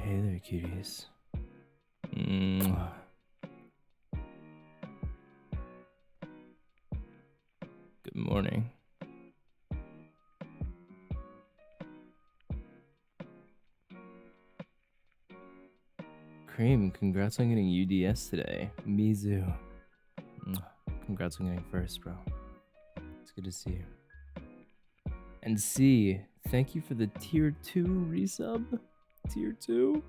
Hey there, cuties. Mwah. Good morning. Cream, congrats on getting UDS today. Mizu. Mwah. Congrats on getting first, bro. It's good to see you. And C, thank you for the tier 2 resub. Tier 2?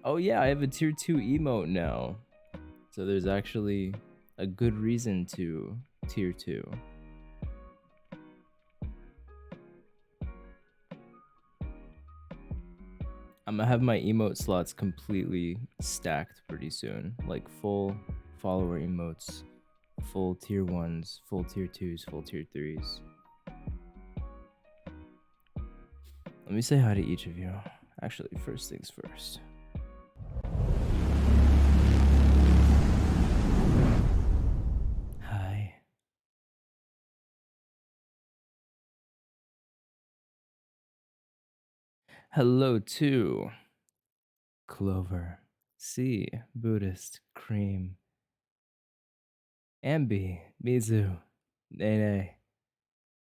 Oh yeah, I have a tier 2 emote now. So there's actually a good reason to tier 2. I'm gonna have my emote slots completely stacked pretty soon. Like full follower emotes, full tier 1s, full tier 2s, full tier 3s. Let me say hi to each of you. Actually, first things first. Hi. Hello to Clover, C, Buddhist, Cream, Ambi, Mizu, Nene,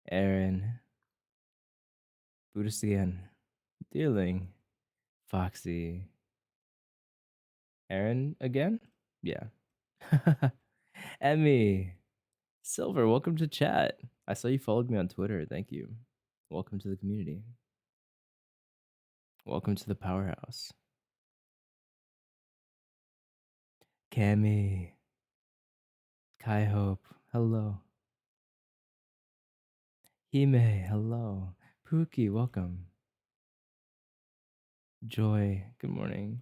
Aaron, Buddhist again, Deerling, Foxy, Aaron again? Yeah. Emmy, Silver, welcome to chat. I saw you followed me on Twitter. Thank you. Welcome to the community. Welcome to the powerhouse. Cammy, Kai Hope, hello. Hime, hello. Pookie, welcome. Joy, good morning.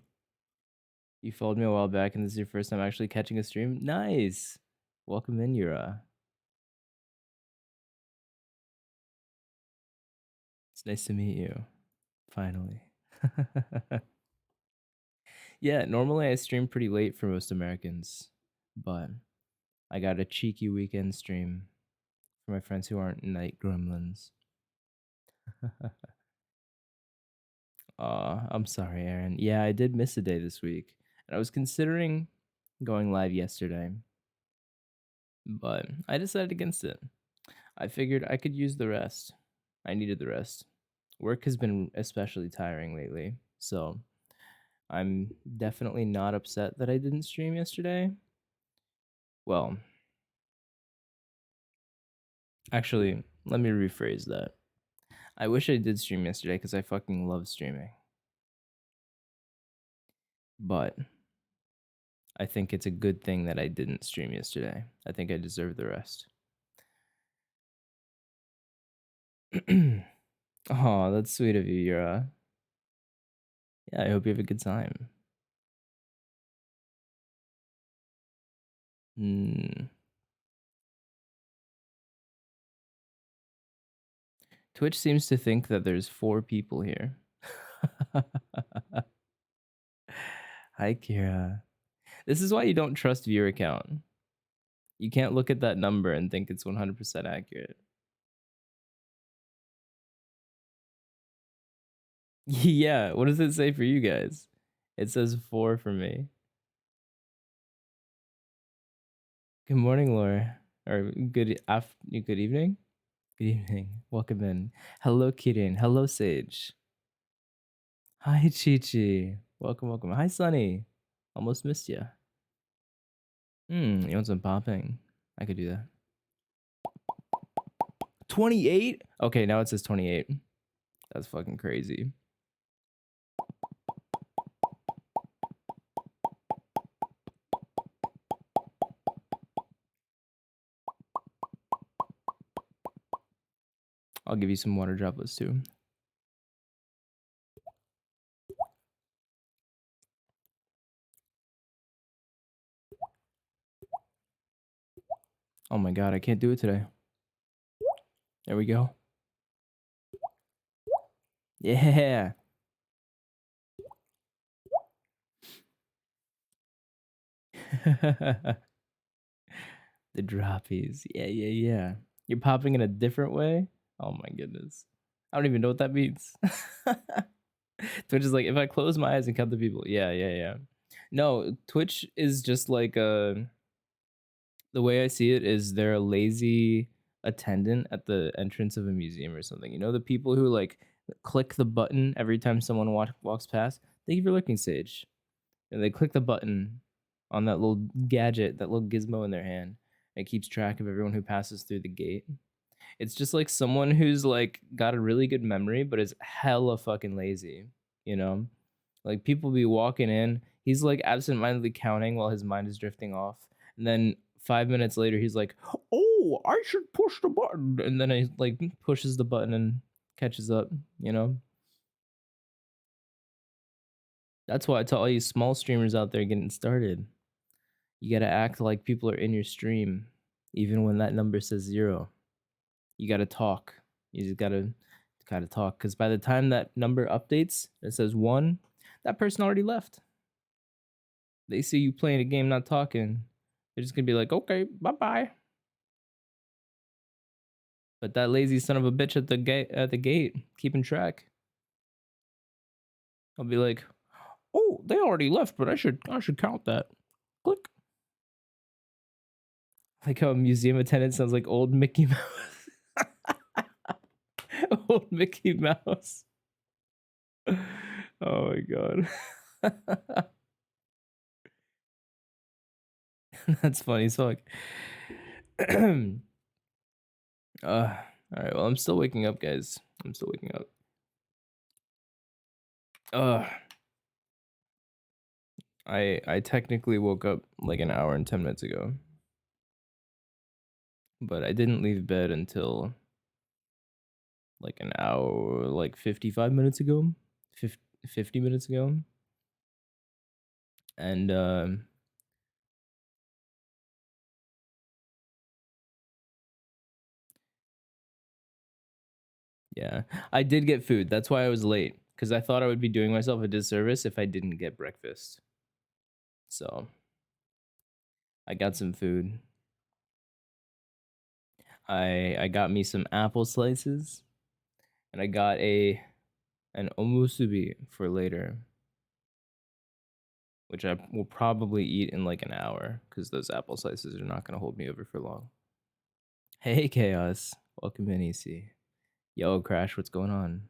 You followed me a while back, and this is your first time actually catching a stream? Nice. Welcome in, Yura. It's nice to meet you. Finally. Yeah, normally I stream pretty late for most Americans, but I got a cheeky weekend stream for my friends who aren't night gremlins. I'm sorry, Aaron. Yeah, I did miss a day this week, and I was considering going live yesterday, but I decided against it. I figured I could use the rest. I needed the rest. Work has been especially tiring lately, so I'm definitely not upset that I didn't stream yesterday. Well, actually, let me rephrase that. I wish I did stream yesterday because I fucking love streaming. But I think it's a good thing that I didn't stream yesterday. I think I deserve the rest. Oh, that's sweet of you, Yura. Yeah, I hope you have a good time. Twitch seems to think that there's 4 people here. Hi, Kira. This is why you don't trust viewer count. You can't look at that number and think it's 100% accurate. Yeah, what does it say for you guys? It says 4 for me. Good morning, Laura. Or good evening? Good evening. Welcome in. Hello, Kirin. Hello, Sage. Hi, Chi-Chi. Welcome, welcome. Hi, Sunny. Almost missed you. You want some popping? I could do that. 28? Okay, now it says 28. That's fucking crazy. I'll give you some water droplets too. Oh my god, I can't do it today. There we go. Yeah. The droppies. Yeah. You're popping in a different way? Oh my goodness. I don't even know what that means. Twitch is like if I close my eyes and count the people. Yeah, yeah, yeah. No, Twitch is just like the way I see it is they're a lazy attendant at the entrance of a museum or something. You know, the people who like click the button every time someone walks past. Thank you for looking, Sage. And they click the button on that little gadget, that little gizmo in their hand. And it keeps track of everyone who passes through the gate. It's just like someone who's like got a really good memory, but is hella fucking lazy. You know, like people be walking in. He's like absentmindedly counting while his mind is drifting off, and then 5 minutes later, he's like, "Oh, I should push the button," and then he like pushes the button and catches up. You know, that's why I tell all you small streamers out there getting started, you gotta act like people are in your stream, even when that number says 0. You gotta talk. You just gotta talk, because by the time that number updates, it says 1, that person already left. They see you playing a game, not talking. They're just gonna be like, okay, bye bye. But that lazy son of a bitch at the gate, keeping track. I'll be like, oh, they already left, but I should count that. Click. Like how a museum attendant sounds like old Mickey Mouse. Old Mickey Mouse. Oh my god. That's funny as fuck. All right. Well, I'm still waking up, guys. I'm still waking up. I technically woke up like an hour and 10 minutes ago, but I didn't leave bed until like an hour, like 55 minutes ago, 50 minutes ago, and yeah, I did get food. That's why I was late, because I thought I would be doing myself a disservice if I didn't get breakfast. So I got some food. I got me some apple slices, and I got an omusubi for later, which I will probably eat in like an hour, because those apple slices are not gonna hold me over for long. Hey Chaos, welcome in EC. Yo Crash, what's going on?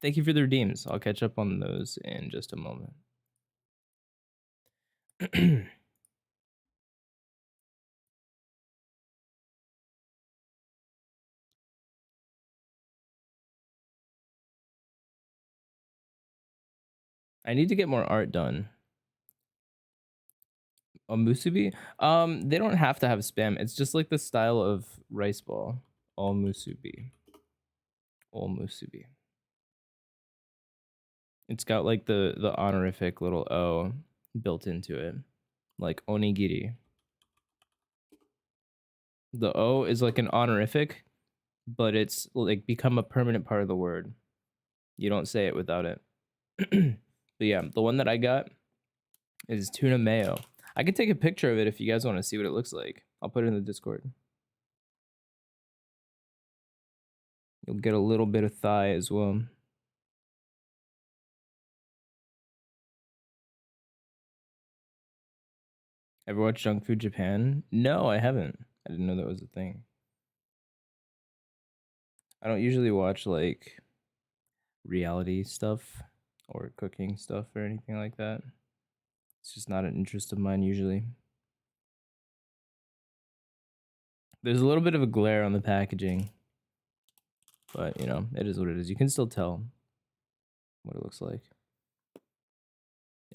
Thank you for the redeems. I'll catch up on those in just a moment. I need to get more art done. Musubi? They don't have to have spam. It's just like the style of rice ball. Musubi. Musubi. It's got like the honorific little O built into it, like onigiri. The O is like an honorific, but it's like become a permanent part of the word. You don't say it without it. But yeah, the one that I got is tuna mayo. I could take a picture of it if you guys want to see what it looks like. I'll put it in the Discord. You'll get a little bit of thigh as well. Ever watched Junk Food Japan? No, I haven't. I didn't know that was a thing. I don't usually watch like reality stuff or cooking stuff or anything like that. It's just not an interest of mine usually. There's a little bit of a glare on the packaging, but you know, it is what it is. You can still tell what it looks like.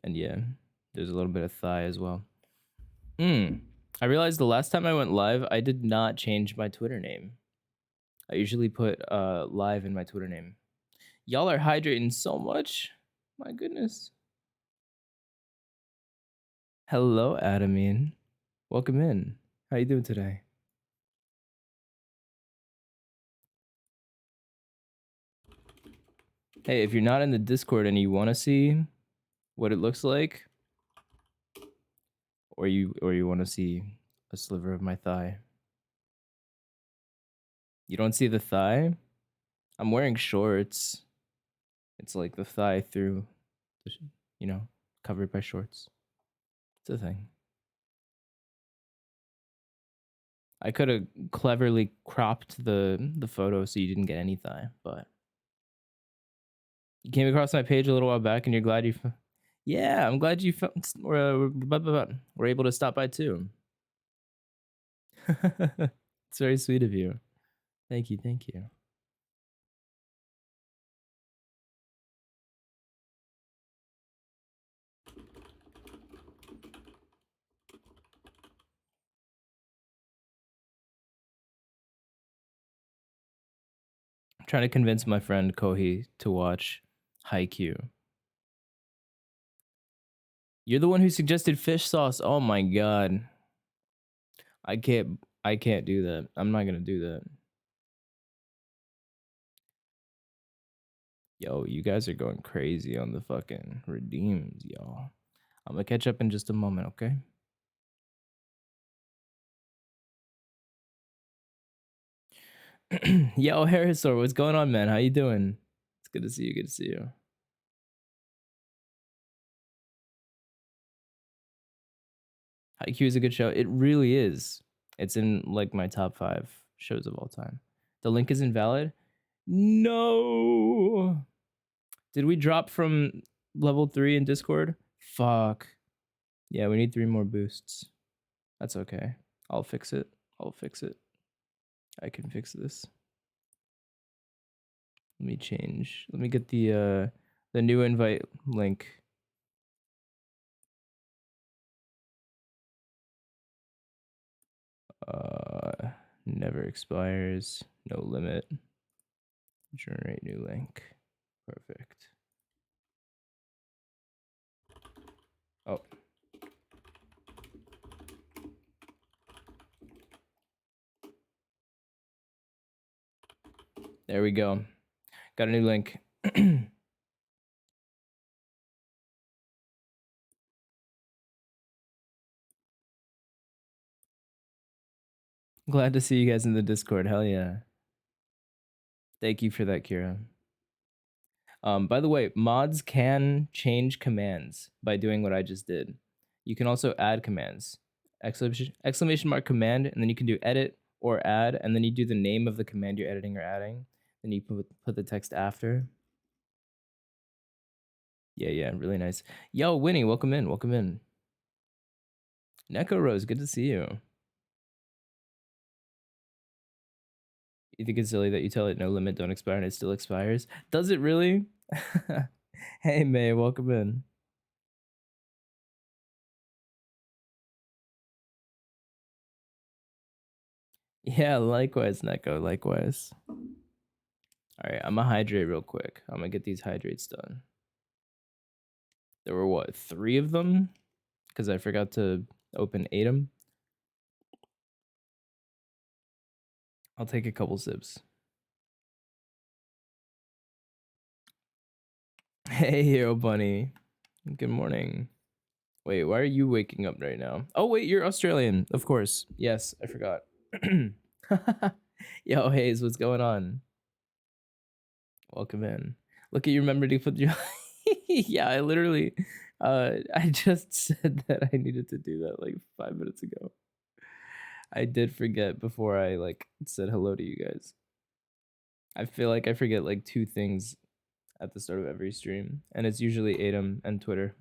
And yeah, there's a little bit of thigh as well. I realized the last time I went live, I did not change my Twitter name. I usually put live in my Twitter name. Y'all are hydrating so much. My goodness. Hello, Adamine. Welcome in. How you doing today? Hey, if you're not in the Discord and you want to see what it looks like, or you want to see a sliver of my thigh, you don't see the thigh? I'm wearing shorts. It's like the thigh through, you know, covered by shorts. It's a thing. I could have cleverly cropped the photo so you didn't get any thigh, but you came across my page a little while back, and you're glad you. Yeah, I'm glad you were able to stop by too. It's very sweet of you. Thank you, thank you. I'm trying to convince my friend Kohi to watch Haikyuu. You're the one who suggested fish sauce. Oh my god. I can't do that. I'm not gonna do that. Yo, you guys are going crazy on the fucking redeems, y'all. I'm gonna catch up in just a moment, okay? Yo, Harrisor, what's going on, man? How you doing? It's good to see you. Good to see you. Haikyuu is a good show. It really is. It's in like my top 5 shows of all time. The link is invalid. No. Did we drop from level 3 in Discord? Fuck. Yeah, we need 3 more boosts. That's okay. I'll fix it. I'll fix it. I can fix this. Let me change. Let me get the new invite link. Never expires. No limit. Generate new link. Perfect. Oh. There we go. Got a new link. Glad to see you guys in the Discord. Hell yeah. Thank you for that, Kira. By the way, mods can change commands by doing what I just did. You can also add commands. Exclamation mark command, and then you can do edit or add, and then you do the name of the command you're editing or adding. Then you put the text after. Yeah, really nice. Yo, Winnie, welcome in, welcome in. Neko Rose, good to see you. You think it's silly that you tell it no limit, don't expire, and it still expires? Does it really? Hey, May, welcome in. Yeah, likewise, Neko, likewise. All right, I'm gonna hydrate real quick. I'm gonna get these hydrates done. There were what, 3 of them? Because I forgot to open 8 them. I'll take a couple sips. Hey, Hero Bunny. Good morning. Wait, why are you waking up right now? Oh, wait, you're Australian. Of course. Yes, I forgot. Yo, Hayes, what's going on? Welcome in. Look at you, remember to put your... Yeah, I literally... I just said that I needed to do that like 5 minutes ago. I did forget before I like said hello to you guys. I feel like I forget like 2 things at the start of every stream, and it's usually ATOM and Twitter.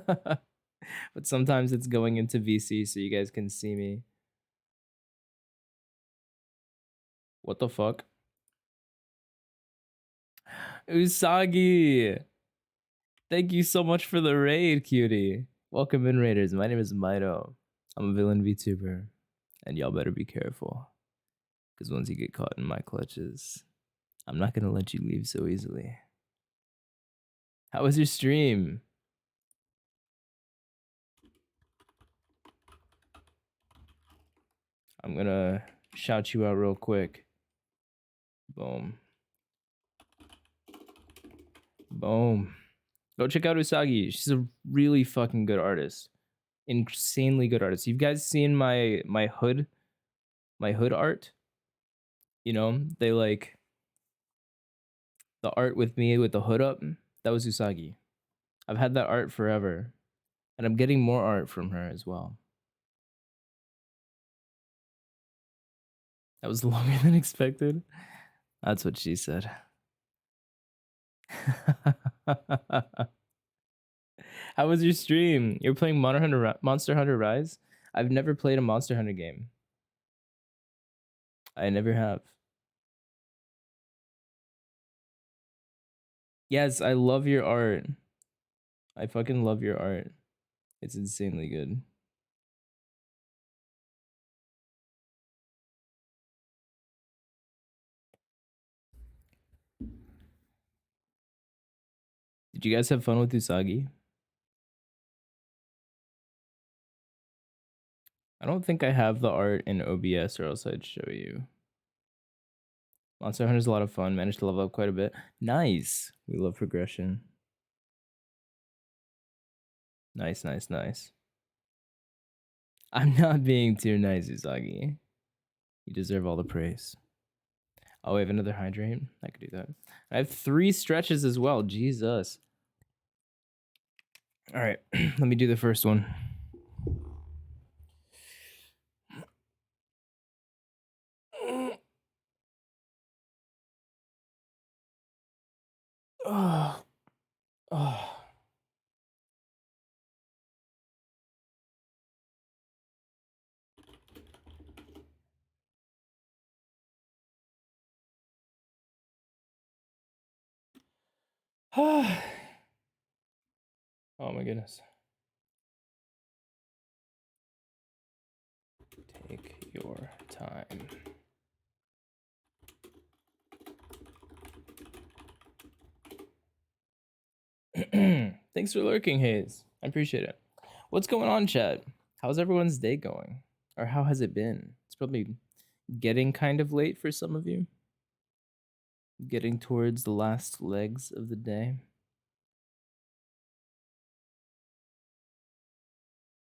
But sometimes it's going into VC so you guys can see me. What the fuck? Usagi! Thank you so much for the raid, cutie. Welcome in, Raiders. My name is Mido. I'm a villain VTuber. And y'all better be careful. Because once you get caught in my clutches, I'm not going to let you leave so easily. How was your stream? I'm going to shout you out real quick. Boom. Boom. Go check out Usagi. She's a really fucking good artist. Insanely good artist. You guys seen my hood art? You know, they like The art with me with the hood up, that was Usagi. I've had that art forever, and I'm getting more art from her as well. That was longer than expected. That's what she said. How was your stream? You're playing Monster Hunter Rise? I've never played a Monster Hunter game. I never have. Yes, I love your art. I fucking love your art. It's insanely good. Did you guys have fun with Usagi? I don't think I have the art in OBS or else I'd show you. Monster Hunter's a lot of fun. Managed to level up quite a bit. Nice. We love progression. Nice, nice, nice. I'm not being too nice, Usagi. You deserve all the praise. Oh, we have another hydrate. I could do that. I have 3 stretches as well. Jesus. All right, let me do the first one. Oh. Oh. Oh my goodness. Take your time. Thanks for lurking, Hayes. I appreciate it. What's going on, chat? How's everyone's day going? Or how has it been? It's probably getting kind of late for some of you. Getting towards the last legs of the day.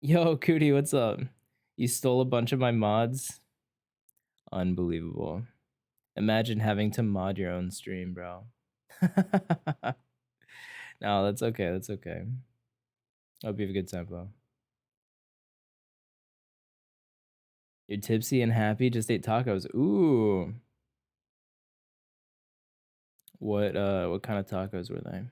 Yo, Cootie, what's up? You stole a bunch of my mods? Unbelievable. Imagine having to mod your own stream, bro. No, that's okay. That's okay. I hope you have a good time, bro. You're tipsy and happy. Just ate tacos. Ooh. What kind of tacos were they?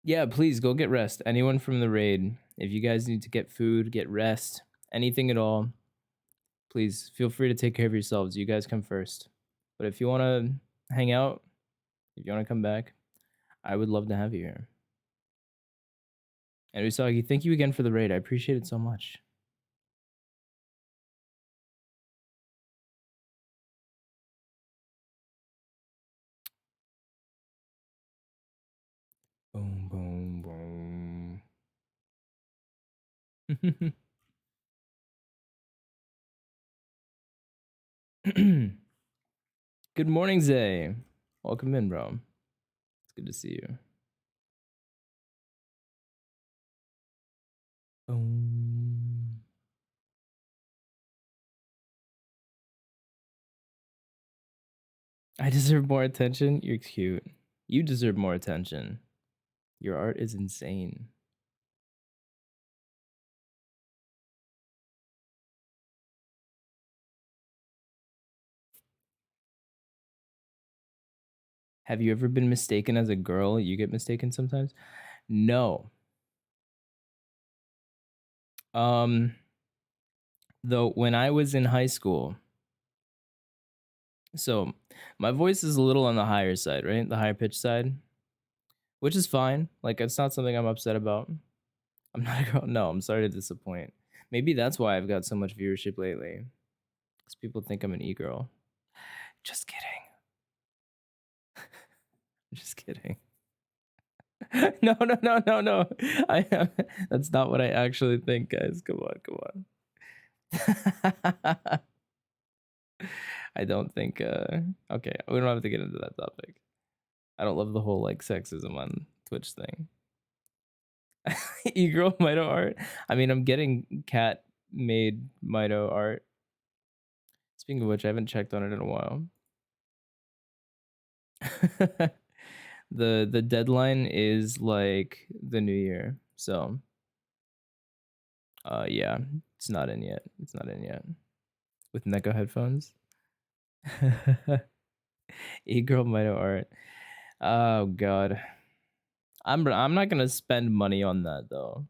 Yeah, please go get rest. Anyone from the raid, if you guys need to get food, get rest, anything at all, please feel free to take care of yourselves. You guys come first. But if you want to hang out, if you want to come back, I would love to have you here. And Usagi, thank you again for the raid. I appreciate it so much. Boom, boom, boom. Good morning, Zay. Welcome in, bro. It's good to see you. Boom. I deserve more attention. You're cute. You deserve more attention. Your art is insane. Have you ever been mistaken as a girl? You get mistaken sometimes? No. Though when I was in high school, so my voice is a little on the higher side, right? The higher pitch side, which is fine. Like it's not something I'm upset about. I'm not a girl. No, I'm sorry to disappoint. Maybe that's why I've got so much viewership lately. Because people think I'm an e-girl. Just kidding. Just kidding. No. That's not what I actually think, guys. Come on. I don't think okay, we don't have to get into that topic. I don't love the whole like sexism on Twitch thing. E-girl Mito art. I mean, I'm getting cat made Mito art. Speaking of which, I haven't checked on it in a while. The deadline is like the new year. So, yeah, it's not in yet. It's not in yet. With Neko headphones. E-girl Mito art. Oh god. I'm not gonna spend money on that though.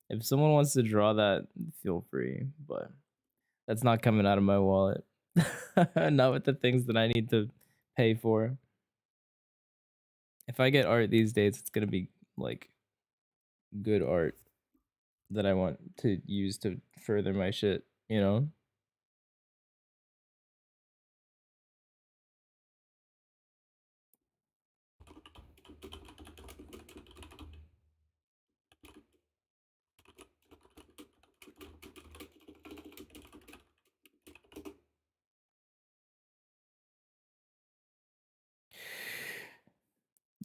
If someone wants to draw that, feel free, but that's not coming out of my wallet. Not with the things that I need to pay for. If I get art these days, it's gonna be like good art that I want to use to further my shit, you know?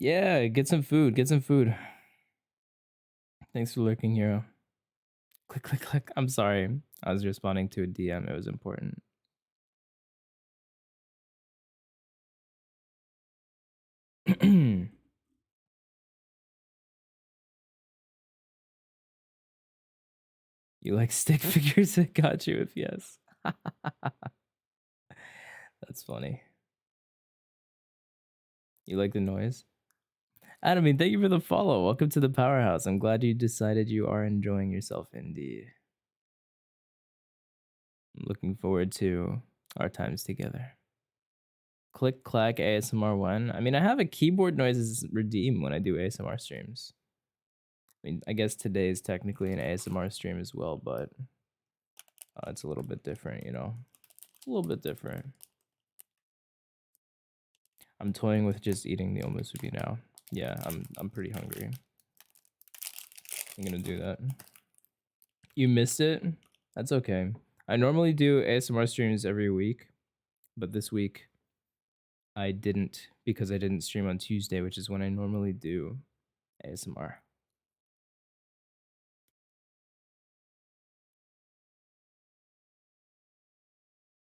Yeah, get some food. Get some food. Thanks for lurking, hero. Click, click, click. I'm sorry. I was responding to a DM. It was important. You like stick figures? I got you if yes. That's funny. You like the noise? Adam, thank you for the follow. Welcome to the powerhouse. I'm glad you decided you are enjoying yourself indeed. I'm looking forward to our times together. Click clack ASMR one. I mean, I have a keyboard noises redeem when I do ASMR streams. I mean, I guess today is technically an ASMR stream as well, but it's a little bit different, you know? A little bit different. I'm toying with just eating the omusubi now. Yeah, I'm pretty hungry. I'm gonna do that. You missed it? That's okay. I normally do ASMR streams every week, but this week I didn't because I didn't stream on Tuesday, which is when I normally do ASMR.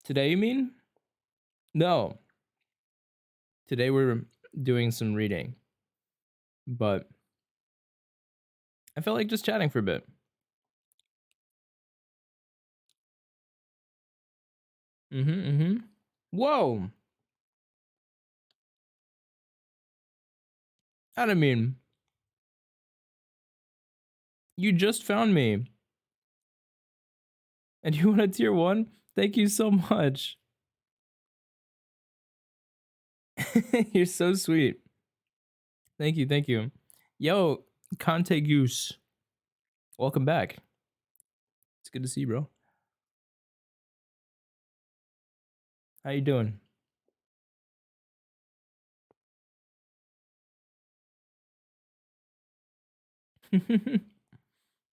Today, you mean? No. Today we're doing some reading, but I felt like just chatting for a bit. Whoa! I don't mean, you just found me. And you want a tier 1? Thank you so much. You're so sweet. Thank you, thank you. Yo, Conte Goose. Welcome back. It's good to see you, bro. How you doing?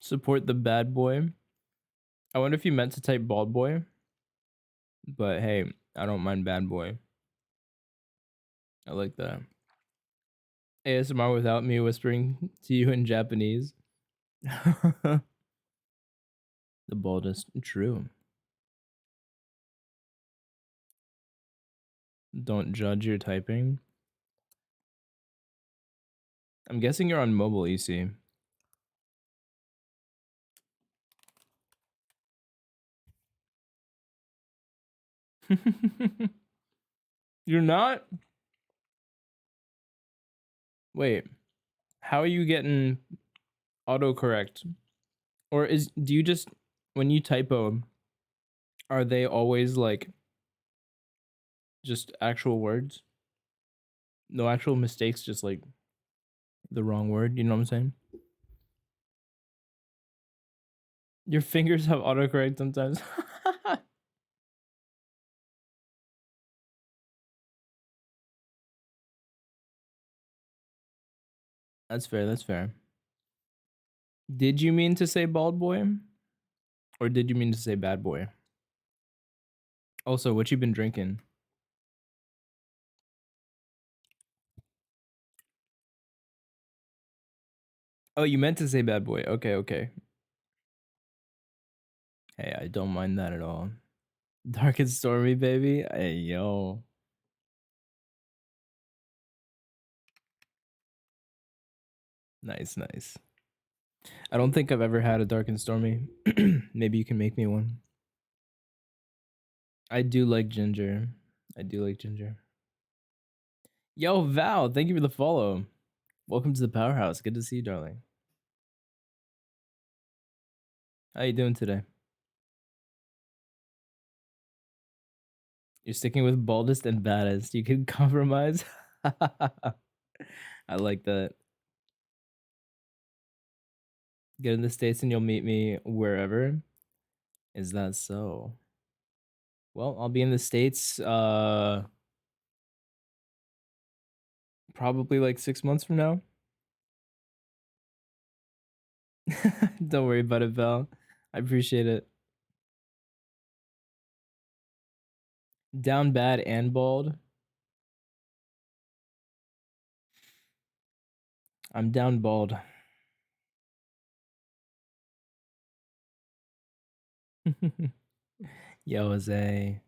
Support the bad boy. I wonder if you meant to type bald boy. But hey, I don't mind bad boy. I like that. ASMR without me whispering to you in Japanese. The baldest. True. Don't judge your typing. I'm guessing you're on mobile, you see. You're not? Wait. How are you getting autocorrect? Or do you just, when you typo, are they always like just actual words? No actual mistakes, just like the wrong word, you know what I'm saying? Your fingers have autocorrect sometimes. That's fair, that's fair. Did you mean to say bald boy? Or did you mean to say bad boy? Also, what you been drinking? Oh, you meant to say bad boy. Okay, okay. Hey, I don't mind that at all. Dark and stormy, baby. Hey, yo. Nice, nice. I don't think I've ever had a dark and stormy. Maybe you can make me one. I do like ginger. I do like ginger. Yo, Val, thank you for the follow. Welcome to the powerhouse. Good to see you, darling. How you doing today? You're sticking with baldest and baddest. You can compromise. I like that. Get in the States and you'll meet me wherever. Is that so? Well, I'll be in the States probably like 6 months from now. Don't worry about it, Val. I appreciate it. Down bad and bald. I'm down bald. Yo, Jose.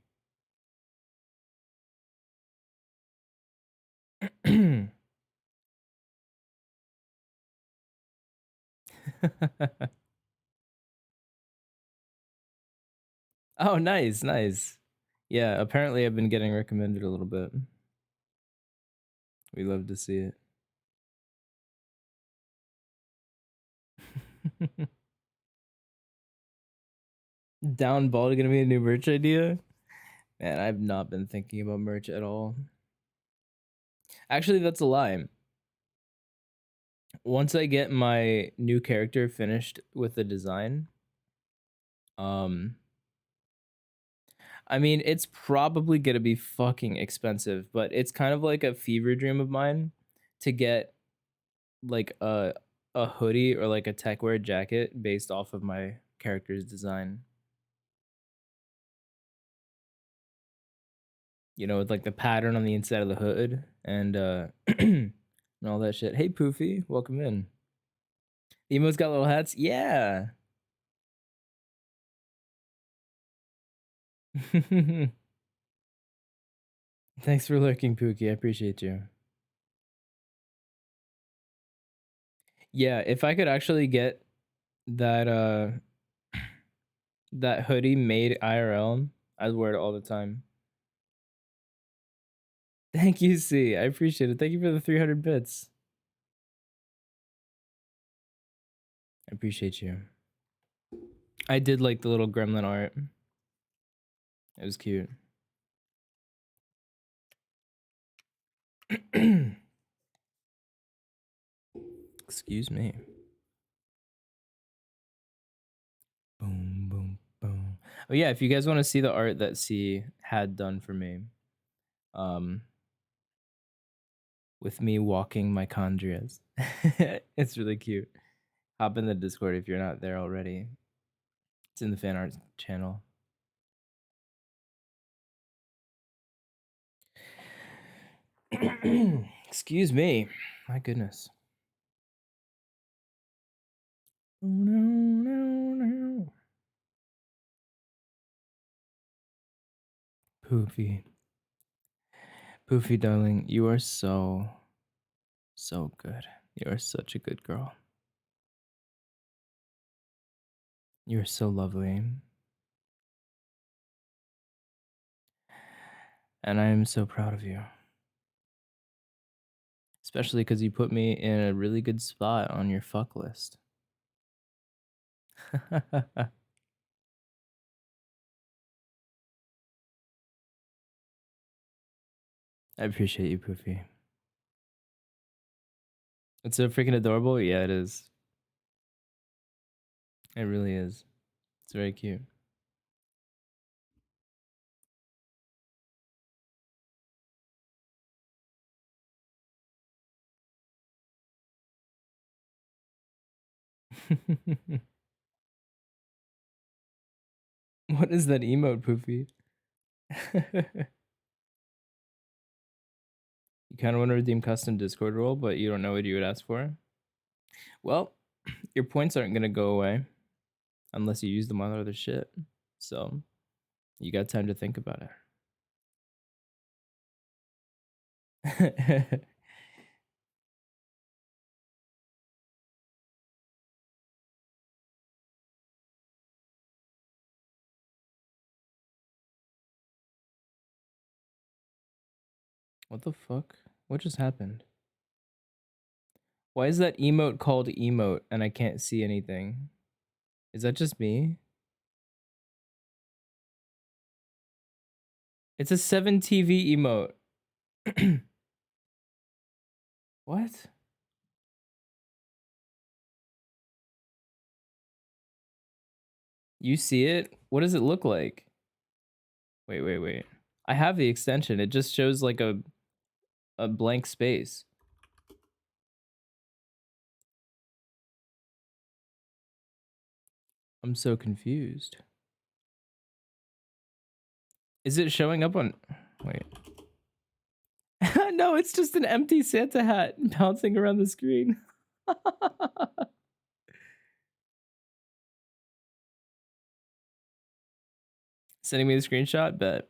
Oh, nice, nice. Yeah, apparently I've been getting recommended a little bit. We love to see it. Down bald gonna be a new merch idea? Man, I've not been thinking about merch at all. Actually, that's a lie. Once I get my new character finished with the design, um, I mean, it's probably gonna be fucking expensive, but it's kind of like a fever dream of mine to get like a hoodie or like a techwear jacket based off of my character's design. You know, with like the pattern on the inside of the hood and and all that shit. Hey Poofy, welcome in. The emo's got little hats? Yeah. Thanks for lurking, Pookie. I appreciate you. Yeah, if I could actually get that that hoodie made IRL, I'd wear it all the time. Thank you, C. I appreciate it. Thank you for the 300 bits. I appreciate you. I did like the little gremlin art. It was cute. Excuse me. Boom, boom, boom. Oh yeah, if you guys want to see the art that C had done for me, um, with me walking my chondrias, it's really cute. Hop in the Discord if you're not there already. It's in the fan art channel. Excuse me. My goodness. Oh, no, no, no. Poofy. Poofy, darling, you are so, so good. You are such a good girl. You are so lovely. And I am so proud of you. Especially because you put me in a really good spot on your fuck list. I appreciate you, Poofy. It's so freaking adorable. Yeah, it is. It really is. It's very cute. What is that emote, Poofy? You kind of want to redeem custom Discord role, but you don't know what you would ask for? Well, your points aren't going to go away unless you use them on other shit. So, You got time to think about it. What the fuck? What just happened? Why is that emote called emote and I can't see anything? Is that just me? It's a 7TV emote. What? You see it? What does it look like? Wait. I have the extension. It just shows like a blank space. I'm so confused. Is it showing up on... Wait. No, it's just an empty Santa hat bouncing around the screen. Sending me the screenshot? Bet.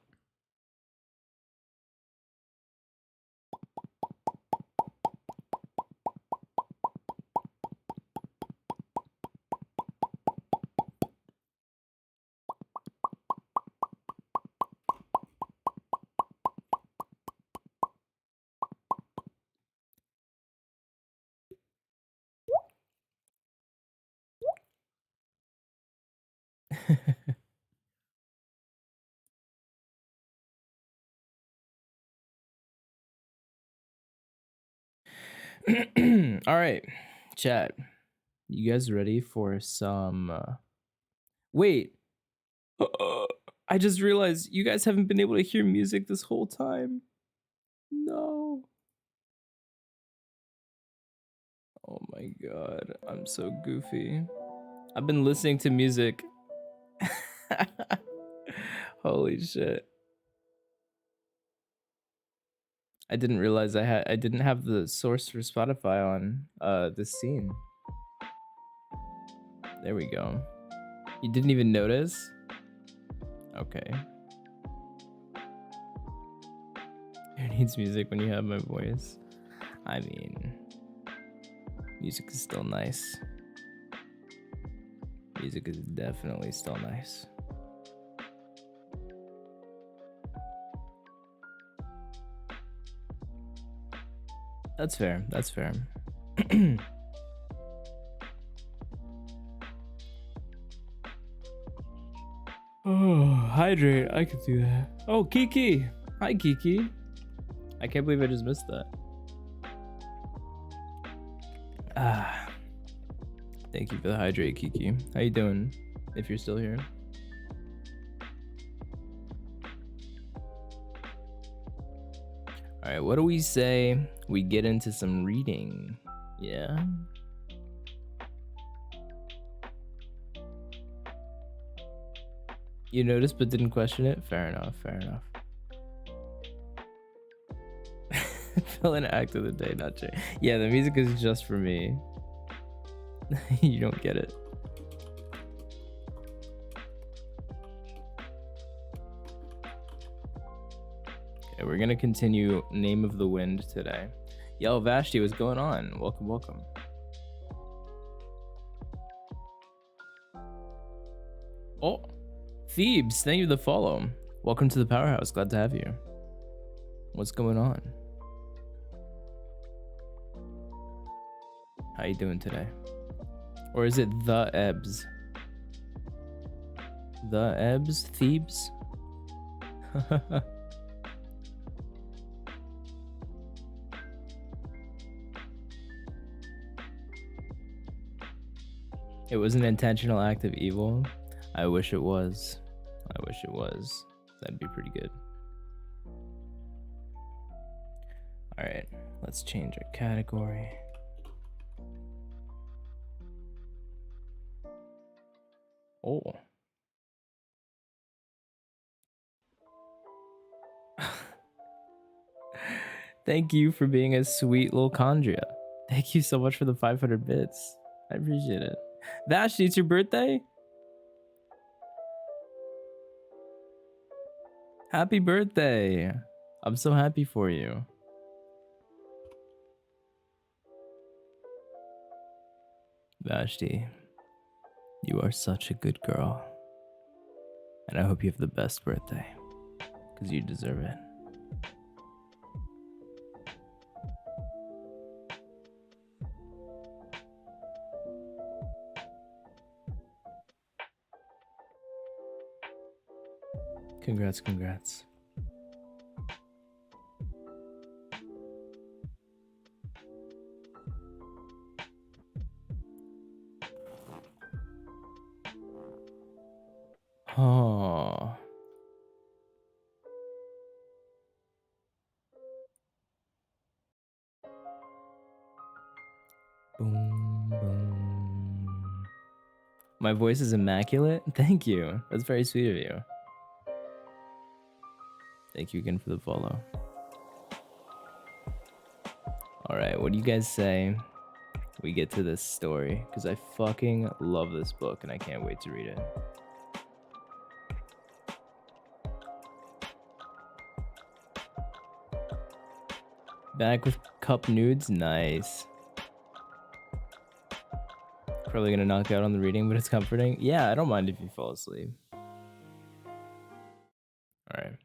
All right, chat. You guys ready for some... Wait. I just realized you guys haven't been able to hear music this whole time. No. Oh my god, I'm so goofy. I've been listening to music. Holy shit. I didn't realize I didn't have the source for Spotify on this scene. There we go. You didn't even notice? Okay. Who needs music when you have my voice? I mean, music is still nice. Music is definitely still nice. That's fair. That's fair. Oh, hydrate. I could do that. Oh, Kiki. Hi, Kiki. I can't believe I just missed that. Ah. Thank you for the hydrate, Kiki. How you doing? If you're still here. All right, what do we say we get into some reading? Yeah. You noticed but didn't question it? Fair enough, fair enough. Fill an act of the day, not Jay. Yeah, the music is just for me. You don't get it. Okay, we're gonna continue Name of the Wind today. Yo, Vashti, what's going on? Welcome, welcome. Oh, Thebes, thank you for the follow. Welcome to the Powerhouse, glad to have you. What's going on? How you doing today? Or is it the Ebbs? The Ebbs? Thebes? It was an intentional act of evil. I wish it was. I wish it was. That'd be pretty good. All right, let's change our category. Oh. Thank you for being a sweet little Chondria. Thank you so much for the 500 bits. I appreciate it. Vashti, it's your birthday? Happy birthday! I'm so happy for you. Vashti, you are such a good girl. And I hope you have the best birthday. Because you deserve it. Congrats, congrats. Oh. Boom, boom. My voice is immaculate? Thank you. That's very sweet of you. Thank you again for the follow. Alright, what do you guys say we get to this story? Because I fucking love this book and I can't wait to read it. Back with cup nudes? Nice. Probably gonna knock out on the reading, but it's comforting. Yeah, I don't mind if you fall asleep. Alright.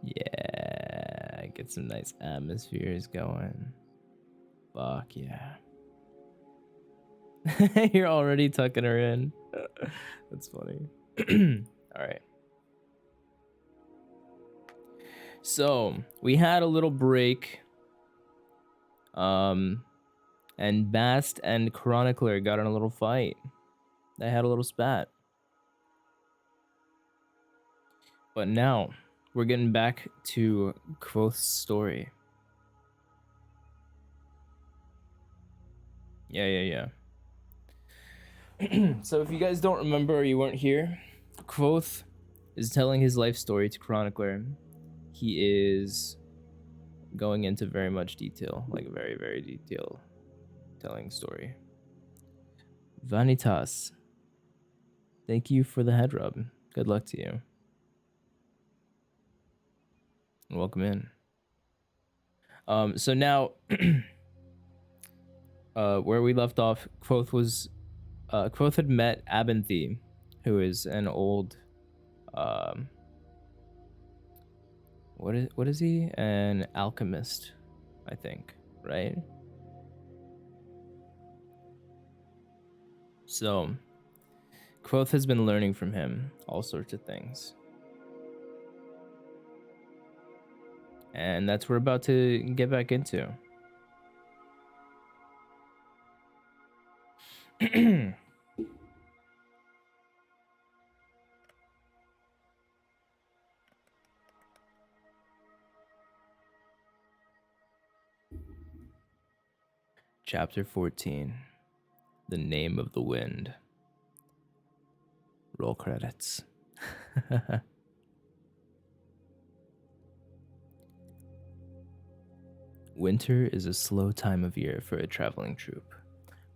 Yeah, get some nice atmospheres going. Fuck yeah. You're already tucking her in. That's funny. Alright. So, we had a little break. And Bast and Chronicler got in a little fight. They had a little spat. But now, we're getting back to Quoth's story. Yeah. So if you guys don't remember or you weren't here, Quoth is telling his life story to Chronicler. He is going into very much detail, like very, very detailed telling story. Vanitas, thank you for the head rub. Good luck to you. And welcome in. So now, where we left off, Quoth had met Abinthy, who is an old, what is he? An alchemist, I think, right? So, Quoth has been learning from him all sorts of things. And that's what we're about to get back into. Chapter 14, The Name of the Wind. Roll credits. Winter is a slow time of year for a traveling troupe,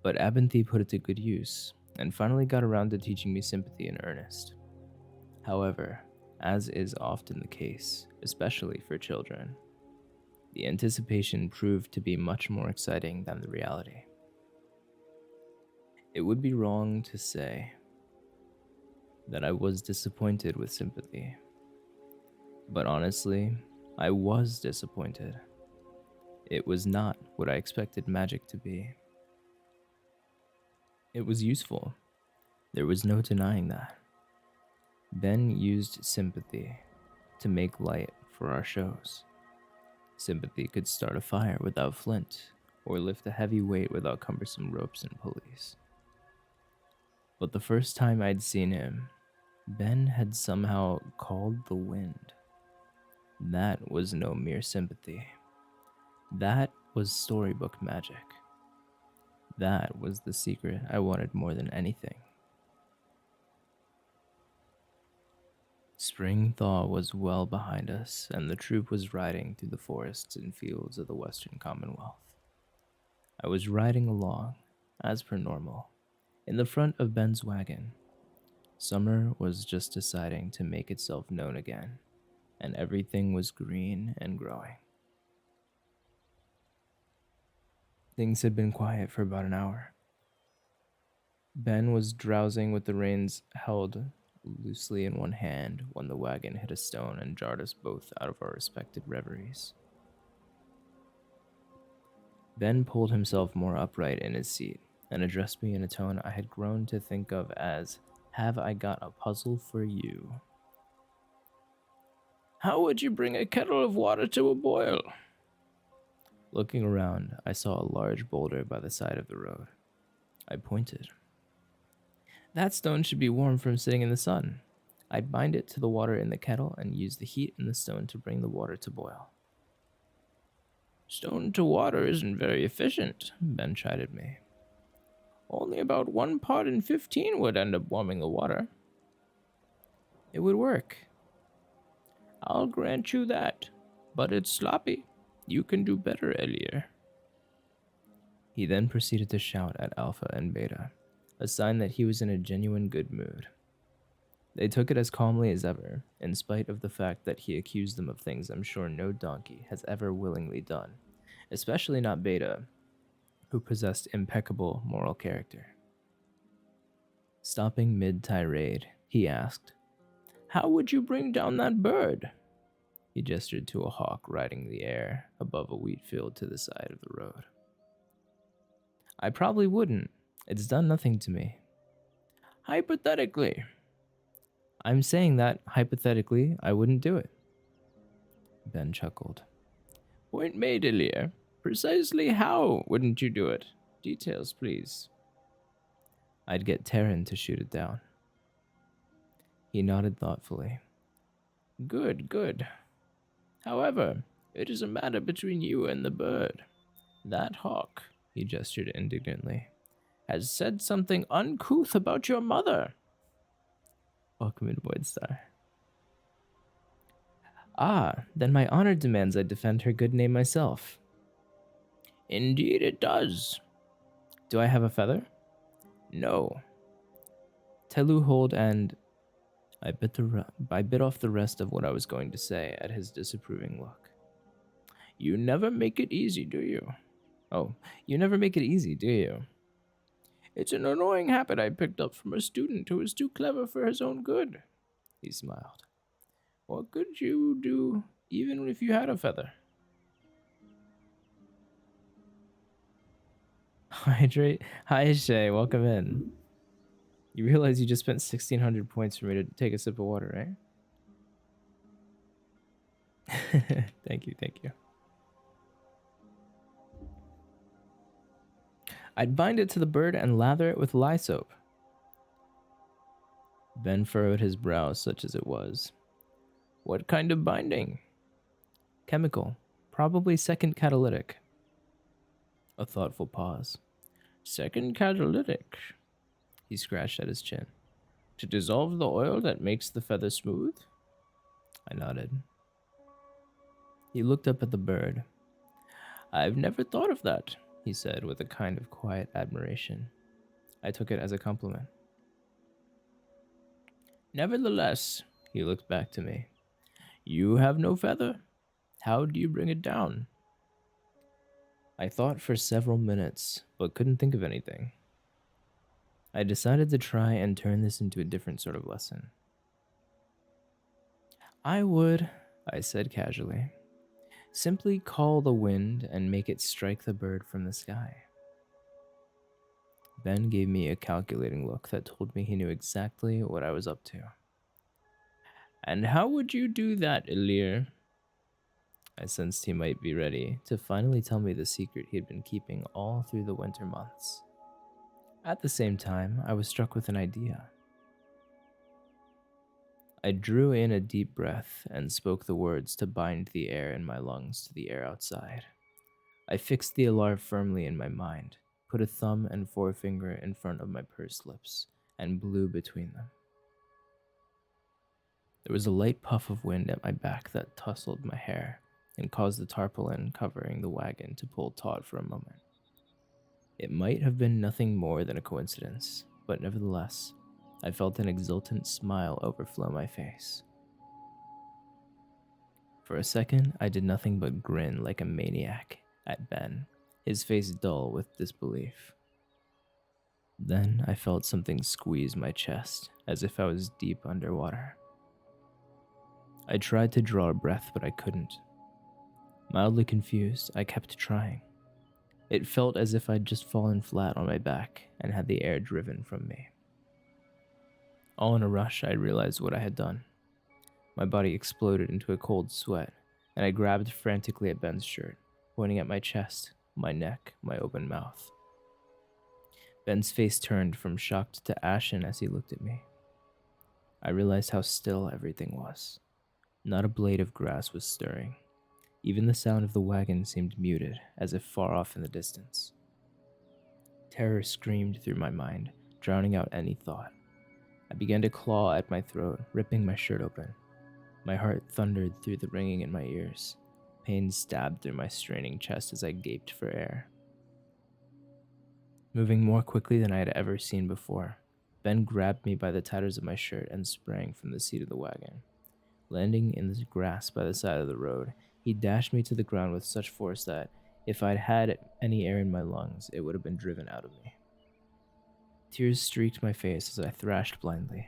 but Abinthy put it to good use, and finally got around to teaching me sympathy in earnest. However, as is often the case, especially for children, the anticipation proved to be much more exciting than the reality. It would be wrong to say that I was disappointed with sympathy, but honestly, I was disappointed. It was not what I expected magic to be. It was useful. There was no denying that. Ben used sympathy to make light for our shows. Sympathy could start a fire without flint, or lift a heavy weight without cumbersome ropes and pulleys. But the first time I'd seen him, Ben had somehow called the wind. That was no mere sympathy. That was storybook magic. That was the secret I wanted more than anything. Spring thaw was well behind us, and the troop was riding through the forests and fields of the Western Commonwealth. I was riding along, as per normal, In the front of Ben's wagon, summer was just deciding to make itself known again, and everything was green and growing. Things had been quiet for about an hour. Ben was drowsing with the reins held loosely in one hand when the wagon hit a stone and jarred us both out of our respective reveries. Ben pulled himself more upright in his seat and addressed me in a tone I had grown to think of as, "Have I got a puzzle for you?" "How would you bring a kettle of water to a boil?" Looking around, I saw a large boulder by the side of the road. I pointed. "That stone should be warm from sitting in the sun. I'd bind it to the water in the kettle and use the heat in the stone to bring the water to boil." "Stone to water isn't very efficient," Ben chided me. "Only about 1 part in 15 would end up warming the water." "It would work." "I'll grant you that, but it's sloppy. You can do better, Elir." He then proceeded to shout at Alpha and Beta, a sign that he was in a genuine good mood. They took it as calmly as ever, in spite of the fact that he accused them of things I'm sure no donkey has ever willingly done, especially not Beta, who possessed impeccable moral character. Stopping mid-tirade, he asked, "How would you bring down that bird?" He gestured to a hawk riding the air above a wheat field to the side of the road. "I probably wouldn't. It's done nothing to me." "Hypothetically." "I'm saying that, hypothetically, I wouldn't do it." Ben chuckled. "Point made, Elir. Precisely how wouldn't you do it? Details, please." "I'd get Terran to shoot it down." He nodded thoughtfully. "Good, good. However, it is a matter between you and the bird. That hawk," he gestured indignantly, "has said something uncouth about your mother." Welcome in, Voidstar. "Ah, then my honor demands I defend her good name myself." "Indeed it does." "Do I have a feather?" "No." "Telu hold and..." I bit off the rest of what I was going to say at his disapproving look. "You never make it easy, do you?" "Oh, you never make it easy, do you?" "It's an annoying habit I picked up from a student who is too clever for his own good." He smiled. "What could you do even if you had a feather?" Hydrate. Hi, Shay. Welcome in. You realize you just spent 1,600 points for me to take a sip of water, right? Thank you, thank you. "I'd bind it to the bird and lather it with lye soap." Ben furrowed his brow, such as it was. "What kind of binding?" "Chemical. Probably second catalytic." A thoughtful pause. "Second catalytic." He scratched at his chin. "To dissolve the oil that makes the feather smooth?" I nodded. He looked up at the bird. "I've never thought of that," he said with a kind of quiet admiration. I took it as a compliment. "Nevertheless," he looked back to me, "you have no feather. How do you bring it down?" I thought for several minutes, but couldn't think of anything. I decided to try and turn this into a different sort of lesson. "I would," I said casually, "simply call the wind and make it strike the bird from the sky." Ben gave me a calculating look that told me he knew exactly what I was up to. "And how would you do that, Elir?" I sensed he might be ready to finally tell me the secret he had been keeping all through the winter months. At the same time, I was struck with an idea. I drew in a deep breath and spoke the words to bind the air in my lungs to the air outside. I fixed the alarm firmly in my mind, put a thumb and forefinger in front of my pursed lips, and blew between them. There was a light puff of wind at my back that tousled my hair and caused the tarpaulin covering the wagon to pull taut for a moment. It might have been nothing more than a coincidence, but nevertheless, I felt an exultant smile overflow my face. For a second, I did nothing but grin like a maniac at Ben, his face dull with disbelief. Then I felt something squeeze my chest, as if I was deep underwater. I tried to draw a breath, but I couldn't. Mildly confused, I kept trying. It felt as if I'd just fallen flat on my back and had the air driven from me. All in a rush, I realized what I had done. My body exploded into a cold sweat, and I grabbed frantically at Ben's shirt, pointing at my chest, my neck, my open mouth. Ben's face turned from shocked to ashen as he looked at me. I realized how still everything was. Not a blade of grass was stirring. Even the sound of the wagon seemed muted, as if far off in the distance. Terror screamed through my mind, drowning out any thought. I began to claw at my throat, ripping my shirt open. My heart thundered through the ringing in my ears. Pain stabbed through my straining chest as I gaped for air. Moving more quickly than I had ever seen before, Ben grabbed me by the tatters of my shirt and sprang from the seat of the wagon. Landing in the grass by the side of the road, he dashed me to the ground with such force that, if I'd had any air in my lungs, it would have been driven out of me. Tears streaked my face as I thrashed blindly.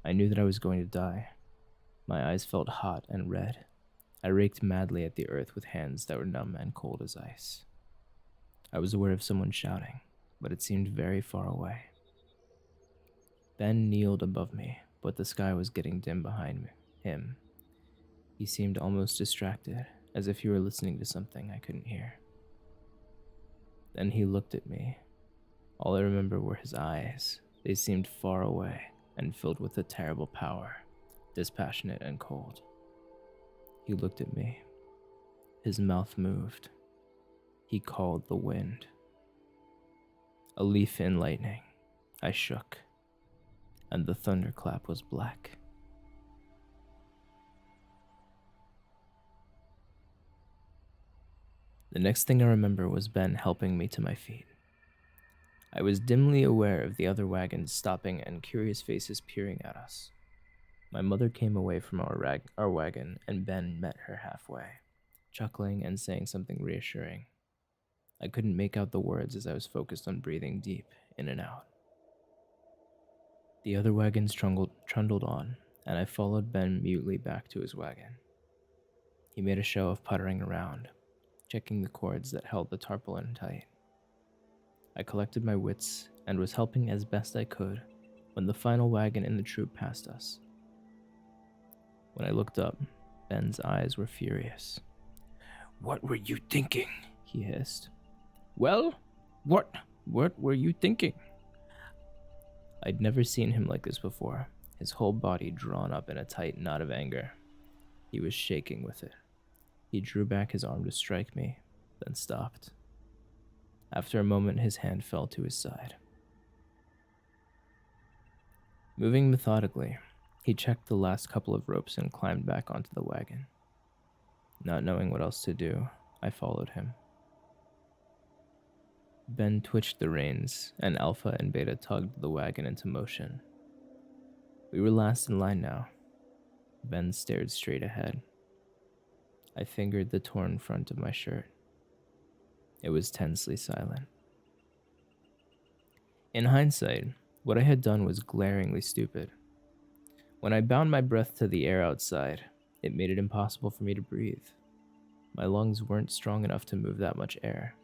I knew that I was going to die. My eyes felt hot and red. I raked madly at the earth with hands that were numb and cold as ice. I was aware of someone shouting, but it seemed very far away. Ben kneeled above me, but the sky was getting dim behind him. He seemed almost distracted, as if he were listening to something I couldn't hear. Then he looked at me. All I remember were his eyes. They seemed far away and filled with a terrible power, dispassionate and cold. He looked at me. His mouth moved. He called the wind. A leaf in lightning. I shook, and the thunderclap was black. The next thing I remember was Ben helping me to my feet. I was dimly aware of the other wagons stopping and curious faces peering at us. My mother came away from our wagon, and Ben met her halfway, chuckling and saying something reassuring. I couldn't make out the words as I was focused on breathing deep in and out. The other wagons trundled on, and I followed Ben mutely back to his wagon. He made a show of puttering around, checking the cords that held the tarpaulin tight. I collected my wits and was helping as best I could when the final wagon in the troop passed us. When I looked up, Ben's eyes were furious. "What were you thinking?" he hissed. "Well, what were you thinking?" I'd never seen him like this before, his whole body drawn up in a tight knot of anger. He was shaking with it. He drew back his arm to strike me, then stopped. After a moment, his hand fell to his side. Moving methodically, he checked the last couple of ropes and climbed back onto the wagon. Not knowing what else to do, I followed him. Ben twitched the reins, and Alpha and Beta tugged the wagon into motion. We were last in line now. Ben stared straight ahead. I fingered the torn front of my shirt. It was tensely silent. In hindsight, what I had done was glaringly stupid. When I bound my breath to the air outside, it made it impossible for me to breathe. My lungs weren't strong enough to move that much air.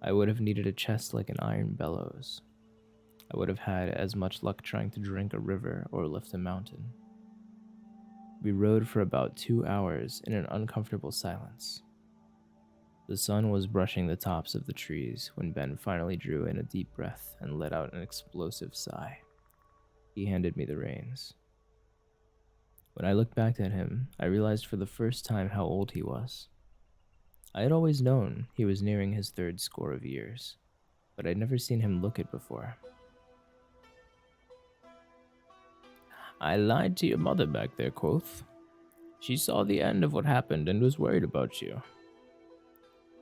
I would have needed a chest like an iron bellows. I would have had as much luck trying to drink a river or lift a mountain. We rode for about 2 hours in an uncomfortable silence. The sun was brushing the tops of the trees when Ben finally drew in a deep breath and let out an explosive sigh. He handed me the reins. When I looked back at him, I realized for the first time how old he was. I had always known he was nearing his 3rd score of years, but I'd never seen him look it before. "I lied to your mother back there, Quoth. She saw the end of what happened and was worried about you."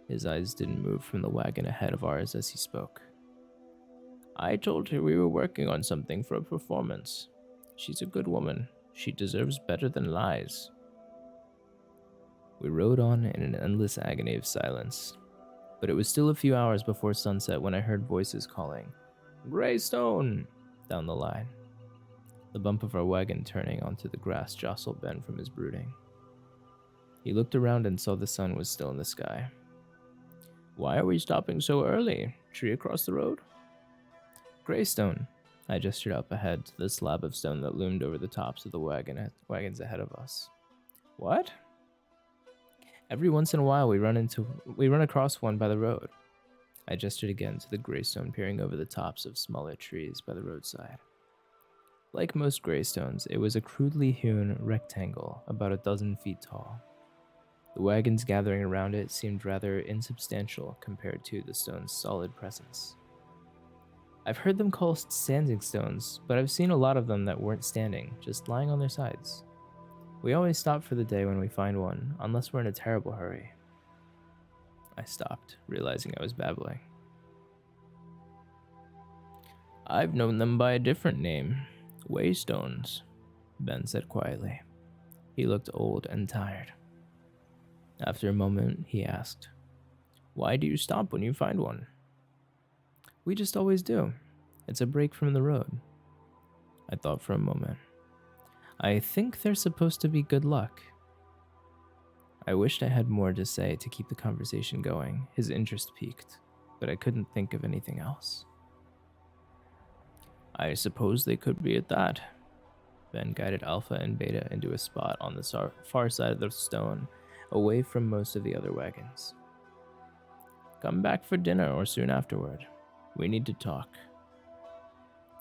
His eyes didn't move from the wagon ahead of ours as he spoke. I told her we were working on something for a performance. She's a good woman. She deserves better than lies. We rode on in an endless agony of silence, but it was still a few hours before sunset when I heard voices calling, Greystone! Down the line. The bump of our wagon turning onto the grass jostled Ben from his brooding. He looked around and saw the sun was still in the sky. Why are we stopping so early? Tree across the road? Greystone. I gestured up ahead to the slab of stone that loomed over the tops of the wagons ahead of us. What? Every once in a while we run across one by the road. I gestured again to the greystone peering over the tops of smaller trees by the roadside. Like most greystones, it was a crudely hewn rectangle about a dozen feet tall. The wagons gathering around it seemed rather insubstantial compared to the stone's solid presence. I've heard them called standing stones, but I've seen a lot of them that weren't standing, just lying on their sides. We always stop for the day when we find one, unless we're in a terrible hurry. I stopped, realizing I was babbling. I've known them by a different name, Waystones, Ben said quietly. He looked old and tired. After a moment, he asked, Why do you stop when you find one? We just always do. It's a break from the road. I thought for a moment. I think they're supposed to be good luck. I wished I had more to say to keep the conversation going. His interest piqued, but I couldn't think of anything else. I suppose they could be at that. Ben guided Alpha and Beta into a spot on the far side of the stone, away from most of the other wagons. Come back for dinner or soon afterward. We need to talk.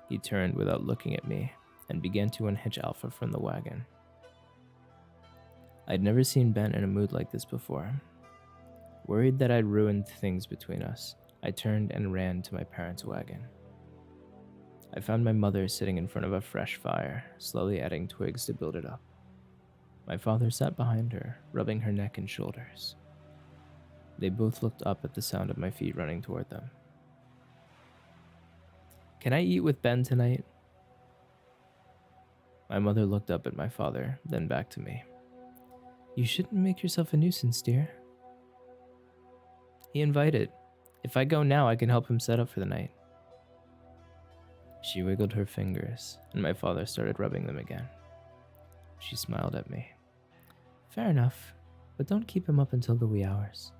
He turned without looking at me and began to unhitch Alpha from the wagon. I'd never seen Ben in a mood like this before. Worried that I'd ruined things between us, I turned and ran to my parents' wagon. I found my mother sitting in front of a fresh fire, slowly adding twigs to build it up. My father sat behind her, rubbing her neck and shoulders. They both looked up at the sound of my feet running toward them. Can I eat with Ben tonight? My mother looked up at my father, then back to me. You shouldn't make yourself a nuisance, dear. He invited. If I go now, I can help him set up for the night. She wiggled her fingers, and my father started rubbing them again. She smiled at me. Fair enough, but don't keep him up until the wee hours.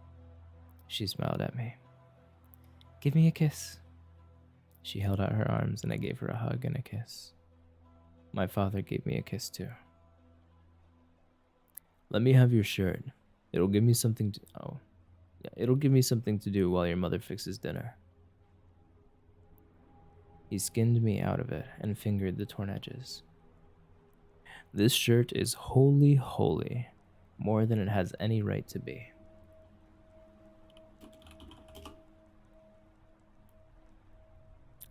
She smiled at me. Give me a kiss. She held out her arms, and I gave her a hug and a kiss. My father gave me a kiss too. Let me have your shirt. It'll give me something to do while your mother fixes dinner. He skinned me out of it and fingered the torn edges. This shirt is holy, holy, more than it has any right to be.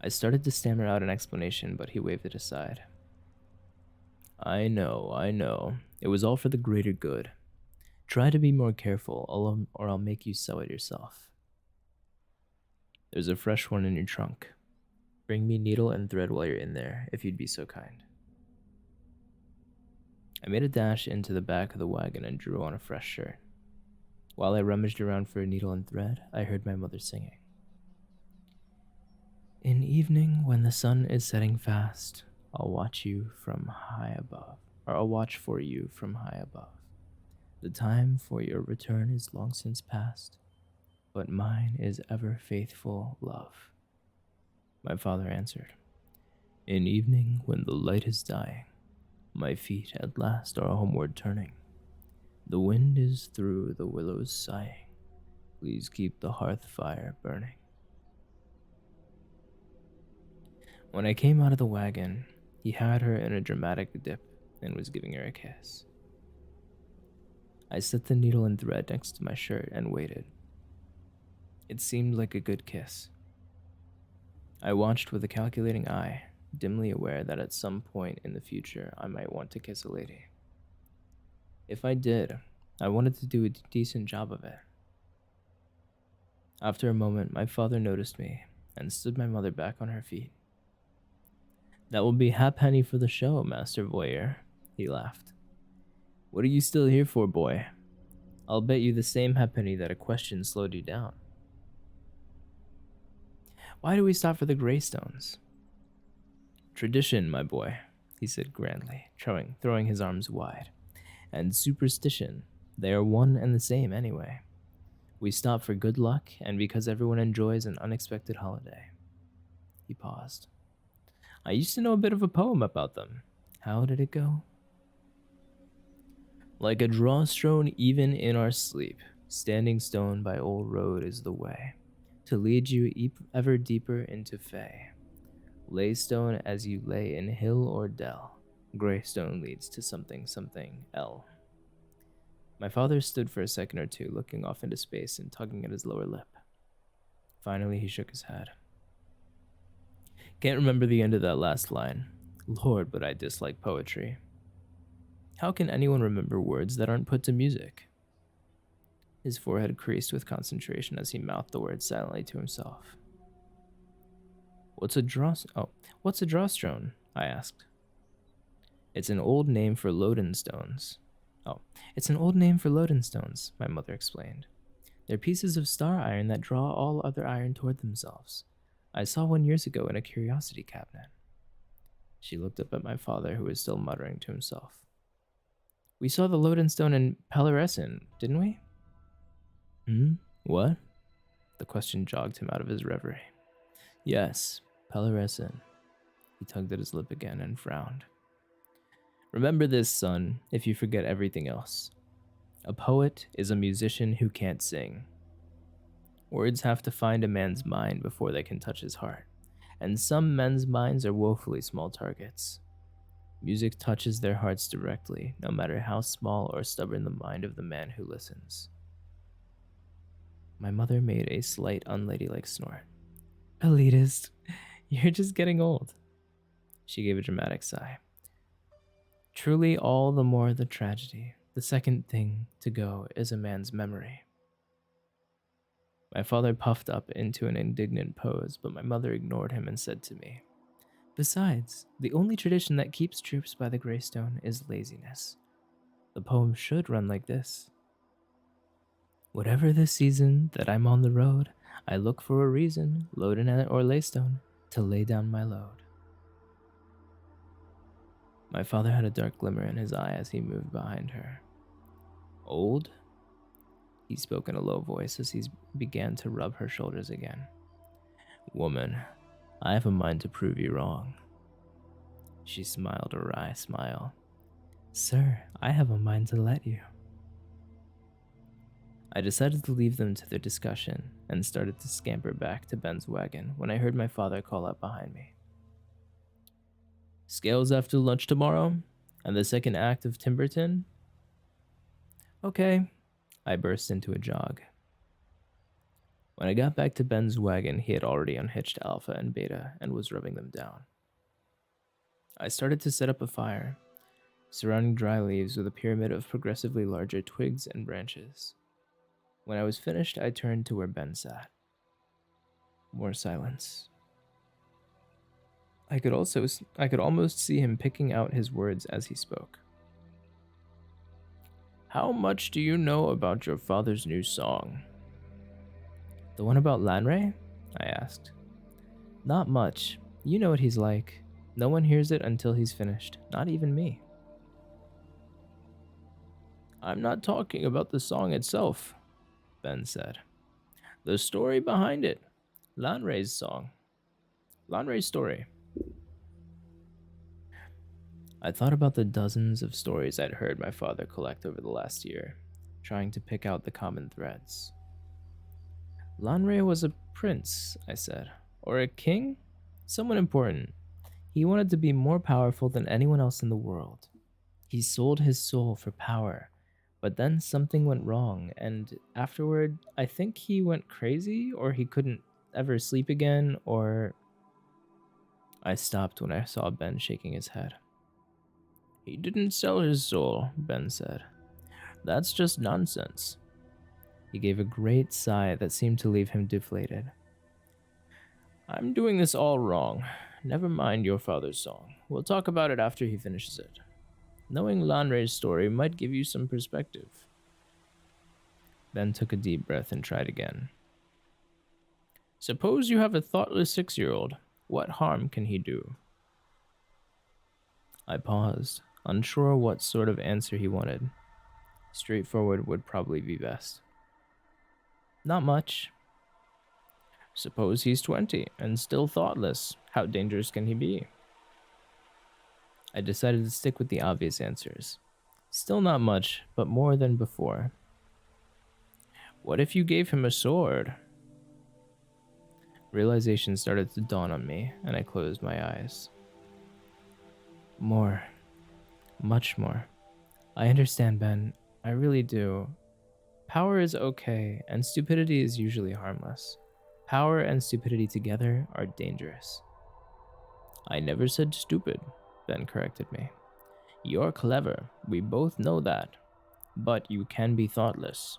I started to stammer out an explanation, but he waved it aside. I know. It was all for the greater good. Try to be more careful, or I'll make you sew it yourself. There's a fresh one in your trunk. Bring me needle and thread while you're in there, if you'd be so kind. I made a dash into the back of the wagon and drew on a fresh shirt. While I rummaged around for a needle and thread, I heard my mother singing. In evening, when the sun is setting fast, I'll watch you from high above, or I'll watch for you from high above. The time for your return is long since past, but mine is ever faithful love. My father answered, In evening, when the light is dying, my feet at last are homeward turning. The wind is through the willows sighing. Please keep the hearth fire burning. When I came out of the wagon, he had her in a dramatic dip and was giving her a kiss. I set the needle and thread next to my shirt and waited. It seemed like a good kiss. I watched with a calculating eye, dimly aware that at some point in the future I might want to kiss a lady. If I did, I wanted to do a decent job of it. After a moment, my father noticed me and stood my mother back on her feet. That will be halfpenny for the show, Master Voyeur, he laughed. What are you still here for, boy? I'll bet you the same halfpenny that a question slowed you down. Why do we stop for the Greystones? Tradition, my boy, he said grandly, throwing his arms wide. And superstition, they are one and the same anyway. We stop for good luck and because everyone enjoys an unexpected holiday. He paused. I used to know a bit of a poem about them. How did it go? Like a drawstone even in our sleep, standing stone by old road is the way, to lead you ever deeper into fay. Lay stone as you lay in hill or dell, Greystone leads to something L. My father stood for a second or two, looking off into space and tugging at his lower lip. Finally, he shook his head. Can't remember the end of that last line. Lord, but I dislike poetry. How can anyone remember words that aren't put to music? His forehead creased with concentration as he mouthed the words silently to himself. What's a drawstone? I asked. It's an old name for lodenstones. It's an old name for lodenstones, my mother explained. They're pieces of star iron that draw all other iron toward themselves. I saw one years ago in a curiosity cabinet. She looked up at my father, who was still muttering to himself. We saw the lodenstone in Pelleressin, didn't we? What? The question jogged him out of his reverie. Yes, Pelleressin. He tugged at his lip again and frowned. Remember this, son, if you forget everything else. A poet is a musician who can't sing. Words have to find a man's mind before they can touch his heart, and some men's minds are woefully small targets. Music touches their hearts directly, no matter how small or stubborn the mind of the man who listens. My mother made a slight unladylike snort. Elitist, you're just getting old. She gave a dramatic sigh. Truly, all the more the tragedy. The second thing to go is a man's memory. My father puffed up into an indignant pose, but my mother ignored him and said to me, Besides, the only tradition that keeps troops by the Greystone is laziness. The poem should run like this. Whatever the season that I'm on the road, I look for a reason, Loden or Laystone, to lay down my load. My father had a dark glimmer in his eye as he moved behind her. Old? He spoke in a low voice as he began to rub her shoulders again. Woman, I have a mind to prove you wrong. She smiled a wry smile. Sir, I have a mind to let you. I decided to leave them to their discussion and started to scamper back to Ben's wagon when I heard my father call out behind me. Scales after lunch tomorrow? And the second act of Timberton? Okay. I burst into a jog. When I got back to Ben's wagon, he had already unhitched Alpha and Beta and was rubbing them down. I started to set up a fire, surrounding dry leaves with a pyramid of progressively larger twigs and branches. When I was finished, I turned to where Ben sat. More silence. I could almost see him picking out his words as he spoke. How much do you know about your father's new song? The one about Lanray? I asked. Not much. You know what he's like. No one hears it until he's finished, not even me. I'm not talking about the song itself, Ben said. The story behind it. Lanray's song. Lanray's story. I thought about the dozens of stories I'd heard my father collect over the last year, trying to pick out the common threads. Lanray was a prince, I said. Or a king? Someone important. He wanted to be more powerful than anyone else in the world. He sold his soul for power, but then something went wrong, and afterward, I think he went crazy, or he couldn't ever sleep again, or... I stopped when I saw Ben shaking his head. He didn't sell his soul, Ben said. That's just nonsense. He gave a great sigh that seemed to leave him deflated. I'm doing this all wrong. Never mind your father's song. We'll talk about it after he finishes it. Knowing Lanre's story might give you some perspective. Ben took a deep breath and tried again. Suppose you have a thoughtless 6-year-old. What harm can he do? I paused, unsure what sort of answer he wanted. Straightforward would probably be best. Not much. Suppose he's 20 and still thoughtless. How dangerous can he be? I decided to stick with the obvious answers. Still not much, but more than before. What if you gave him a sword? Realization started to dawn on me, and I closed my eyes. More. Much more. I understand, Ben. I really do. Power is okay, and stupidity is usually harmless. Power and stupidity together are dangerous. I never said stupid, Ben corrected me. You're clever, we both know that. But you can be thoughtless.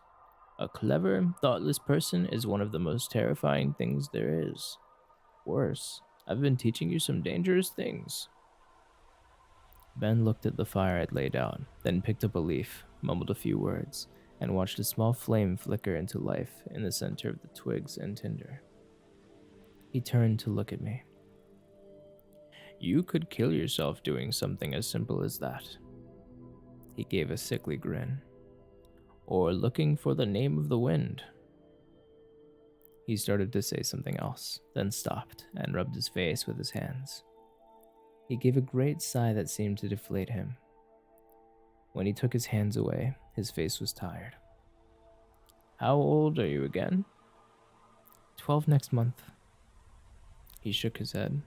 A clever, thoughtless person is one of the most terrifying things there is. Worse, I've been teaching you some dangerous things. Ben looked at the fire I'd laid out, then picked up a leaf, mumbled a few words, and watched a small flame flicker into life in the center of the twigs and tinder. He turned to look at me. You could kill yourself doing something as simple as that. He gave a sickly grin. Or looking for the name of the wind. He started to say something else, then stopped and rubbed his face with his hands. He gave a great sigh that seemed to deflate him. When he took his hands away, his face was tired. How old are you again? 12 next month. He shook his head.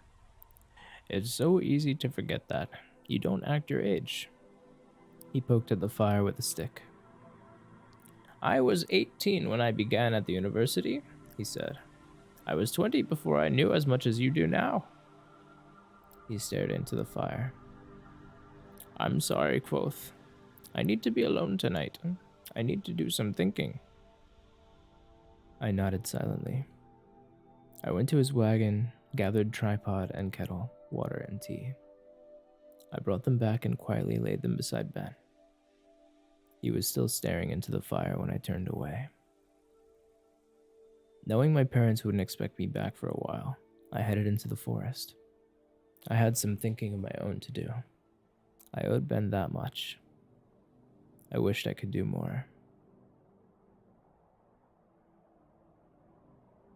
It's so easy to forget that. You don't act your age. He poked at the fire with a stick. I was 18 when I began at the university, he said. I was 20 before I knew as much as you do now. He stared into the fire. I'm sorry, Quoth. I need to be alone tonight. I need to do some thinking. I nodded silently. I went to his wagon, gathered tripod and kettle, water and tea. I brought them back and quietly laid them beside Ben. He was still staring into the fire when I turned away. Knowing my parents wouldn't expect me back for a while, I headed into the forest. I had some thinking of my own to do. I owed Ben that much. I wished I could do more.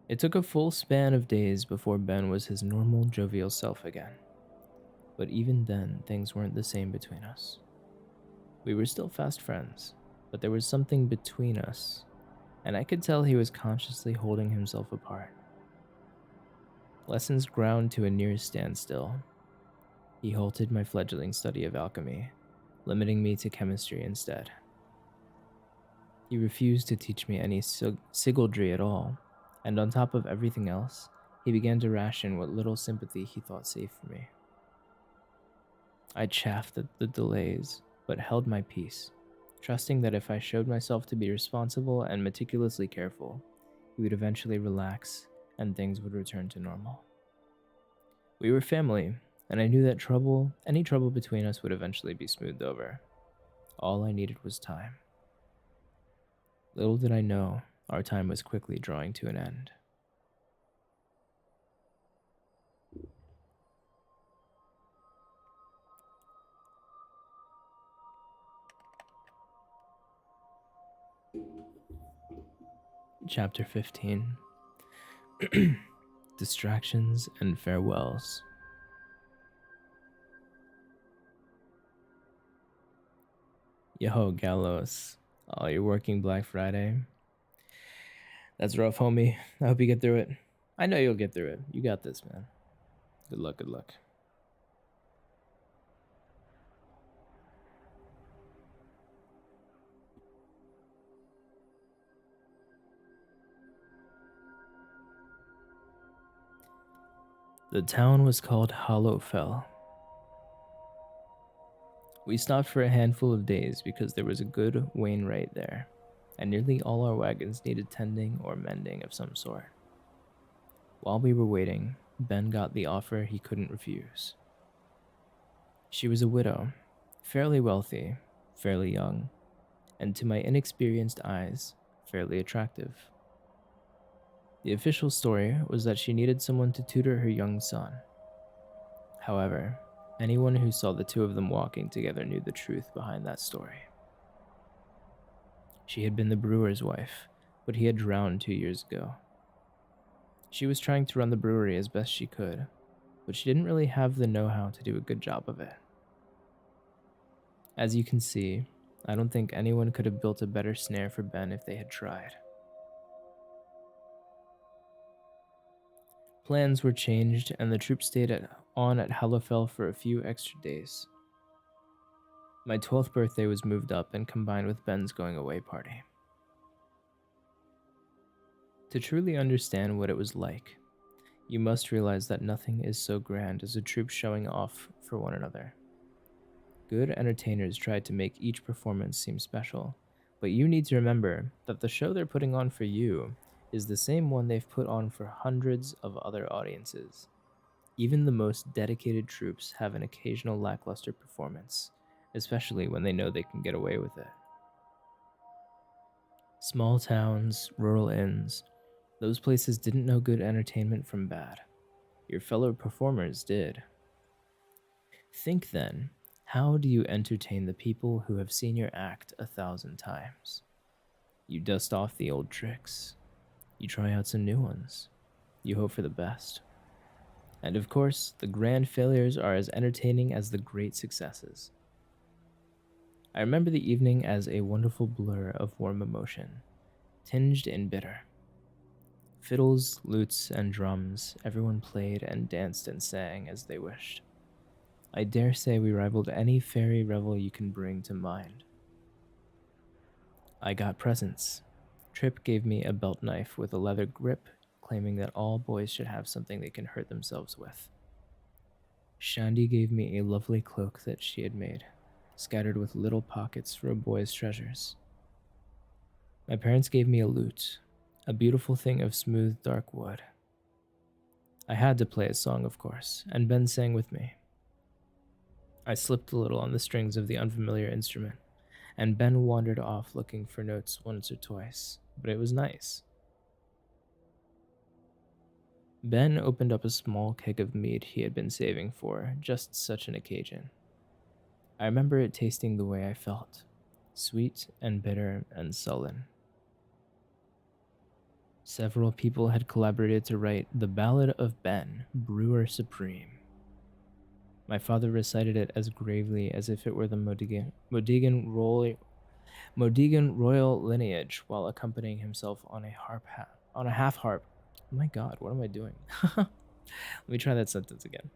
It took a full span of days before Ben was his normal, jovial self again. But even then, things weren't the same between us. We were still fast friends, but there was something between us, and I could tell he was consciously holding himself apart. Lessons ground to a near standstill. He halted my fledgling study of alchemy, limiting me to chemistry instead. He refused to teach me any sigildry at all, and on top of everything else, he began to ration what little sympathy he thought safe for me. I chafed at the delays, but held my peace, trusting that if I showed myself to be responsible and meticulously careful, he would eventually relax and things would return to normal. We were family, and I knew that any trouble between us would eventually be smoothed over. All I needed was time. Little did I know, our time was quickly drawing to an end. Chapter 15. Distractions and farewells. Yo, Gallows. Oh, you're working Black Friday? That's rough, homie. I hope you get through it. I know you'll get through it. You got this, man. Good luck, good luck. The town was called Hollowfell. We stopped for a handful of days because there was a good wainwright there, and nearly all our wagons needed tending or mending of some sort. While we were waiting, Ben got the offer he couldn't refuse. She was a widow, fairly wealthy, fairly young, and to my inexperienced eyes, fairly attractive. The official story was that she needed someone to tutor her young son. However, anyone who saw the two of them walking together knew the truth behind that story. She had been the brewer's wife, but he had drowned 2 years ago. She was trying to run the brewery as best she could, but she didn't really have the know-how to do a good job of it. As you can see, I don't think anyone could have built a better snare for Ben if they had tried. Plans were changed, and the troop stayed on at Hallowfell for a few extra days. My 12th birthday was moved up and combined with Ben's going away party. To truly understand what it was like, you must realize that nothing is so grand as a troop showing off for one another. Good entertainers tried to make each performance seem special, but you need to remember that the show they're putting on for you is the same one they've put on for hundreds of other audiences. Even the most dedicated troops have an occasional lackluster performance, especially when they know they can get away with it. Small towns, rural inns, those places didn't know good entertainment from bad. Your fellow performers did. Think then, how do you entertain the people who have seen your act 1,000 times? You dust off the old tricks. You try out some new ones. You hope for the best. And of course, the grand failures are as entertaining as the great successes. I remember the evening as a wonderful blur of warm emotion, tinged in bitter. Fiddles, lutes, and drums, everyone played and danced and sang as they wished. I dare say we rivaled any fairy revel you can bring to mind. I got presents. Trip gave me a belt knife with a leather grip, claiming that all boys should have something they can hurt themselves with. Shandy gave me a lovely cloak that she had made, scattered with little pockets for a boy's treasures. My parents gave me a lute, a beautiful thing of smooth, dark wood. I had to play a song, of course, and Ben sang with me. I slipped a little on the strings of the unfamiliar instrument, and Ben wandered off looking for notes once or twice, but it was nice. Ben opened up a small keg of mead he had been saving for just such an occasion. I remember it tasting the way I felt, sweet and bitter and sullen. Several people had collaborated to write The Ballad of Ben, Brewer Supreme. My father recited it as gravely as if it were the Modigan royal lineage while accompanying himself on a half harp. Oh my god, what am I doing? Let me try that sentence again.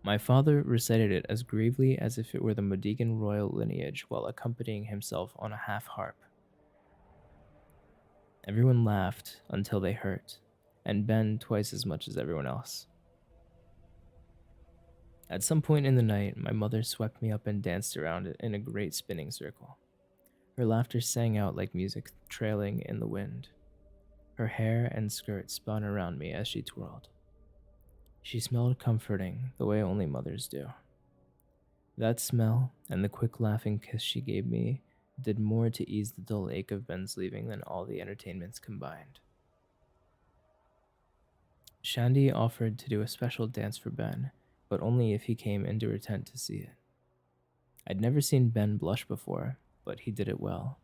My father recited it as gravely as if it were the Modigan royal lineage while accompanying himself on a half harp. Everyone laughed until they hurt, and Ben twice as much as everyone else. At some point in the night, my mother swept me up and danced around it in a great spinning circle. Her laughter sang out like music trailing in the wind. Her hair and skirt spun around me as she twirled. She smelled comforting, the way only mothers do. That smell and the quick laughing kiss she gave me did more to ease the dull ache of Ben's leaving than all the entertainments combined. Shandy offered to do a special dance for Ben, but only if he came into her tent to see it. I'd never seen Ben blush before, but he did it well.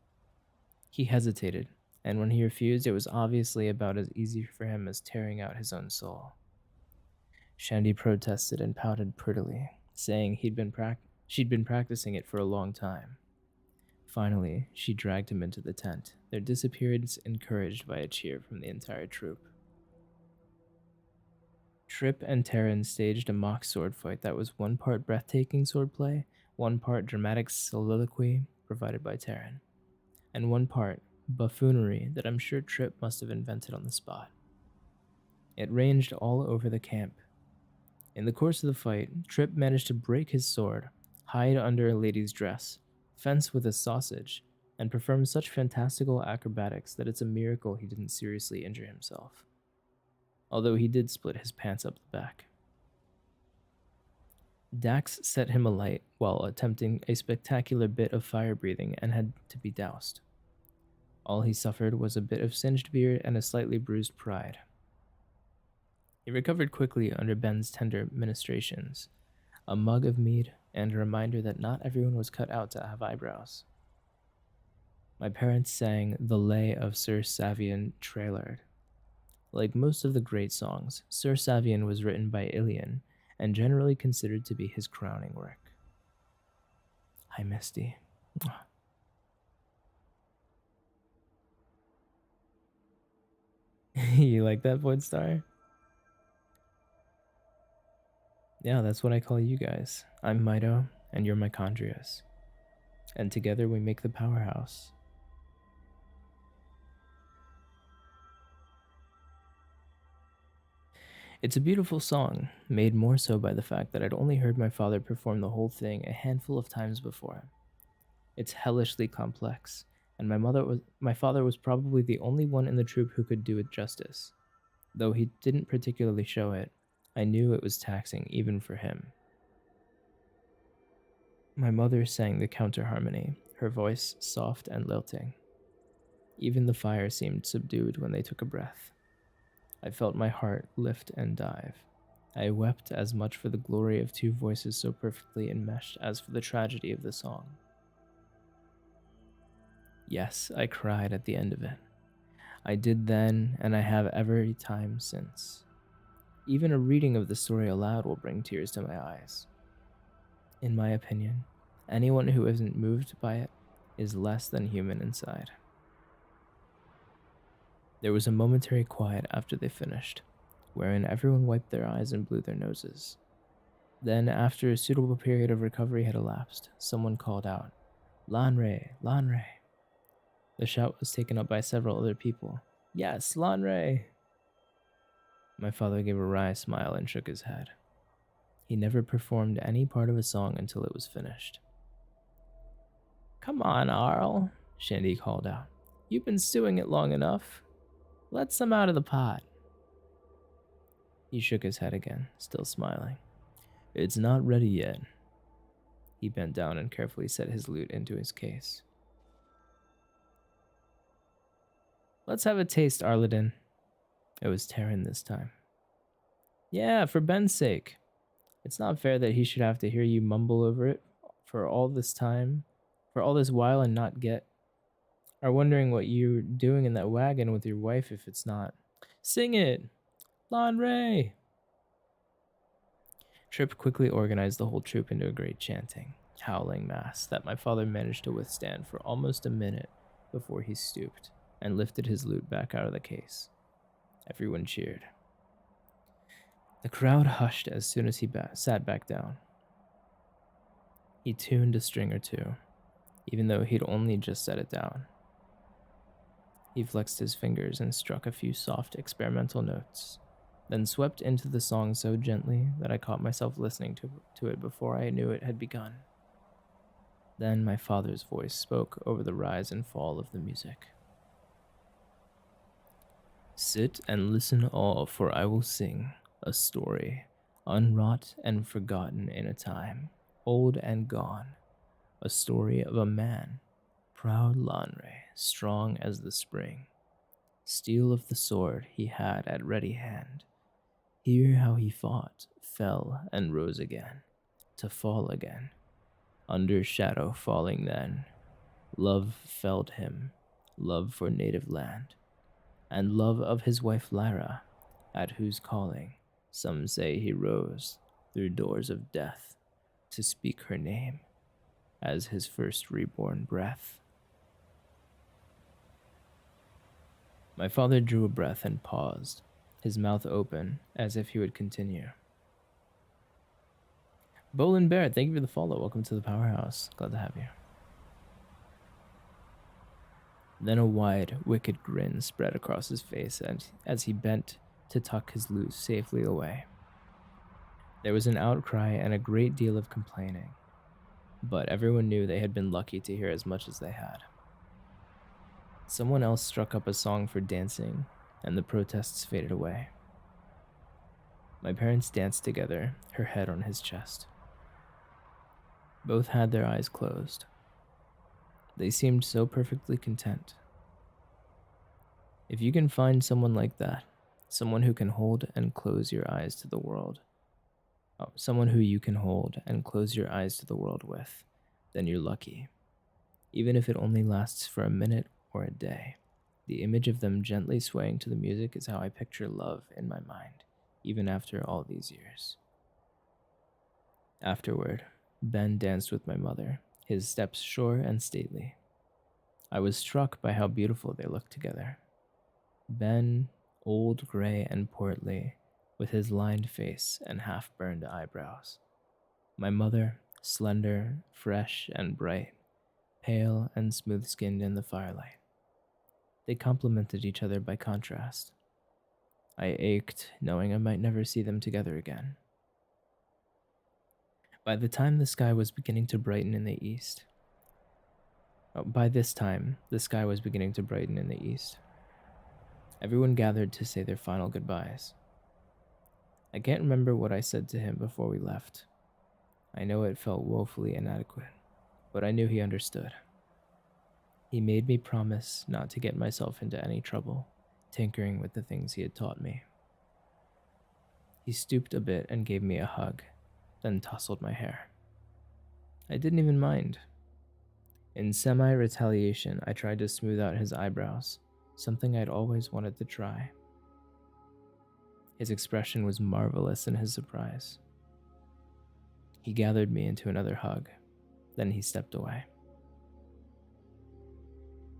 He hesitated, and when he refused, it was obviously about as easy for him as tearing out his own soul. Shandy protested and pouted prettily, saying she'd been practicing it for a long time. Finally, she dragged him into the tent, their disappearance encouraged by a cheer from the entire troop. Trip and Terran staged a mock sword fight that was one part breathtaking swordplay, one part dramatic soliloquy provided by Terran, and one part buffoonery that I'm sure Trip must have invented on the spot. It ranged all over the camp. In the course of the fight, Trip managed to break his sword, hide under a lady's dress, fence with a sausage, and perform such fantastical acrobatics that it's a miracle he didn't seriously injure himself. although he did split his pants up the back. Dax set him alight while attempting a spectacular bit of fire breathing and had to be doused. All he suffered was a bit of singed beard and a slightly bruised pride. He recovered quickly under Ben's tender ministrations, a mug of mead, and a reminder that not everyone was cut out to have eyebrows. My parents sang the lay of Sir Savian Trailard. Like most of the great songs, Sir Savian was written by Ilian and generally considered to be his crowning work. Hi, Misty. You like that, Void Star? Yeah, that's what I call you guys. I'm Mito, and you're Micondrius. And together we make the powerhouse. It's a beautiful song, made more so by the fact that I'd only heard my father perform the whole thing a handful of times before. It's hellishly complex, and my father was probably the only one in the troupe who could do it justice. Though he didn't particularly show it, I knew it was taxing even for him. My mother sang the counter harmony, her voice soft and lilting. Even the fire seemed subdued when they took a breath. I felt my heart lift and dive. I wept as much for the glory of two voices so perfectly enmeshed as for the tragedy of the song. Yes, I cried at the end of it. I did then, and I have every time since. Even a reading of the story aloud will bring tears to my eyes. In my opinion, anyone who isn't moved by it is less than human inside. There was a momentary quiet after they finished, wherein everyone wiped their eyes and blew their noses. Then, after a suitable period of recovery had elapsed, someone called out, "Lanre, Lanre." The shout was taken up by several other people. "Yes, Lanre!" My father gave a wry smile and shook his head. He never performed any part of a song until it was finished. "Come on, Arl," Shandy called out. "You've been stewing it long enough. Let some out of the pot." He shook his head again, still smiling. "It's not ready yet." He bent down and carefully set his lute into his case. "Let's have a taste, Arladin." It was Terran this time. "Yeah, for Ben's sake. It's not fair that he should have to hear you mumble over it for all this while and not get, are wondering what you're doing in that wagon with your wife if it's not. Sing it! Lanre!" Trip quickly organized the whole troop into a great chanting, howling mass that my father managed to withstand for almost a minute before he stooped and lifted his lute back out of the case. Everyone cheered. The crowd hushed as soon as he sat back down. He tuned a string or two, even though he'd only just set it down. He flexed his fingers and struck a few soft experimental notes, then swept into the song so gently that I caught myself listening to it before I knew it had begun. Then my father's voice spoke over the rise and fall of the music. "Sit and listen all, for I will sing a story, unwrought and forgotten in a time, old and gone, a story of a man, proud Lanre, strong as the spring. Steel of the sword he had at ready hand. Hear how he fought, fell, and rose again, to fall again. Under shadow falling then, love felled him, love for native land, and love of his wife Lara, at whose calling some say he rose through doors of death to speak her name as his first reborn breath." My father drew a breath and paused, his mouth open as if he would continue. Bolin Bear, thank you for the follow. Welcome to the Powerhouse. Glad to have you. Then a wide, wicked grin spread across his face as he bent to tuck his lute safely away. There was an outcry and a great deal of complaining, but everyone knew they had been lucky to hear as much as they had. Someone else struck up a song for dancing, and the protests faded away. My parents danced together, her head on his chest. Both had their eyes closed. They seemed so perfectly content. If you can find someone like that, someone who can hold and close your eyes to the world, someone who you can hold and close your eyes to the world with, then you're lucky. Even if it only lasts for a minute or a day, the image of them gently swaying to the music is how I picture love in my mind, even after all these years. Afterward, Ben danced with my mother, his steps sure and stately. I was struck by how beautiful they looked together. Ben, old, gray, and portly, with his lined face and half burned eyebrows. My mother, slender, fresh, and bright, pale and smooth skinned in the firelight. They complemented each other by contrast. I ached, knowing I might never see them together again. By the time the sky was beginning to brighten in the east, by this time, the sky was beginning to brighten in the east. Everyone gathered to say their final goodbyes. I can't remember what I said to him before we left. I know it felt woefully inadequate, but I knew he understood. He made me promise not to get myself into any trouble, tinkering with the things he had taught me. He stooped a bit and gave me a hug, then tousled my hair. I didn't even mind. In semi-retaliation, I tried to smooth out his eyebrows, something I'd always wanted to try. His expression was marvelous in his surprise. He gathered me into another hug, then he stepped away.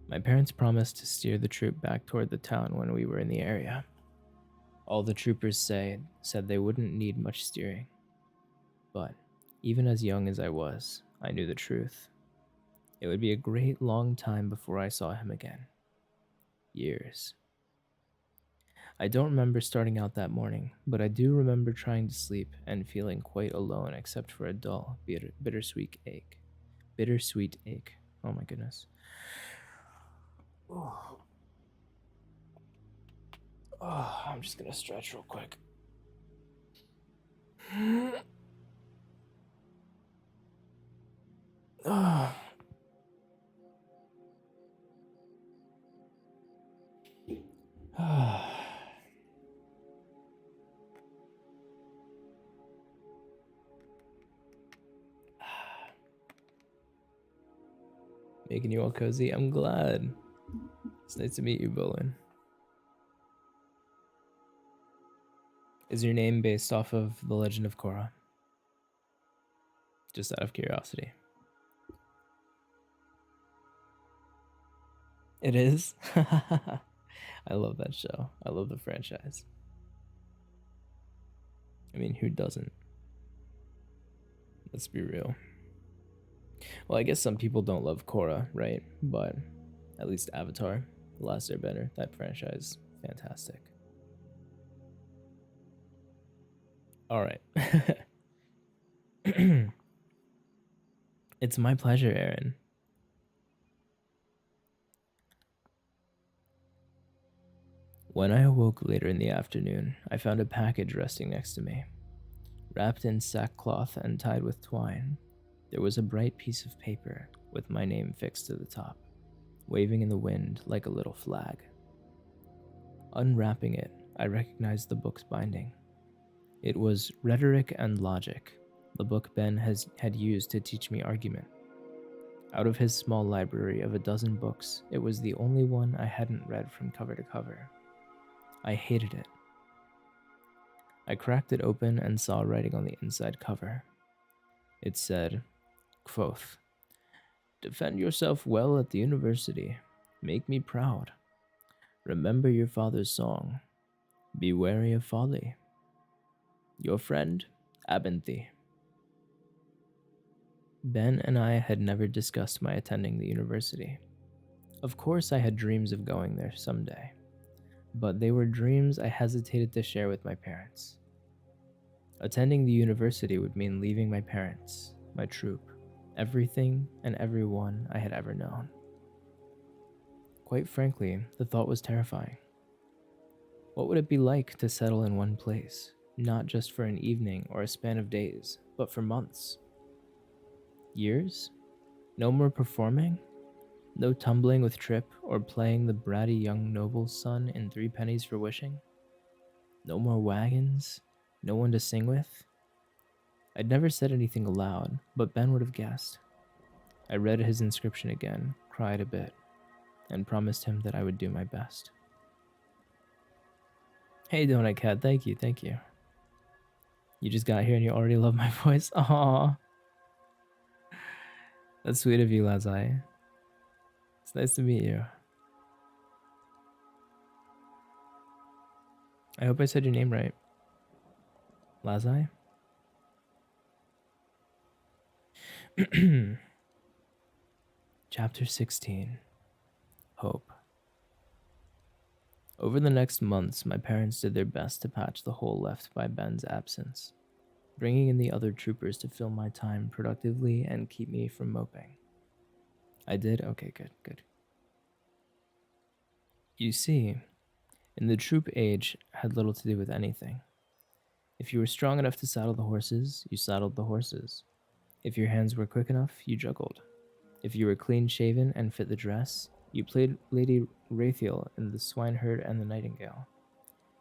My parents promised to steer the troop back toward the town when we were in the area. All the troopers said they wouldn't need much steering. But even as young as I was, I knew the truth. It would be a great long time before I saw him again. Years. I don't remember starting out that morning, but I do remember trying to sleep and feeling quite alone except for a dull, bittersweet ache. Bittersweet ache. Oh my goodness. Oh, I'm just gonna stretch real quick. Oh. Making you all cozy? I'm glad. It's nice to meet you, Bowen. Is your name based off of The Legend of Korra? Just out of curiosity. It is? I love that show. I love the franchise. I mean, who doesn't? Let's be real. Well, I guess some people don't love Korra, right? But at least Avatar, The Last Airbender, that franchise, fantastic. All right. It's my pleasure, Aaron. When I awoke later in the afternoon, I found a package resting next to me. Wrapped in sackcloth and tied with twine, there was a bright piece of paper with my name fixed to the top, waving in the wind like a little flag. Unwrapping it, I recognized the book's binding. It was Rhetoric and Logic, the book Ben had used to teach me argument. Out of his small library of a dozen books, it was the only one I hadn't read from cover to cover. I hated it. I cracked it open and saw writing on the inside cover. It said, quoth, "Defend yourself well at the university. Make me proud. Remember your father's song. Be wary of folly. Your friend, Abinthy." Ben and I had never discussed my attending the university. Of course, I had dreams of going there someday, but they were dreams I hesitated to share with my parents. Attending the university would mean leaving my parents, my troop, everything and everyone I had ever known. Quite frankly, the thought was terrifying. What would it be like to settle in one place, not just for an evening or a span of days, but for months. Years? No more performing? No tumbling with Trip or playing the bratty young noble's son in Three Pennies for Wishing? No more wagons? No one to sing with? I'd never said anything aloud, but Ben would have guessed. I read his inscription again, cried a bit, and promised him that I would do my best. Hey, Donut Cat, thank you, thank you. You just got here and you already love my voice? Aww. That's sweet of you, Lazai. It's nice to meet you. I hope I said your name right. Lazai? Chapter 16. Hope. Over the next months, my parents did their best to patch the hole left by Ben's absence, bringing in the other troopers to fill my time productively and keep me from moping. I did? Okay, good. You see, in the troop age had little to do with anything. If you were strong enough to saddle the horses, you saddled the horses. If your hands were quick enough, you juggled. If you were clean shaven and fit the dress, you played Lady Rathiel in The Swineherd and the Nightingale.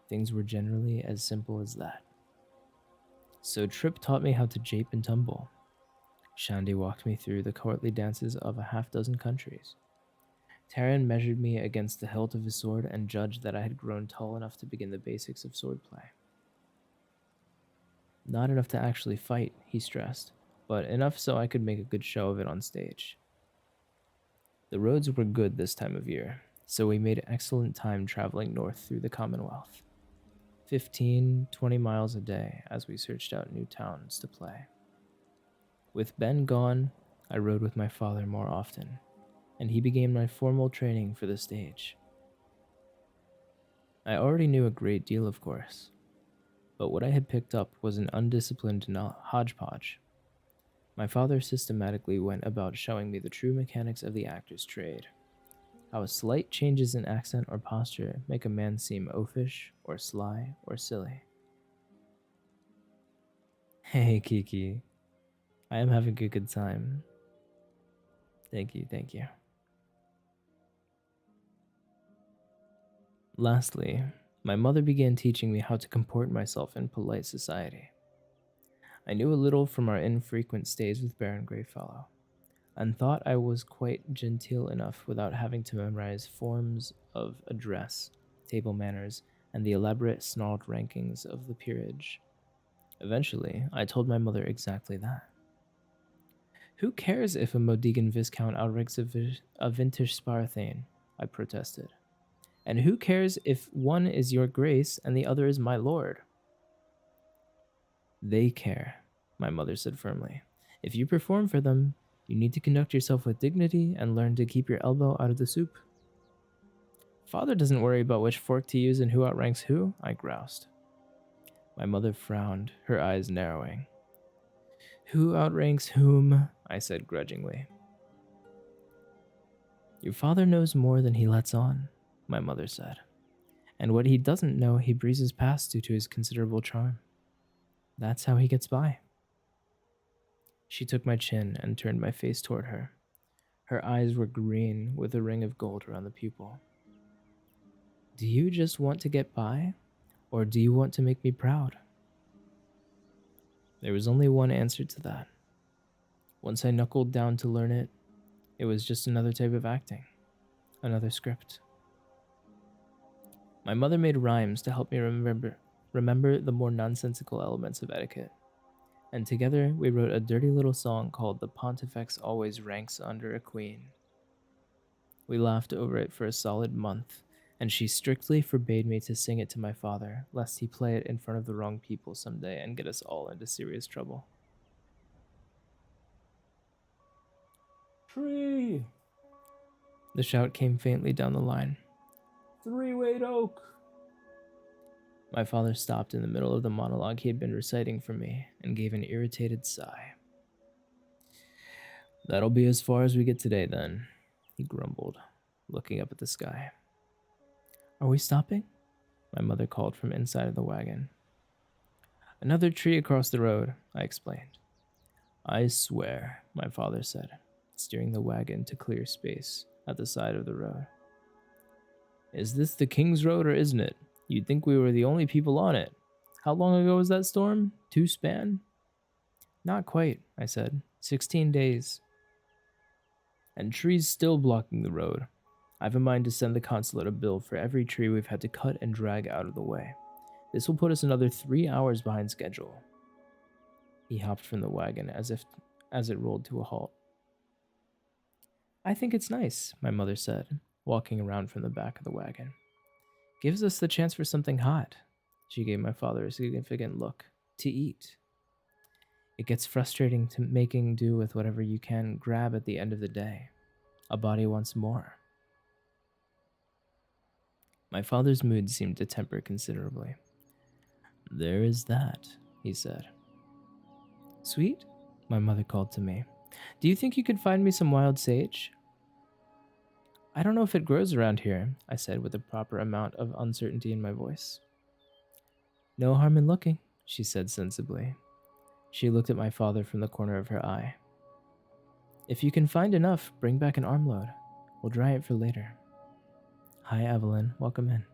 Things were generally as simple as that. So Trip taught me how to jape and tumble. Shandy walked me through the courtly dances of a half-dozen countries. Taran measured me against the hilt of his sword and judged that I had grown tall enough to begin the basics of swordplay. Not enough to actually fight, he stressed, but enough so I could make a good show of it on stage. The roads were good this time of year, so we made excellent time traveling north through the Commonwealth. 15, 20 miles a day as we searched out new towns to play. With Ben gone, I rode with my father more often, and he began my formal training for the stage. I already knew a great deal, of course, but what I had picked up was an undisciplined hodgepodge. My father systematically went about showing me the true mechanics of the actor's trade. How slight changes in accent or posture make a man seem oafish, or sly, or silly. Hey, Kiki. I am having a good time. Thank you. Lastly, my mother began teaching me how to comport myself in polite society. I knew a little from our infrequent stays with Baron Greyfellow, and thought I was quite genteel enough without having to memorize forms of address, table manners, and the elaborate snarled rankings of the peerage. Eventually, I told my mother exactly that. Who cares if a Modigan Viscount outranks a vintage Sparthane? I protested. And who cares if one is your grace and the other is my lord? They care, my mother said firmly. If you perform for them, you need to conduct yourself with dignity and learn to keep your elbow out of the soup. Father doesn't worry about which fork to use and who outranks who, I groused. My mother frowned, her eyes narrowing. Who outranks whom? I said grudgingly. Your father knows more than he lets on, my mother said. And what he doesn't know, he breezes past due to his considerable charm. That's how he gets by. She took my chin and turned my face toward her. Her eyes were green with a ring of gold around the pupil. Do you just want to get by, or do you want to make me proud? There was only one answer to that. Once I knuckled down to learn it, it was just another type of acting, another script. My mother made rhymes to help me remember the more nonsensical elements of etiquette, and together we wrote a dirty little song called The Pontifex Always Ranks Under a Queen. We laughed over it for a solid month, and she strictly forbade me to sing it to my father, lest he play it in front of the wrong people someday and get us all into serious trouble. Tree! The shout came faintly down the line. Three-weight oak! My father stopped in the middle of the monologue he had been reciting for me and gave an irritated sigh. That'll be as far as we get today, then, he grumbled, looking up at the sky. Are we stopping? My mother called from inside of the wagon. Another tree across the road, I explained. I swear, my father said, steering the wagon to clear space at the side of the road. Is this the King's Road or isn't it? You'd think we were the only people on it. How long ago was that storm? 2 span? Not quite, I said. 16 days. And trees still blocking the road. I've in mind to send the consulate a bill for every tree we've had to cut and drag out of the way. This will put us another 3 hours behind schedule. He hopped from the wagon as it rolled to a halt. I think it's nice, my mother said, walking around from the back of the wagon. Gives us the chance for something hot. She gave my father a significant look. To eat. It gets frustrating to making do with whatever you can grab at the end of the day. A body wants more. My father's mood seemed to temper considerably. There is that, he said. Sweet? My mother called to me. Do you think you could find me some wild sage? I don't know if it grows around here, I said with a proper amount of uncertainty in my voice. No harm in looking, she said sensibly. She looked at my father from the corner of her eye. If you can find enough, bring back an armload. We'll dry it for later. Hi, Evelyn. Welcome in.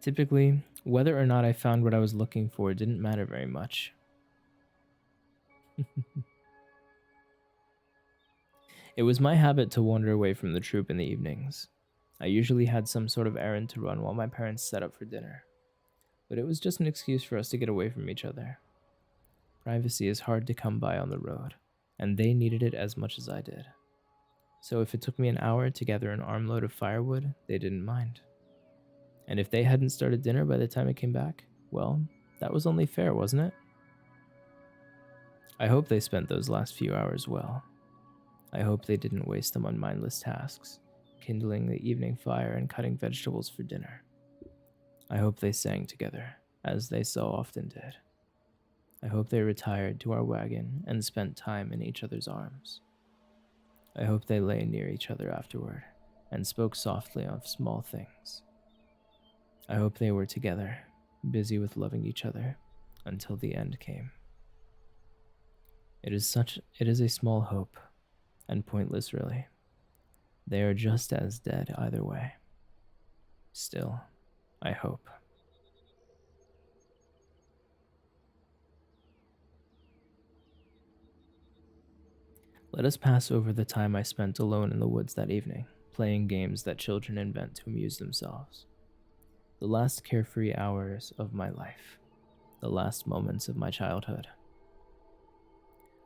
Typically, whether or not I found what I was looking for didn't matter very much. It was my habit to wander away from the troop in the evenings. I usually had some sort of errand to run while my parents set up for dinner. But it was just an excuse for us to get away from each other. Privacy is hard to come by on the road, and they needed it as much as I did. So if it took me an hour to gather an armload of firewood, they didn't mind. And if they hadn't started dinner by the time I came back, well, that was only fair, wasn't it? I hope they spent those last few hours well. I hope they didn't waste them on mindless tasks, kindling the evening fire and cutting vegetables for dinner. I hope they sang together, as they so often did. I hope they retired to our wagon and spent time in each other's arms. I hope they lay near each other afterward and spoke softly of small things. I hope they were together, busy with loving each other, until the end came. It is a small hope, and pointless really. They are just as dead either way. Still, I hope. Let us pass over the time I spent alone in the woods that evening, playing games that children invent to amuse themselves. The last carefree hours of my life, the last moments of my childhood.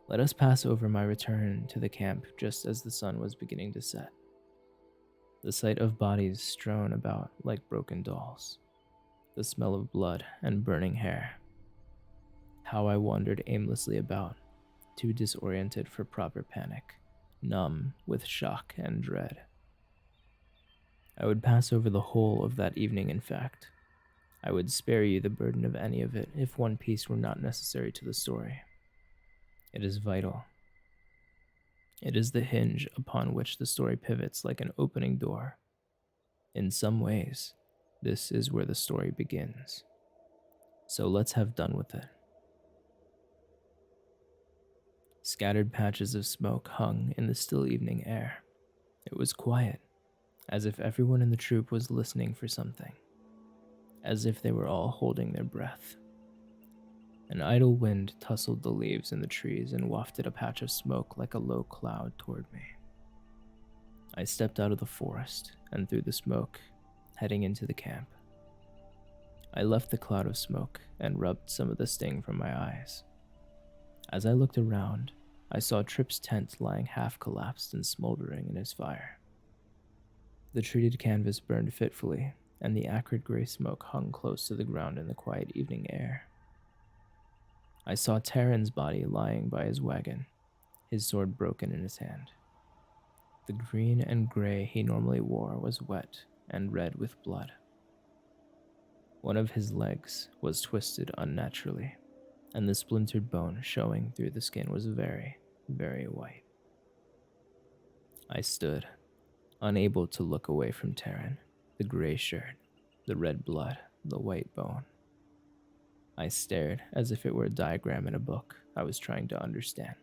Let us pass over my return to the camp just as the sun was beginning to set. The sight of bodies strewn about like broken dolls. The smell of blood and burning hair. How I wandered aimlessly about, too disoriented for proper panic, numb with shock and dread. I would pass over the whole of that evening, in fact. I would spare you the burden of any of it if one piece were not necessary to the story. It is vital. It is the hinge upon which the story pivots like an opening door. In some ways, this is where the story begins. So let's have done with it. Scattered patches of smoke hung in the still evening air. It was quiet, as if everyone in the troop was listening for something, as if they were all holding their breath. An idle wind tussled the leaves in the trees and wafted a patch of smoke like a low cloud toward me. I stepped out of the forest and through the smoke, heading into the camp. I left the cloud of smoke and rubbed some of the sting from my eyes. As I looked around, I saw Tripp's tent lying half collapsed and smoldering in his fire. The treated canvas burned fitfully, and the acrid gray smoke hung close to the ground in the quiet evening air. I saw Taryn's body lying by his wagon, his sword broken in his hand. The green and gray he normally wore was wet and red with blood. One of his legs was twisted unnaturally, and the splintered bone showing through the skin was very, very white. I stood, unable to look away from Taryn, the gray shirt, the red blood, the white bone. I stared as if it were a diagram in a book I was trying to understand.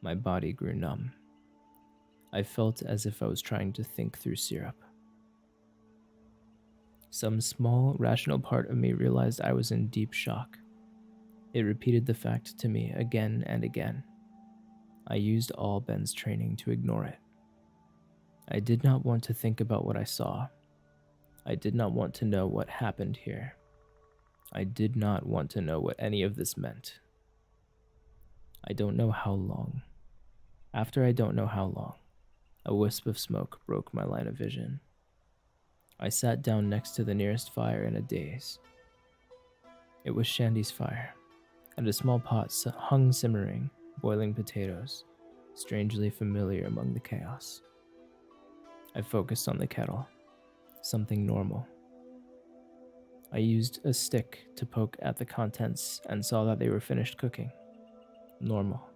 My body grew numb. I felt as if I was trying to think through syrup. Some small, rational part of me realized I was in deep shock. It repeated the fact to me again and again. I used all Ben's training to ignore it. I did not want to think about what I saw. I did not want to know what happened here. I did not want to know what any of this meant. I don't know how long. After I don't know how long, a wisp of smoke broke my line of vision. I sat down next to the nearest fire in a daze. It was Shandy's fire, and a small pot hung simmering, boiling potatoes, strangely familiar among the chaos. I focused on the kettle, something normal. I used a stick to poke at the contents and saw that they were finished cooking. Normal.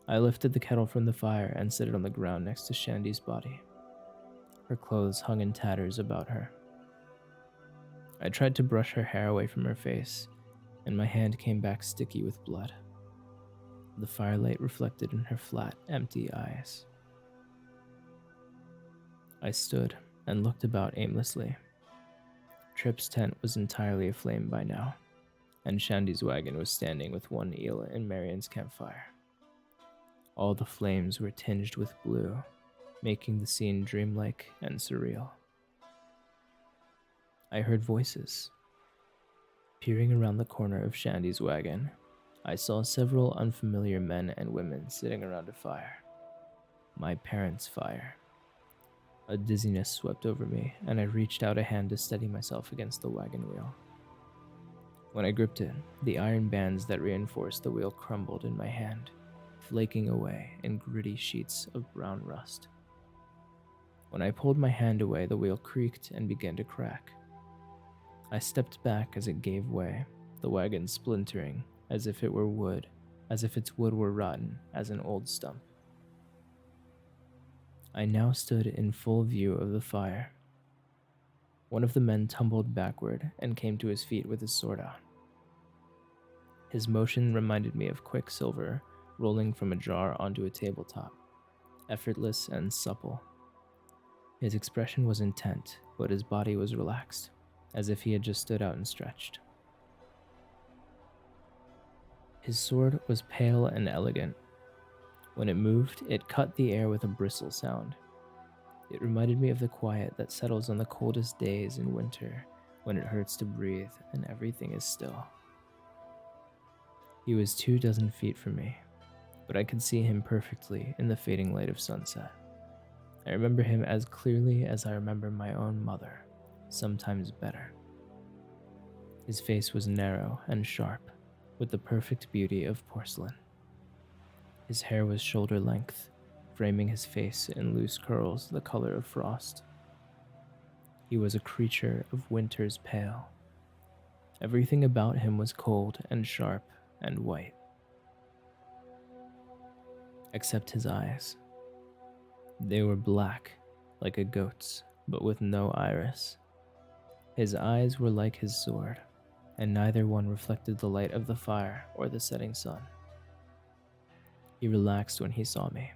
I lifted the kettle from the fire and set it on the ground next to Shandy's body. Her clothes hung in tatters about her. I tried to brush her hair away from her face, and my hand came back sticky with blood. The firelight reflected in her flat, empty eyes. I stood and looked about aimlessly. Tripp's tent was entirely aflame by now, and Shandy's wagon was standing with one eel in Marion's campfire. All the flames were tinged with blue, making the scene dreamlike and surreal. I heard voices. Peering around the corner of Shandy's wagon, I saw several unfamiliar men and women sitting around a fire. My parents' fire. A dizziness swept over me, and I reached out a hand to steady myself against the wagon wheel. When I gripped it, the iron bands that reinforced the wheel crumbled in my hand, flaking away in gritty sheets of brown rust. When I pulled my hand away, the wheel creaked and began to crack. I stepped back as it gave way, the wagon splintering as if it were wood, as if its wood were rotten as an old stump. I now stood in full view of the fire. One of the men tumbled backward and came to his feet with his sword out. His motion reminded me of Quicksilver rolling from a jar onto a tabletop, effortless and supple. His expression was intent, but his body was relaxed, as if he had just stood out and stretched. His sword was pale and elegant. When it moved, it cut the air with a bristle sound. It reminded me of the quiet that settles on the coldest days in winter, when it hurts to breathe and everything is still. He was 24 feet from me, but I could see him perfectly in the fading light of sunset. I remember him as clearly as I remember my own mother, sometimes better. His face was narrow and sharp, with the perfect beauty of porcelain. His hair was shoulder length, framing his face in loose curls the color of frost. He was a creature of winter's pale. Everything about him was cold and sharp and white. Except his eyes. They were black, like a goat's, but with no iris. His eyes were like his sword, and neither one reflected the light of the fire or the setting sun. He relaxed when he saw me.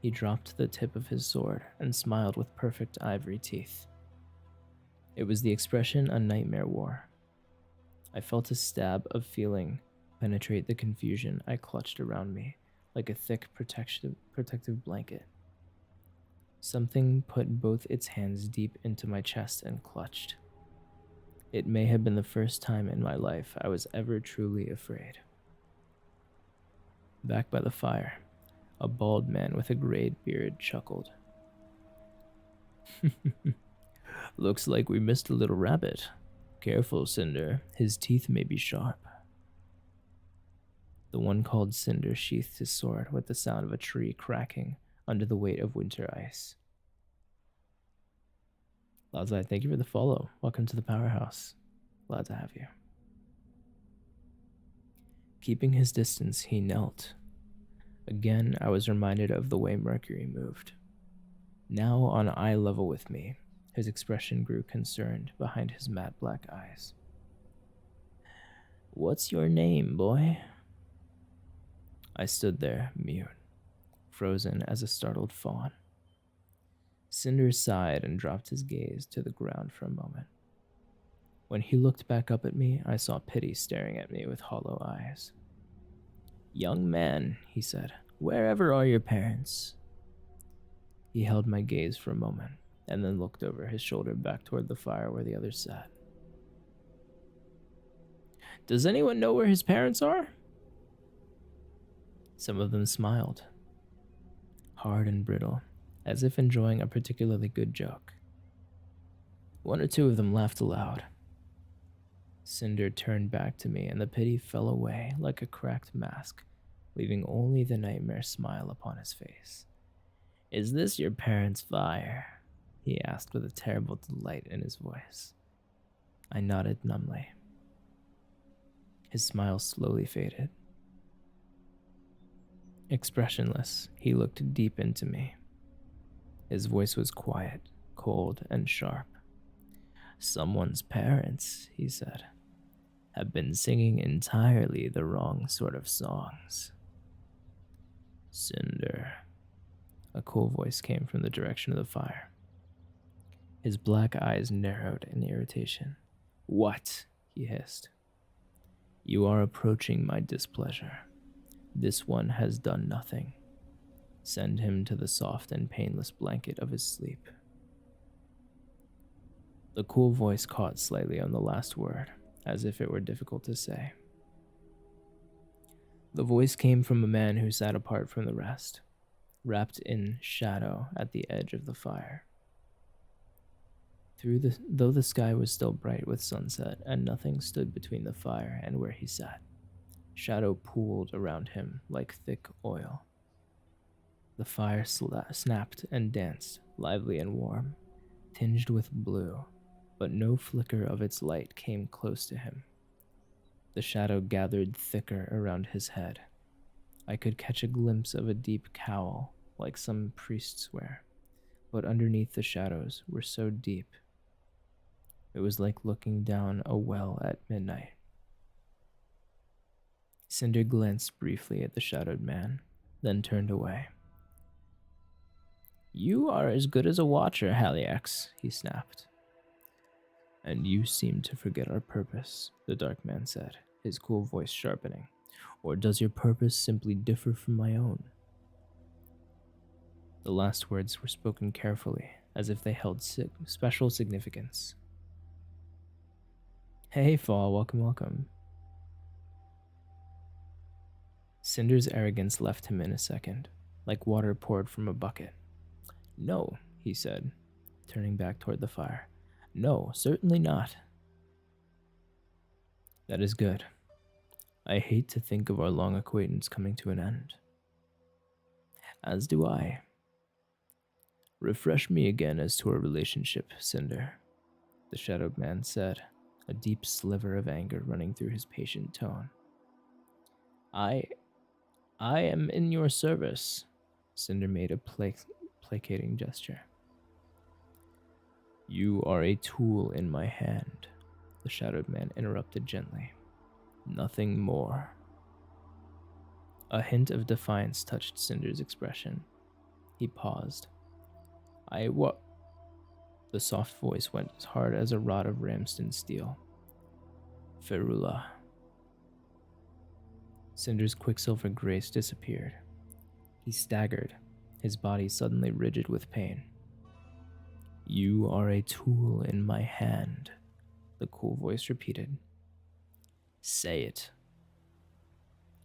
He dropped the tip of his sword and smiled with perfect ivory teeth. It was the expression a nightmare wore. I felt a stab of feeling penetrate the confusion I clutched around me like a thick protective blanket. Something put both its hands deep into my chest and clutched. It may have been the first time in my life I was ever truly afraid. Back by the fire, a bald man with a grayed beard chuckled. Looks like we missed a little rabbit. Careful, Cinder. His teeth may be sharp. The one called Cinder sheathed his sword with the sound of a tree cracking under the weight of winter ice. Lazai, thank you for the follow. Welcome to the Powerhouse. Glad to have you. Keeping his distance, he knelt. Again, I was reminded of the way Mercury moved. Now on eye level with me, His expression grew concerned behind his matte black eyes. What's your name, boy? I stood there, mute, frozen as a startled fawn. Cinder sighed and dropped his gaze to the ground for a moment. When he looked back up at me, I saw pity staring at me with hollow eyes. Young man, he said, wherever are your parents? He held my gaze for a moment, and then looked over his shoulder back toward the fire where the others sat. Does anyone know where his parents are? Some of them smiled, hard and brittle, as if enjoying a particularly good joke. One or two of them laughed aloud. Cinder turned back to me, and the pity fell away like a cracked mask, leaving only the nightmare smile upon his face. Is this your parents' fire? He asked with a terrible delight in his voice. I nodded numbly. His smile slowly faded. Expressionless, he looked deep into me. His voice was quiet, cold, and sharp. Someone's parents, he said, have been singing entirely the wrong sort of songs. Cinder. A cool voice came from the direction of the fire. His black eyes narrowed in irritation. What? He hissed. You are approaching my displeasure. This one has done nothing. Send him to the soft and painless blanket of his sleep. The cool voice caught slightly on the last word, as if it were difficult to say. The voice came from a man who sat apart from the rest, wrapped in shadow at the edge of the fire. Though the sky was still bright with sunset and nothing stood between the fire and where he sat, shadow pooled around him like thick oil. The fire snapped and danced, lively and warm, tinged with blue, but no flicker of its light came close to him. The shadow gathered thicker around his head. I could catch a glimpse of a deep cowl, like some priests wear, but underneath the shadows were so deep. It was like looking down a well at midnight. Cinder glanced briefly at the shadowed man, then turned away. You are as good as a watcher, Haliax, he snapped. And you seem to forget our purpose, the dark man said, his cool voice sharpening. Or does your purpose simply differ from my own? The last words were spoken carefully, as if they held special significance. Hey, Fall, welcome. Cinder's arrogance left him in a second, like water poured from a bucket. No, he said, turning back toward the fire. No, certainly not. That is good. I hate to think of our long acquaintance coming to an end. As do I. Refresh me again as to our relationship, Cinder, the shadowed man said, a deep sliver of anger running through his patient tone. I am in your service, Cinder made a placating gesture. You are a tool in my hand, the shadowed man interrupted gently. Nothing more. A hint of defiance touched Cinder's expression. He paused. The soft voice went as hard as a rod of Ramsden steel. Ferula. Cinder's quicksilver grace disappeared. He staggered, his body suddenly rigid with pain. You are a tool in my hand, the cool voice repeated. Say it.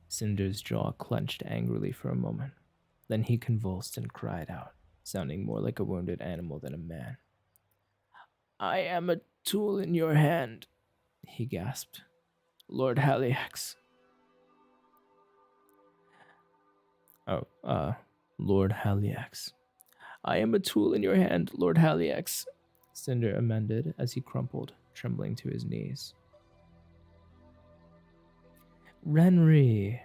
Cinder's jaw clenched angrily for a moment. Then he convulsed and cried out, sounding more like a wounded animal than a man. I am a tool in your hand, he gasped. Lord Haliax. Lord Haliax. I am a tool in your hand, Lord Haliax, Cinder amended as he crumpled, trembling to his knees. Renry.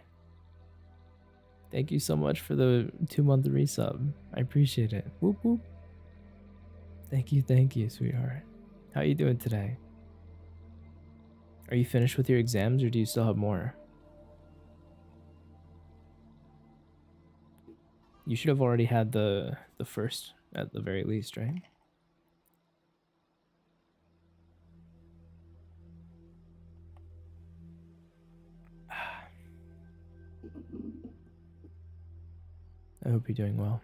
Thank you so much for the 2-month resub. I appreciate it. Whoop whoop. Thank you, sweetheart. How you doing today? Are you finished with your exams or do you still have more? You should have already had the first at the very least, right? I hope you're doing well.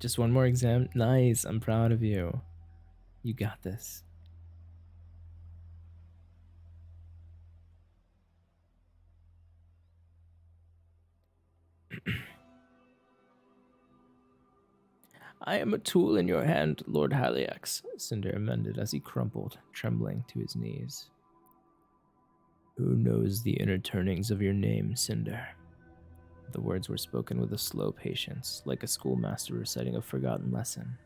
Just one more exam. Nice. I'm proud of you. You got this. I am a tool in your hand, Lord Haliax, Cinder amended as he crumpled, trembling to his knees. Who knows the inner turnings of your name, Cinder? The words were spoken with a slow patience, like a schoolmaster reciting a forgotten lesson.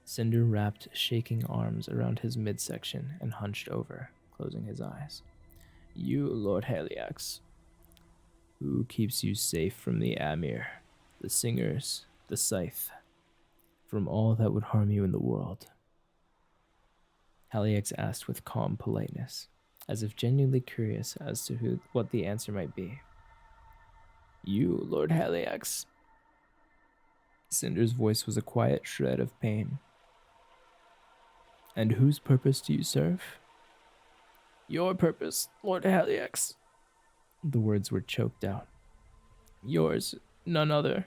Cinder wrapped shaking arms around his midsection and hunched over, closing his eyes. You, Lord Haliax. Who keeps you safe from the Amir, the singers, the scythe, from all that would harm you in the world? Haliax asked with calm politeness, as if genuinely curious as to what the answer might be. You, Lord Haliax. Cinder's voice was a quiet shred of pain. And whose purpose do you serve? Your purpose, Lord Haliax. The words were choked out. Yours, none other.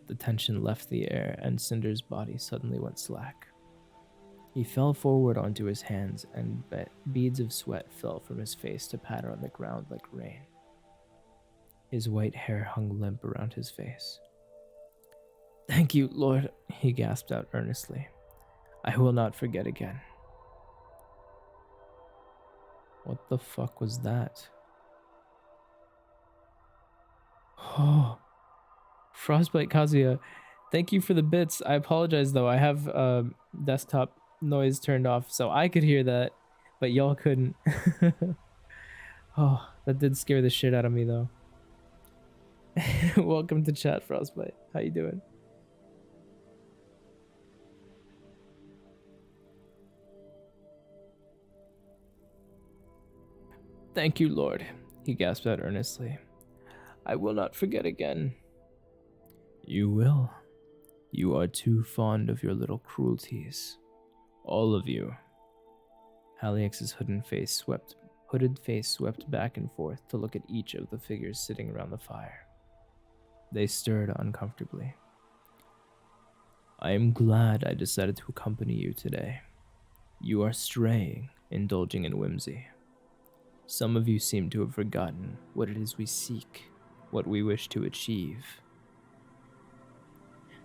The tension left the air, and Cinder's body suddenly went slack. He fell forward onto his hands, and beads of sweat fell from his face to patter on the ground like rain. His white hair hung limp around his face. Thank you, Lord, he gasped out earnestly. I will not forget again. What the fuck was that? Oh, Frostbite Kazuya, thank you for the bits. I apologize though. I have desktop noise turned off so I could hear that, but y'all couldn't. Oh, that did scare the shit out of me though. Welcome to chat, Frostbite. How you doing? Thank you, Lord, he gasped out earnestly. I will not forget again. You will. You are too fond of your little cruelties. All of you. Haliax's hooded face swept back and forth to look at each of the figures sitting around the fire. They stirred uncomfortably. I am glad I decided to accompany you today. You are straying, indulging in whimsy. Some of you seem to have forgotten what it is we seek, what we wish to achieve.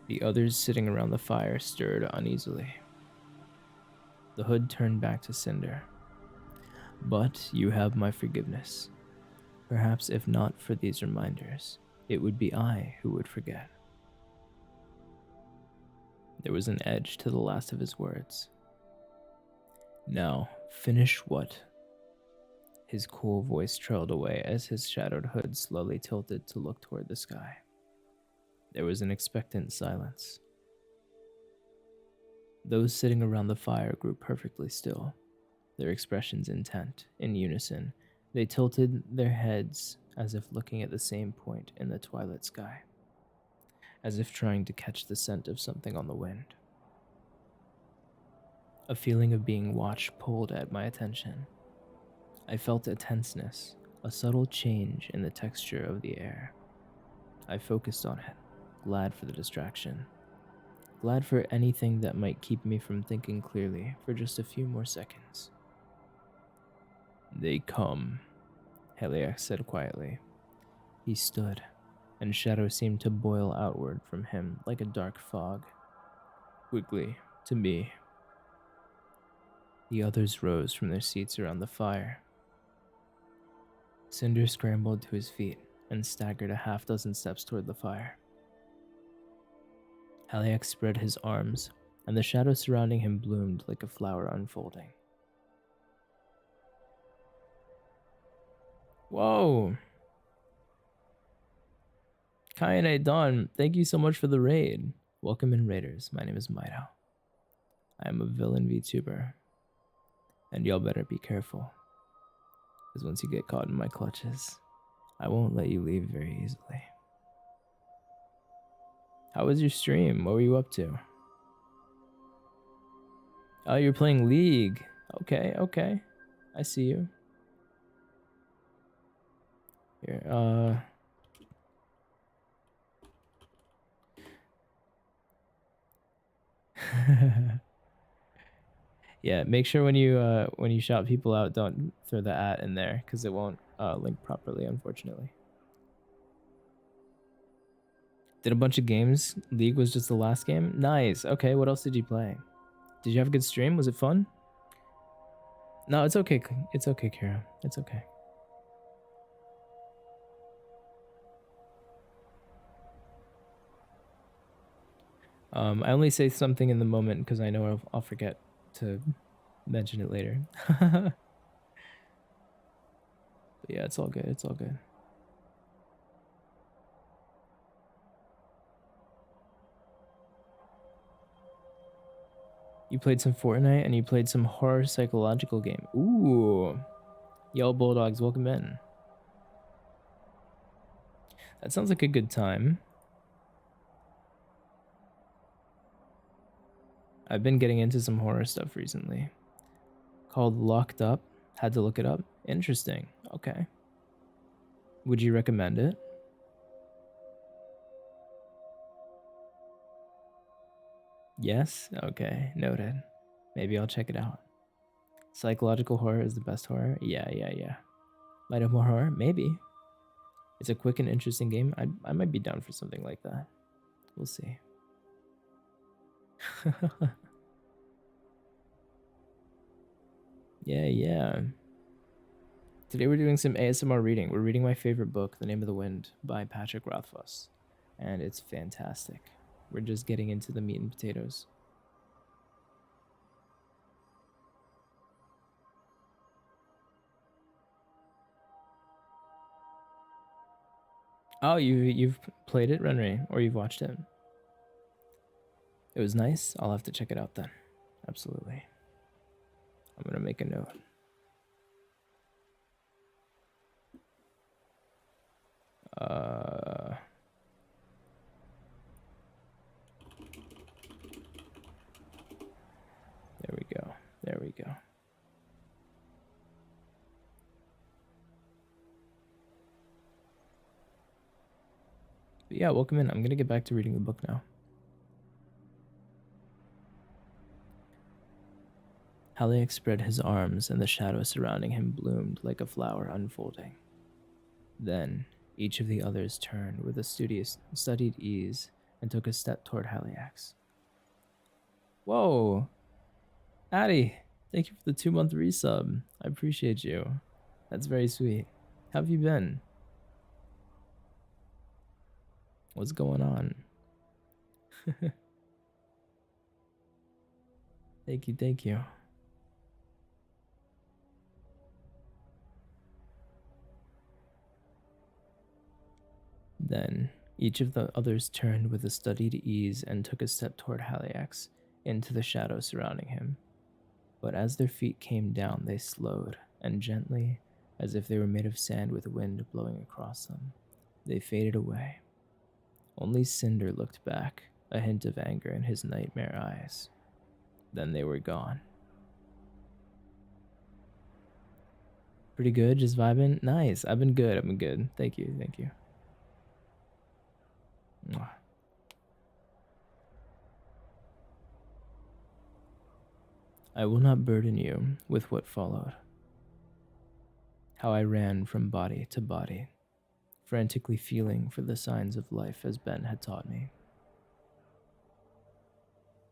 The others sitting around the fire stirred uneasily. The hood turned back to Cinder. But you have my forgiveness. Perhaps if not for these reminders, it would be I who would forget. There was an edge to the last of his words. Now, finish what? His cool voice trailed away as his shadowed hood slowly tilted to look toward the sky. There was an expectant silence. Those sitting around the fire grew perfectly still, their expressions intent, in unison. They tilted their heads as if looking at the same point in the twilight sky, as if trying to catch the scent of something on the wind. A feeling of being watched pulled at my attention. I felt a tenseness, a subtle change in the texture of the air. I focused on it, glad for the distraction. Glad for anything that might keep me from thinking clearly for just a few more seconds. They come, Haliax said quietly. He stood, and shadow seemed to boil outward from him like a dark fog. Quickly, to me. The others rose from their seats around the fire. Cinder scrambled to his feet and staggered a half-dozen steps toward the fire. Haliax spread his arms, and the shadow surrounding him bloomed like a flower unfolding. Whoa! Kaine Dawn, thank you so much for the raid. Welcome in, Raiders. My name is Mido. I am a villain VTuber. And y'all better be careful. Because once you get caught in my clutches, I won't let you leave very easily. How was your stream? What were you up to? Oh, you're playing League. Okay, okay. I see you. Here, yeah, make sure when you shout people out, don't throw the at in there because it won't link properly, unfortunately. Did a bunch of games. League was just the last game. Nice. Okay, what else did you play? Did you have a good stream? Was it fun? No, it's okay. It's okay, Kara. It's okay. I only say something in the moment because I know I'll forget to mention it later. But yeah, it's all good. It's all good. You played some Fortnite and you played some horror psychological game. Ooh. Yellow Bulldogs, welcome in. That sounds like a good time. I've been getting into some horror stuff recently. Called Locked Up. Had to look it up. Interesting. Okay. Would you recommend it? Yes? Okay. Noted. Maybe I'll check it out. Psychological horror is the best horror? Yeah. Might have more horror? Maybe. It's a quick and interesting game. I might be down for something like that. We'll see. Yeah. Today we're doing some ASMR reading. We're reading my favorite book, The Name of the Wind, by Patrick Rothfuss. And it's fantastic. We're just getting into the meat and potatoes. Oh, you've played it, Renry, or you've watched it? It was nice. I'll have to check it out then. Absolutely. I'm gonna make a note. There we go. But yeah, welcome in. I'm gonna get back to reading the book now. Haliax spread his arms, and the shadow surrounding him bloomed like a flower unfolding. Then each of the others turned with a studied ease and took a step toward Haliax. Whoa! Addie, thank you for the 2-month resub. I appreciate you. That's very sweet. How have you been? What's going on? Thank you. Then each of the others turned with a studied ease and took a step toward Haliax into the shadow surrounding him. But as their feet came down, they slowed, and gently, as if they were made of sand with wind blowing across them, they faded away. Only Cinder looked back, a hint of anger in his nightmare eyes. Then they were gone. Pretty good, just vibing? Nice, I've been good. Thank you. Mwah. I will not burden you with what followed. How I ran from body to body, frantically feeling for the signs of life as Ben had taught me.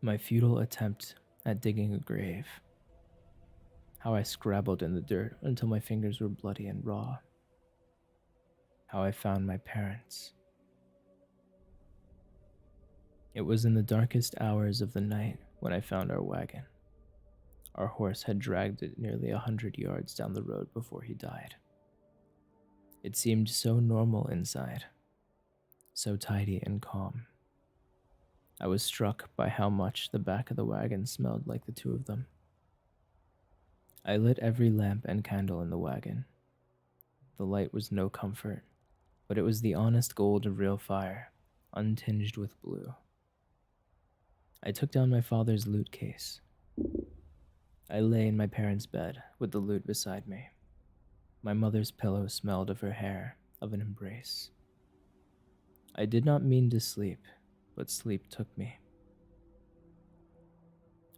My futile attempt at digging a grave. How I scrabbled in the dirt until my fingers were bloody and raw. How I found my parents. It was in the darkest hours of the night when I found our wagon. Our horse had dragged it nearly 100 yards down the road before he died. It seemed so normal inside, so tidy and calm. I was struck by how much the back of the wagon smelled like the two of them. I lit every lamp and candle in the wagon. The light was no comfort, but it was the honest gold of real fire, untinged with blue. I took down my father's loot case. I lay in my parents' bed with the loot beside me. My mother's pillow smelled of her hair, of an embrace. I did not mean to sleep, but sleep took me.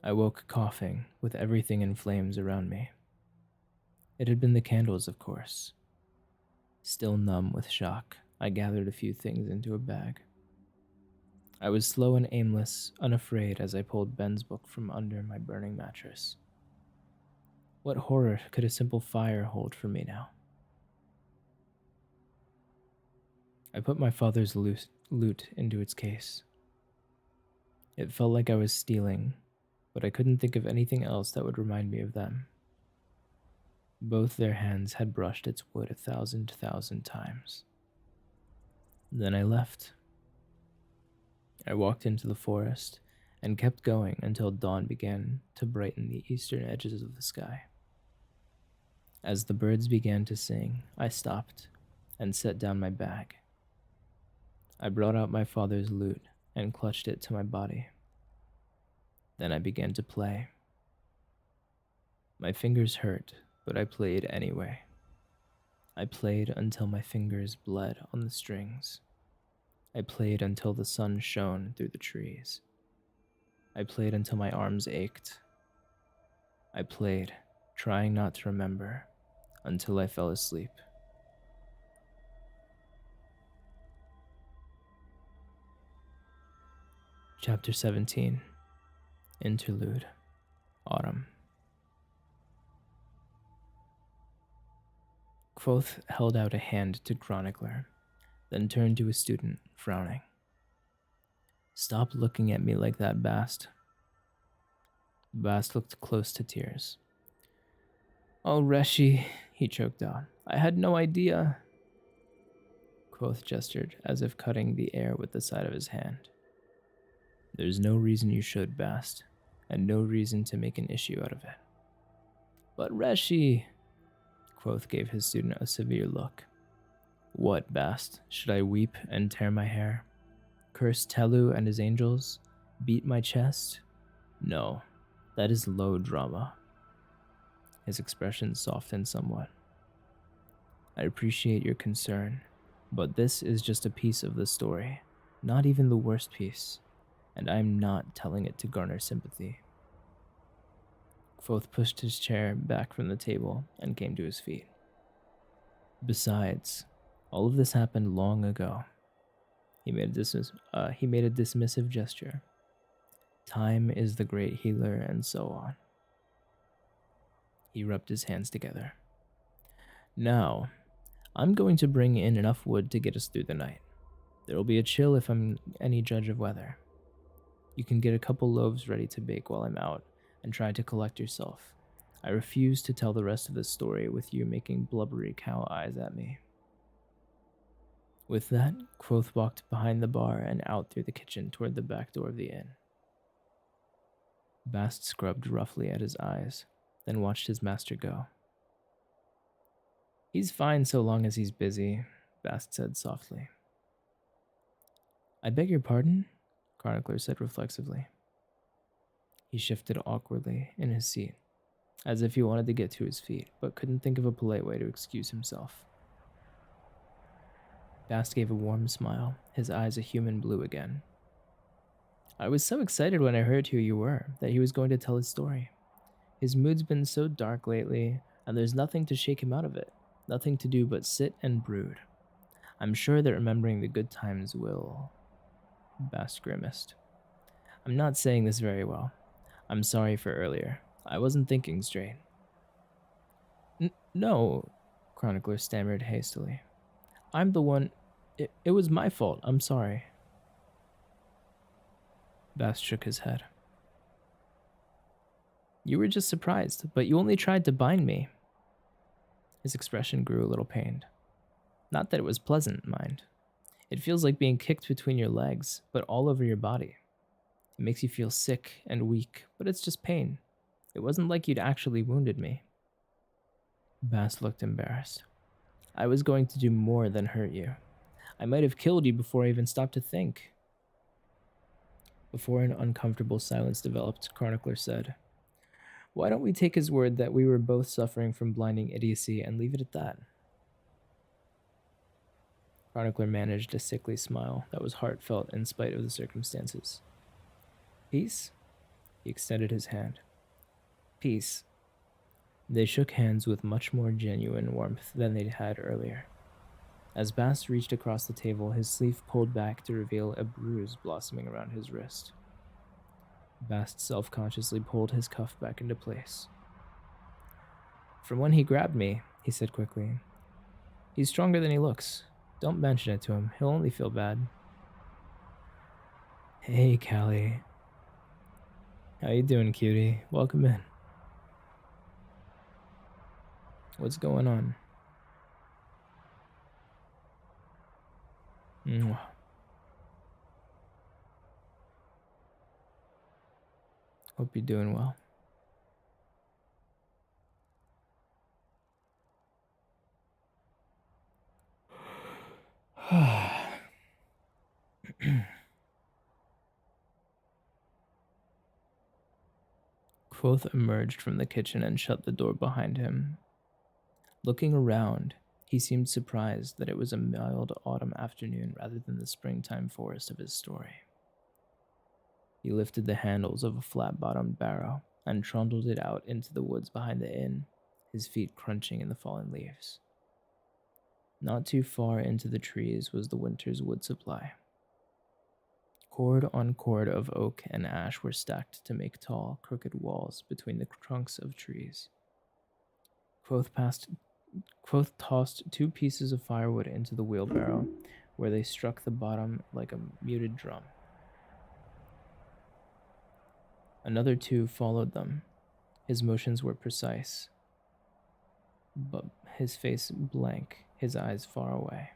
I woke coughing, with everything in flames around me. It had been the candles, of course. Still numb with shock, I gathered a few things into a bag. I was slow and aimless, unafraid as I pulled Ben's book from under my burning mattress. What horror could a simple fire hold for me now? I put my father's loot into its case. It felt like I was stealing, but I couldn't think of anything else that would remind me of them. Both their hands had brushed its wood 1,000 times. Then I left. I walked into the forest and kept going until dawn began to brighten the eastern edges of the sky. As the birds began to sing, I stopped and set down my bag. I brought out my father's lute and clutched it to my body. Then I began to play. My fingers hurt, but I played anyway. I played until my fingers bled on the strings. I played until the sun shone through the trees. I played until my arms ached. I played, trying not to remember, until I fell asleep. Chapter 17. Interlude. Autumn. Kvothe held out a hand to Chronicler, then turned to his student, frowning. Stop looking at me like that, Bast. Bast looked close to tears. Oh, Reshi, he choked out. I had no idea. Kvothe gestured, as if cutting the air with the side of his hand. There's no reason you should, Bast, and no reason to make an issue out of it. But Reshi, Kvothe gave his student a severe look. What, Bast? Should I weep and tear my hair? Curse Telu and his angels? Beat my chest? No, that is low drama. His expression softened somewhat. I appreciate your concern, but this is just a piece of the story, not even the worst piece, and I'm not telling it to garner sympathy. Kvothe pushed his chair back from the table and came to his feet. Besides, all of this happened long ago. He made a dismissive gesture. Time is the great healer, and so on. He rubbed his hands together. Now, I'm going to bring in enough wood to get us through the night. There'll be a chill if I'm any judge of weather. You can get a couple loaves ready to bake while I'm out, and try to collect yourself. I refuse to tell the rest of the story with you making blubbery cow eyes at me. With that, Kvothe walked behind the bar and out through the kitchen toward the back door of the inn. Bast scrubbed roughly at his eyes, then watched his master go. He's fine so long as he's busy, Bast said softly. I beg your pardon? Chronicler said reflexively. He shifted awkwardly in his seat, as if he wanted to get to his feet, but couldn't think of a polite way to excuse himself. Bast gave a warm smile, his eyes a human blue again. I was so excited when I heard who you were, that he was going to tell his story. His mood's been so dark lately, and there's nothing to shake him out of it, nothing to do but sit and brood. I'm sure that remembering the good times will... Bast grimaced. I'm not saying this very well. I'm sorry for earlier. I wasn't thinking straight. No, Chronicler stammered hastily. I'm the one... It was my fault. I'm sorry. Bast shook his head. You were just surprised, but you only tried to bind me. His expression grew a little pained. Not that it was pleasant, mind. It feels like being kicked between your legs, but all over your body. It makes you feel sick and weak, but it's just pain. It wasn't like you'd actually wounded me. Bast looked embarrassed. I was going to do more than hurt you. I might have killed you before I even stopped to think. Before an uncomfortable silence developed, Chronicler said, Why don't we take his word that we were both suffering from blinding idiocy and leave it at that? Chronicler managed a sickly smile that was heartfelt in spite of the circumstances. Peace? He extended his hand. Peace. They shook hands with much more genuine warmth than they'd had earlier. As Bast reached across the table, his sleeve pulled back to reveal a bruise blossoming around his wrist. Bast self-consciously pulled his cuff back into place. From when he grabbed me, he said quickly. He's stronger than he looks. Don't mention it to him. He'll only feel bad. Hey, Callie. How you doing, cutie? Welcome in. What's going on? Mwah. Hope you're doing well. Quoth emerged from the kitchen and shut the door behind him. Looking around, he seemed surprised that it was a mild autumn afternoon rather than the springtime forest of his story. He lifted the handles of a flat-bottomed barrow and trundled it out into the woods behind the inn, his feet crunching in the fallen leaves. Not too far into the trees was the winter's wood supply. Cord on cord of oak and ash were stacked to make tall, crooked walls between the trunks of trees. Quoth tossed 2 pieces of firewood into the wheelbarrow, where they struck the bottom like a muted drum. Another 2 followed them. His motions were precise, but his face blank, his eyes far away.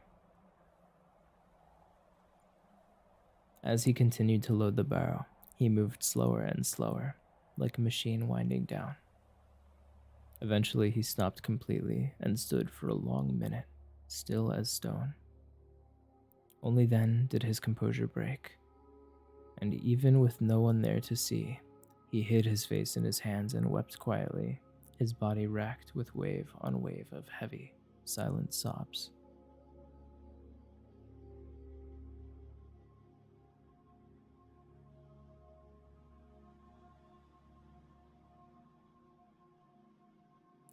As he continued to load the barrow, he moved slower and slower, like a machine winding down. Eventually, he stopped completely and stood for a long minute, still as stone. Only then did his composure break, and even with no one there to see, he hid his face in his hands and wept quietly, his body racked with wave on wave of heavy, silent sobs.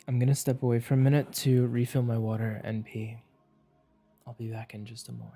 I'm gonna step away for a minute to refill my water and pee. I'll be back in just a moment.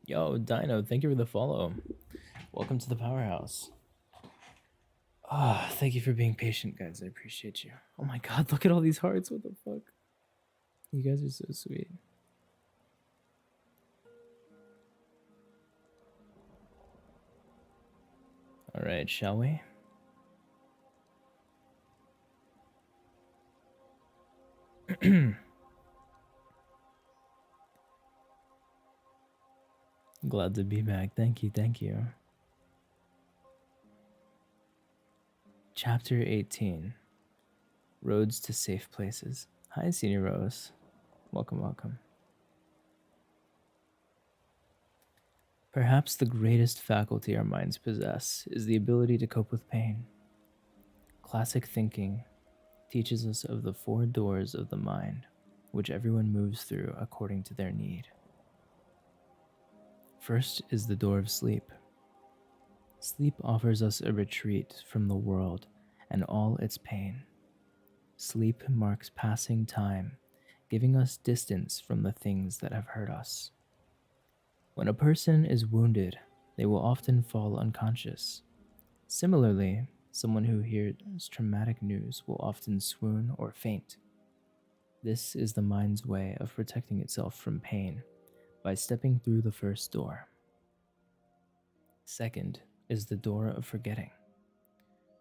Yo, Dino, thank you for the follow. Welcome to the powerhouse. Ah, thank you for being patient, guys. I appreciate you. Oh my god, look at all these hearts. What the fuck? You guys are so sweet. All right, shall we? Glad to be back. Thank you, thank you. Chapter 18 Roads to Safe Places. Hi, Senior Rose. Welcome, welcome. Perhaps the greatest faculty our minds possess is the ability to cope with pain. Classic thinking teaches us of the four doors of the mind, which everyone moves through according to their need. First is the door of sleep. Sleep offers us a retreat from the world and all its pain. Sleep marks passing time, giving us distance from the things that have hurt us. When a person is wounded, they will often fall unconscious. Similarly, someone who hears traumatic news will often swoon or faint. This is the mind's way of protecting itself from pain by stepping through the first door. Second is the door of forgetting.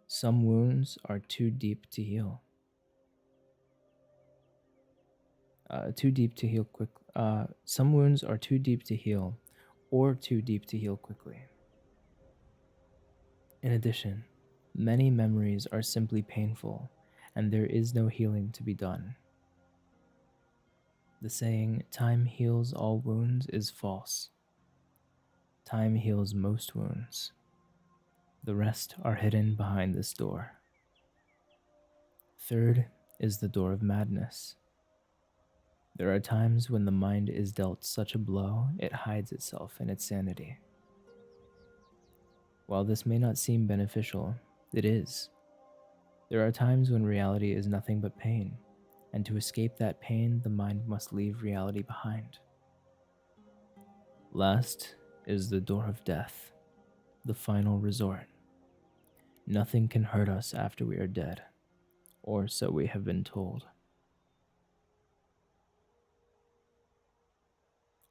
Some wounds are too deep to heal. Some wounds are too deep to heal, or too deep to heal quickly. In addition, many memories are simply painful, and there is no healing to be done. The saying, "Time heals all wounds," is false. Time heals most wounds. The rest are hidden behind this door. Third is the door of madness. There are times when the mind is dealt such a blow it hides itself in its sanity. While this may not seem beneficial, it is. There are times when reality is nothing but pain, and to escape that pain, the mind must leave reality behind. Last is the door of death, the final resort. Nothing can hurt us after we are dead, or so we have been told.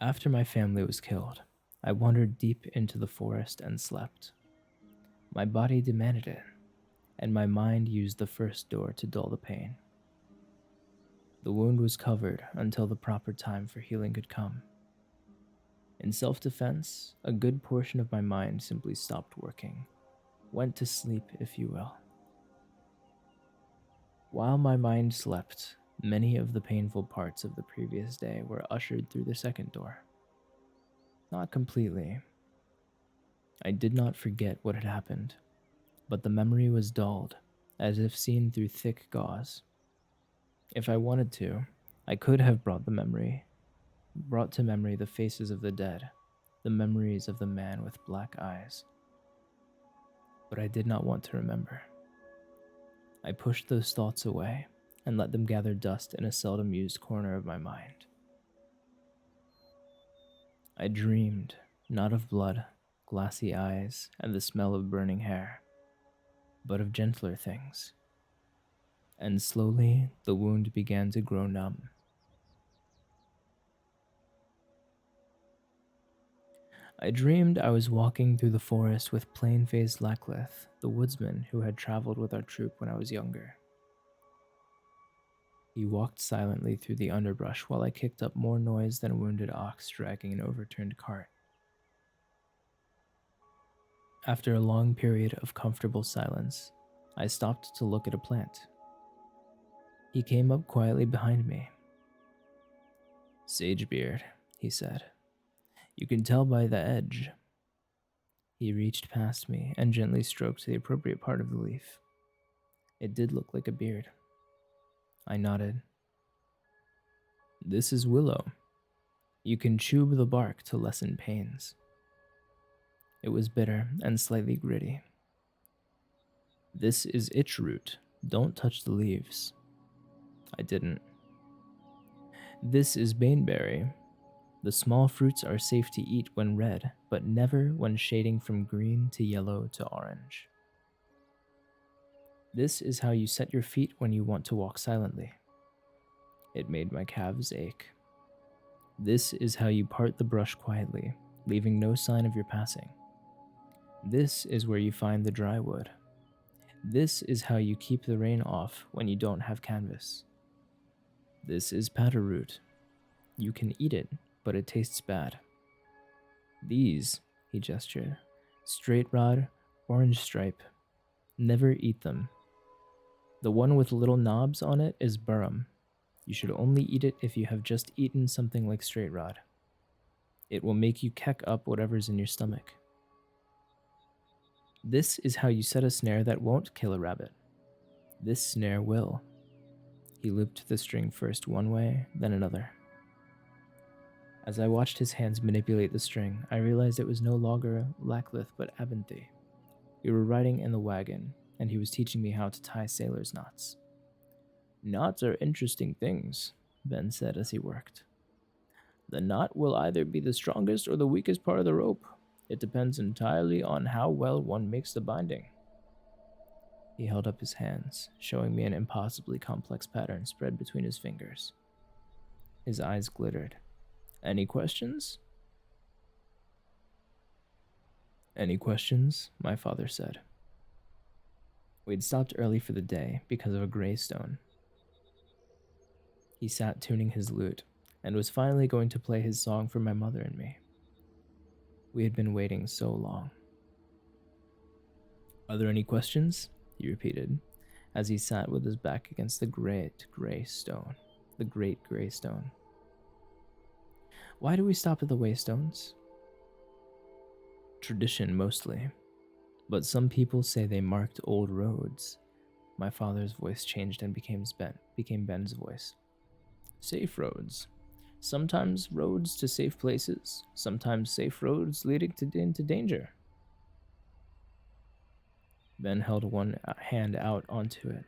After my family was killed, I wandered deep into the forest and slept. My body demanded it, and my mind used the first door to dull the pain. The wound was covered until the proper time for healing could come. In self-defense, a good portion of my mind simply stopped working, went to sleep, if you will. While my mind slept, many of the painful parts of the previous day were ushered through the second door. Not completely. I did not forget what had happened, but the memory was dulled, as if seen through thick gauze. If I wanted to, I could have brought to memory the faces of the dead, the memories of the man with black eyes. But I did not want to remember. I pushed those thoughts away and let them gather dust in a seldom used corner of my mind. I dreamed, not of blood, glassy eyes, and the smell of burning hair, but of gentler things. And slowly the wound began to grow numb. I dreamed I was walking through the forest with plain-faced Lackleth, the woodsman who had traveled with our troop when I was younger. He walked silently through the underbrush while I kicked up more noise than a wounded ox dragging an overturned cart. After a long period of comfortable silence, I stopped to look at a plant. He came up quietly behind me. "Sagebeard," he said. "You can tell by the edge." He reached past me and gently stroked the appropriate part of the leaf. It did look like a beard. I nodded. "This is willow. You can chew the bark to lessen pains." It was bitter and slightly gritty. "This is itch root. Don't touch the leaves." I didn't. "This is baneberry. The small fruits are safe to eat when red, but never when shading from green to yellow to orange. This is how you set your feet when you want to walk silently. It made my calves ache. This is how you part the brush quietly, leaving no sign of your passing. This is where you find the dry wood. This is how you keep the rain off when you don't have canvas. This is patter root. You can eat it, but it tastes bad. These, he gestured, straight rod, orange stripe. Never eat them. The one with little knobs on it is burum. You should only eat it if you have just eaten something like straight rod. It will make you keck up whatever's in your stomach. This is how you set a snare that won't kill a rabbit. This snare will. He looped the string first one way, then another. As I watched his hands manipulate the string, I realized it was no longer Lacklith but Abinthy. We were riding in the wagon, and he was teaching me how to tie sailor's knots. Knots are interesting things, Ben said as he worked. The knot will either be the strongest or the weakest part of the rope. It depends entirely on how well one makes the binding. He held up his hands, showing me an impossibly complex pattern spread between his fingers. His eyes glittered. Any questions? Any questions? My father said. We'd stopped early for the day because of a gray stone. He sat tuning his lute and was finally going to play his song for my mother and me. We had been waiting so long. Are there any questions? He repeated, as he sat with his back against the great gray stone. Why do we stop at the waystones? Tradition, mostly. But some people say they marked old roads. My father's voice changed and became Ben's voice. Safe roads. Sometimes roads to safe places, sometimes safe roads leading into danger. Ben held one hand out onto it,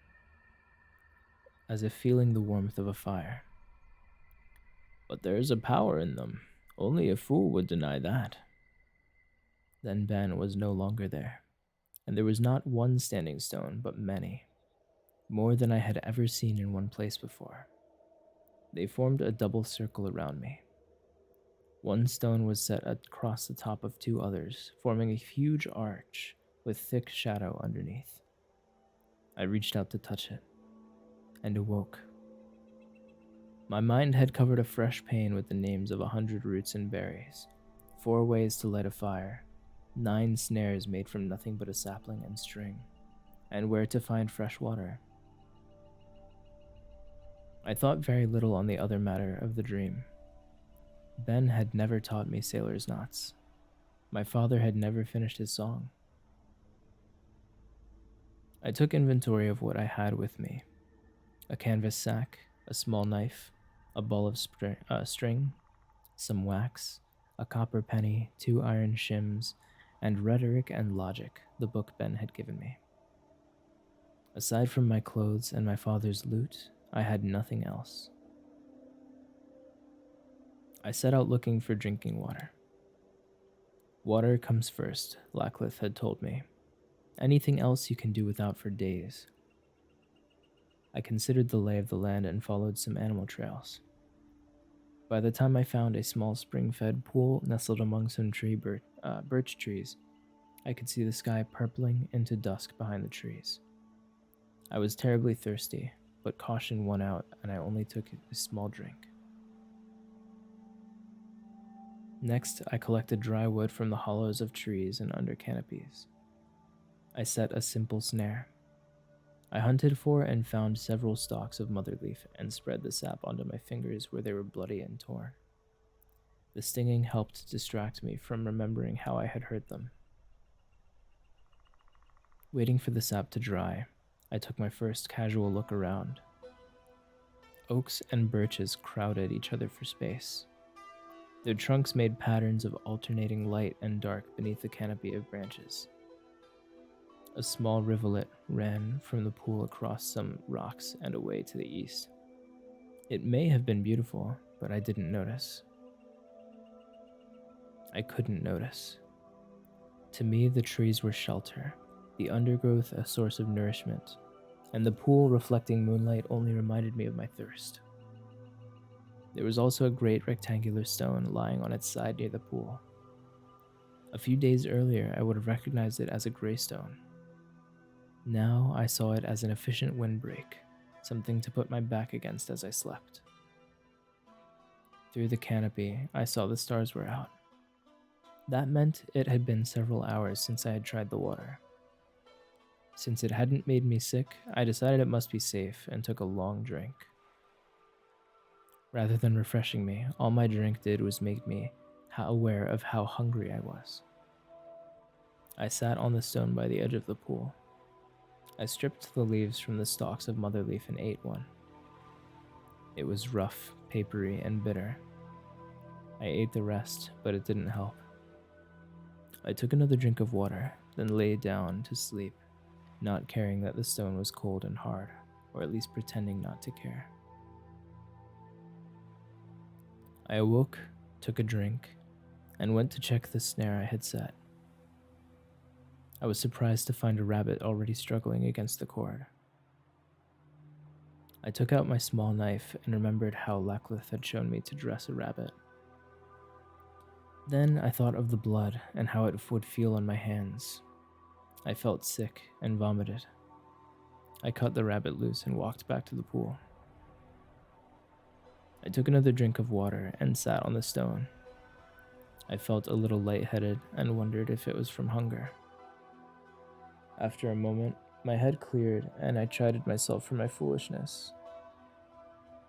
as if feeling the warmth of a fire. But there is a power in them. Only a fool would deny that. Then Ben was no longer there, and there was not one standing stone, but many, more than I had ever seen in one place before. They formed a double circle around me. One stone was set across the top of two others, forming a huge arch with thick shadow underneath. I reached out to touch it, and awoke. My mind had covered a fresh pane with the names of 100 roots and berries, 4 ways to light a fire, 9 snares made from nothing but a sapling and string, and where to find fresh water. I thought very little on the other matter of the dream. Ben had never taught me sailor's knots. My father had never finished his song. I took inventory of what I had with me. A canvas sack, a small knife, a ball of string, some wax, a copper penny, 2 iron shims, and Rhetoric and Logic, the book Ben had given me. Aside from my clothes and my father's lute, I had nothing else. I set out looking for drinking water. Water comes first, Lacklith had told me. Anything else you can do without for days. I considered the lay of the land and followed some animal trails. By the time I found a small spring-fed pool nestled among some birch trees, I could see the sky purpling into dusk behind the trees. I was terribly thirsty, but caution won out, and I only took a small drink. Next, I collected dry wood from the hollows of trees and under canopies. I set a simple snare. I hunted for and found several stalks of motherleaf and spread the sap onto my fingers where they were bloody and torn. The stinging helped distract me from remembering how I had hurt them. Waiting for the sap to dry, I took my first casual look around. Oaks and birches crowded each other for space. Their trunks made patterns of alternating light and dark beneath the canopy of branches. A small rivulet ran from the pool across some rocks and away to the east. It may have been beautiful, but I didn't notice. I couldn't notice. To me, the trees were shelter, the undergrowth a source of nourishment, and the pool reflecting moonlight only reminded me of my thirst. There was also a great rectangular stone lying on its side near the pool. A few days earlier, I would have recognized it as a gray stone. Now I saw it as an efficient windbreak, something to put my back against as I slept. Through the canopy, I saw the stars were out. That meant it had been several hours since I had tried the water. Since it hadn't made me sick, I decided it must be safe and took a long drink. Rather than refreshing me, all my drink did was make me aware of how hungry I was. I sat on the stone by the edge of the pool. I stripped the leaves from the stalks of mother leaf and ate one. It was rough, papery, and bitter. I ate the rest, but it didn't help. I took another drink of water, then lay down to sleep, not caring that the stone was cold and hard, or at least pretending not to care. I awoke, took a drink, and went to check the snare I had set. I was surprised to find a rabbit already struggling against the cord. I took out my small knife and remembered how Lackleth had shown me to dress a rabbit. Then I thought of the blood and how it would feel on my hands. I felt sick and vomited. I cut the rabbit loose and walked back to the pool. I took another drink of water and sat on the stone. I felt a little lightheaded and wondered if it was from hunger. After a moment, my head cleared and I chided myself for my foolishness.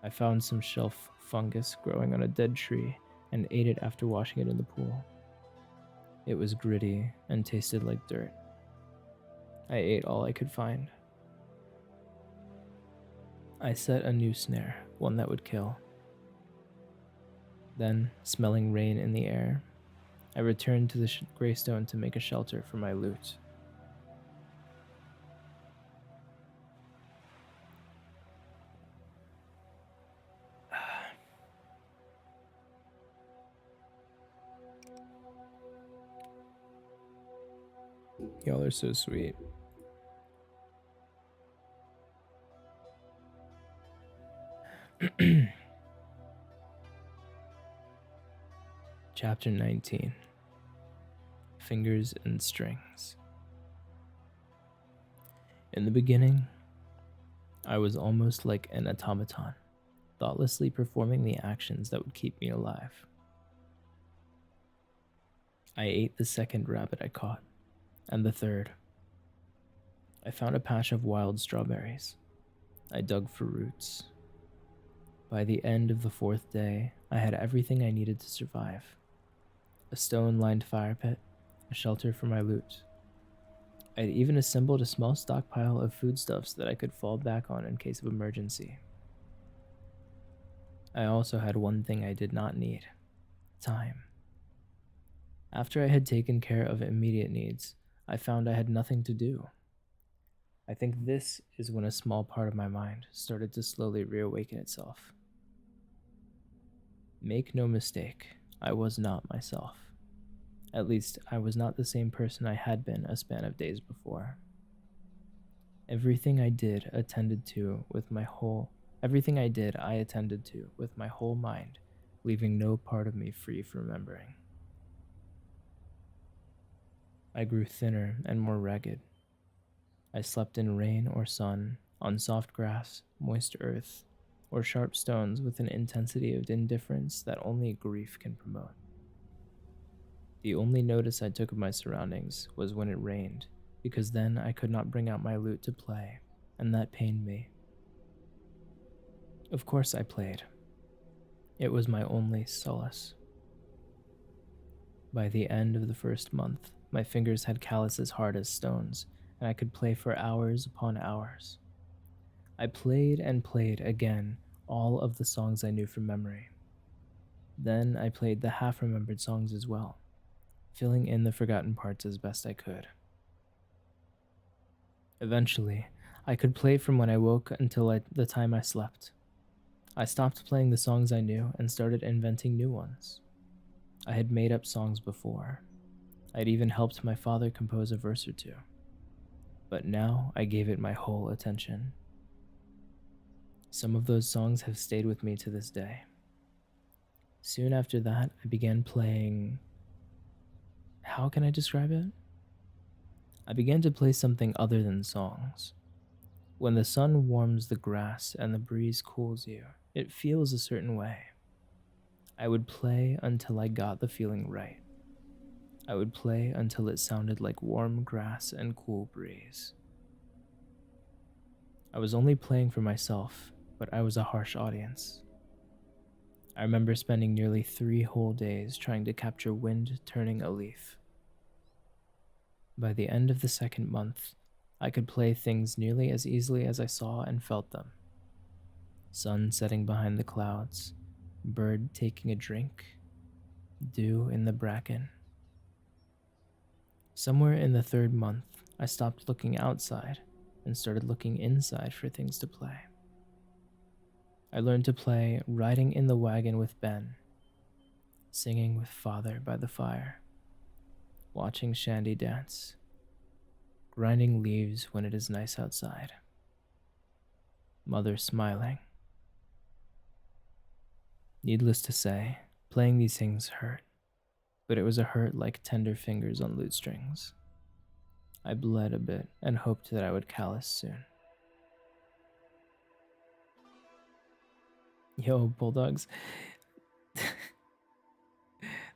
I found some shelf fungus growing on a dead tree and ate it after washing it in the pool. It was gritty and tasted like dirt. I ate all I could find. I set a new snare, one that would kill. Then, smelling rain in the air, I returned to the gray stone to make a shelter for my loot. Y'all are so sweet. Chapter 19. Fingers and Strings. In the beginning, I was almost like an automaton, thoughtlessly performing the actions that would keep me alive. I ate the second rabbit I caught, and the third. I found a patch of wild strawberries. I dug for roots. By the end of the fourth day, I had everything I needed to survive. A stone-lined fire pit, a shelter for my loot. I had even assembled a small stockpile of foodstuffs that I could fall back on in case of emergency. I also had one thing I did not need: time. After I had taken care of immediate needs, I found I had nothing to do. I think this is when a small part of my mind started to slowly reawaken itself. Make no mistake, I was not myself. At least, I was not the same person I had been a span of days before. Everything I did I attended to with my whole mind, leaving no part of me free from remembering. I grew thinner and more ragged. I slept in rain or sun, on soft grass, moist earth, or sharp stones with an intensity of indifference that only grief can promote. The only notice I took of my surroundings was when it rained, because then I could not bring out my lute to play, and that pained me. Of course I played. It was my only solace. By the end of the first month, my fingers had calluses hard as stones, and I could play for hours upon hours. I played and played again all of the songs I knew from memory. Then I played the half-remembered songs as well, filling in the forgotten parts as best I could. Eventually, I could play from when I woke until the time I slept. I stopped playing the songs I knew and started inventing new ones. I had made up songs before. I'd even helped my father compose a verse or two. But now I gave it my whole attention. Some of those songs have stayed with me to this day. Soon after that, I began playing. How can I describe it? I began to play something other than songs. When the sun warms the grass and the breeze cools you, it feels a certain way. I would play until I got the feeling right. I would play until it sounded like warm grass and cool breeze. I was only playing for myself, but I was a harsh audience. I remember spending nearly 3 whole days trying to capture wind turning a leaf. By the end of the second month, I could play things nearly as easily as I saw and felt them. Sun setting behind the clouds, bird taking a drink, dew in the bracken. Somewhere in the third month, I stopped looking outside and started looking inside for things to play. I learned to play Riding in the Wagon with Ben, singing with Father by the fire, watching Shandy dance, grinding leaves when it is nice outside, Mother smiling. Needless to say, playing these things hurt, but it was a hurt like tender fingers on lute strings. I bled a bit and hoped that I would callus soon. Yo, bulldogs.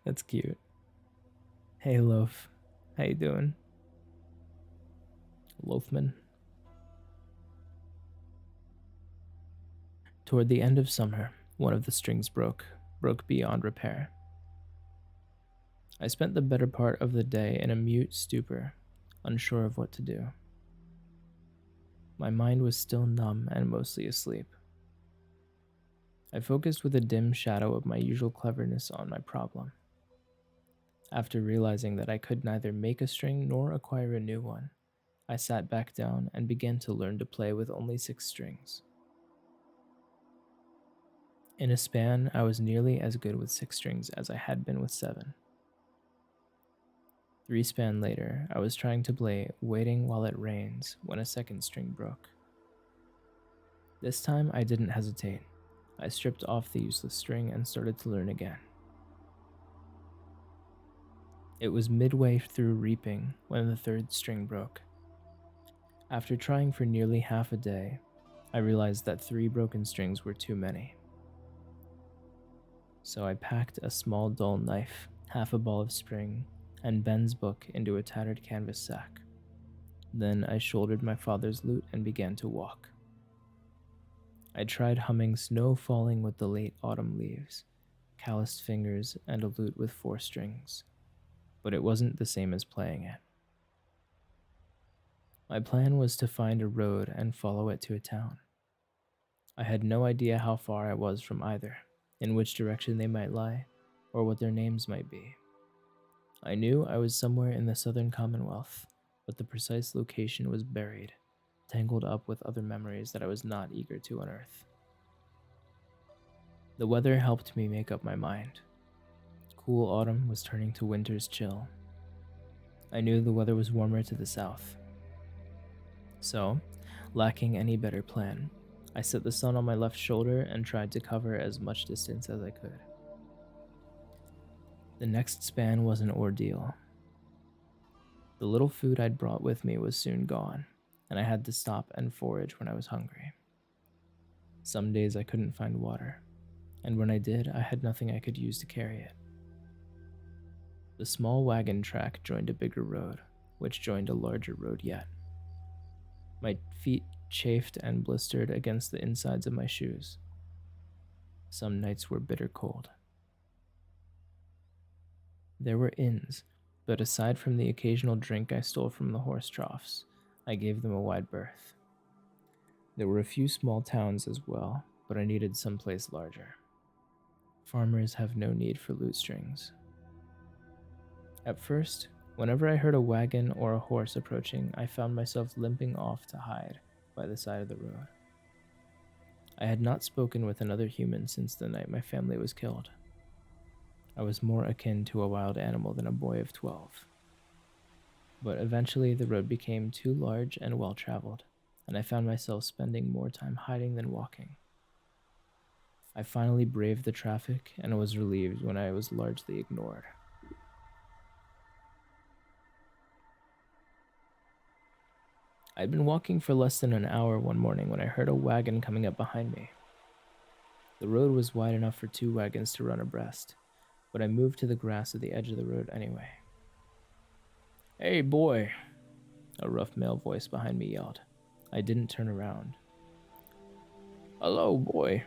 That's cute. Hey, Loaf. How you doing? Loafman. Toward the end of summer, one of the strings broke beyond repair. I spent the better part of the day in a mute stupor, unsure of what to do. My mind was still numb and mostly asleep. I focused with a dim shadow of my usual cleverness on my problem. After realizing that I could neither make a string nor acquire a new one, I sat back down and began to learn to play with only 6 strings. In a span, I was nearly as good with 6 strings as I had been with 7. 3 span later, I was trying to play Waiting While It Rains when a second string broke. This time, I didn't hesitate. I stripped off the useless string and started to learn again. It was midway through reaping when the third string broke. After trying for nearly half a day, I realized that 3 broken strings were too many. So I packed a small dull knife, half a ball of string, and Ben's book into a tattered canvas sack. Then I shouldered my father's lute and began to walk. I tried humming Snow Falling with the Late Autumn Leaves, calloused fingers, and a lute with 4 strings, but it wasn't the same as playing it. My plan was to find a road and follow it to a town. I had no idea how far I was from either, in which direction they might lie, or what their names might be. I knew I was somewhere in the Southern Commonwealth, but the precise location was buried, tangled up with other memories that I was not eager to unearth. The weather helped me make up my mind. Cool autumn was turning to winter's chill. I knew the weather was warmer to the south. So, lacking any better plan, I set the sun on my left shoulder and tried to cover as much distance as I could. The next span was an ordeal. The little food I'd brought with me was soon gone, and I had to stop and forage when I was hungry. Some days I couldn't find water, and when I did, I had nothing I could use to carry it. The small wagon track joined a bigger road, which joined a larger road yet. My feet chafed and blistered against the insides of my shoes. Some nights were bitter cold. There were inns, but aside from the occasional drink I stole from the horse troughs, I gave them a wide berth. There were a few small towns as well, but I needed someplace larger. Farmers have no need for lute strings. At first, whenever I heard a wagon or a horse approaching, I found myself limping off to hide by the side of the road. I had not spoken with another human since the night my family was killed. I was more akin to a wild animal than a boy of 12. But eventually, the road became too large and well traveled, and I found myself spending more time hiding than walking. I finally braved the traffic and was relieved when I was largely ignored. I'd been walking for less than an hour one morning when I heard a wagon coming up behind me. The road was wide enough for two wagons to run abreast, but I moved to the grass at the edge of the road anyway. "Hey, boy," a rough male voice behind me yelled. I didn't turn around. "Hello, boy."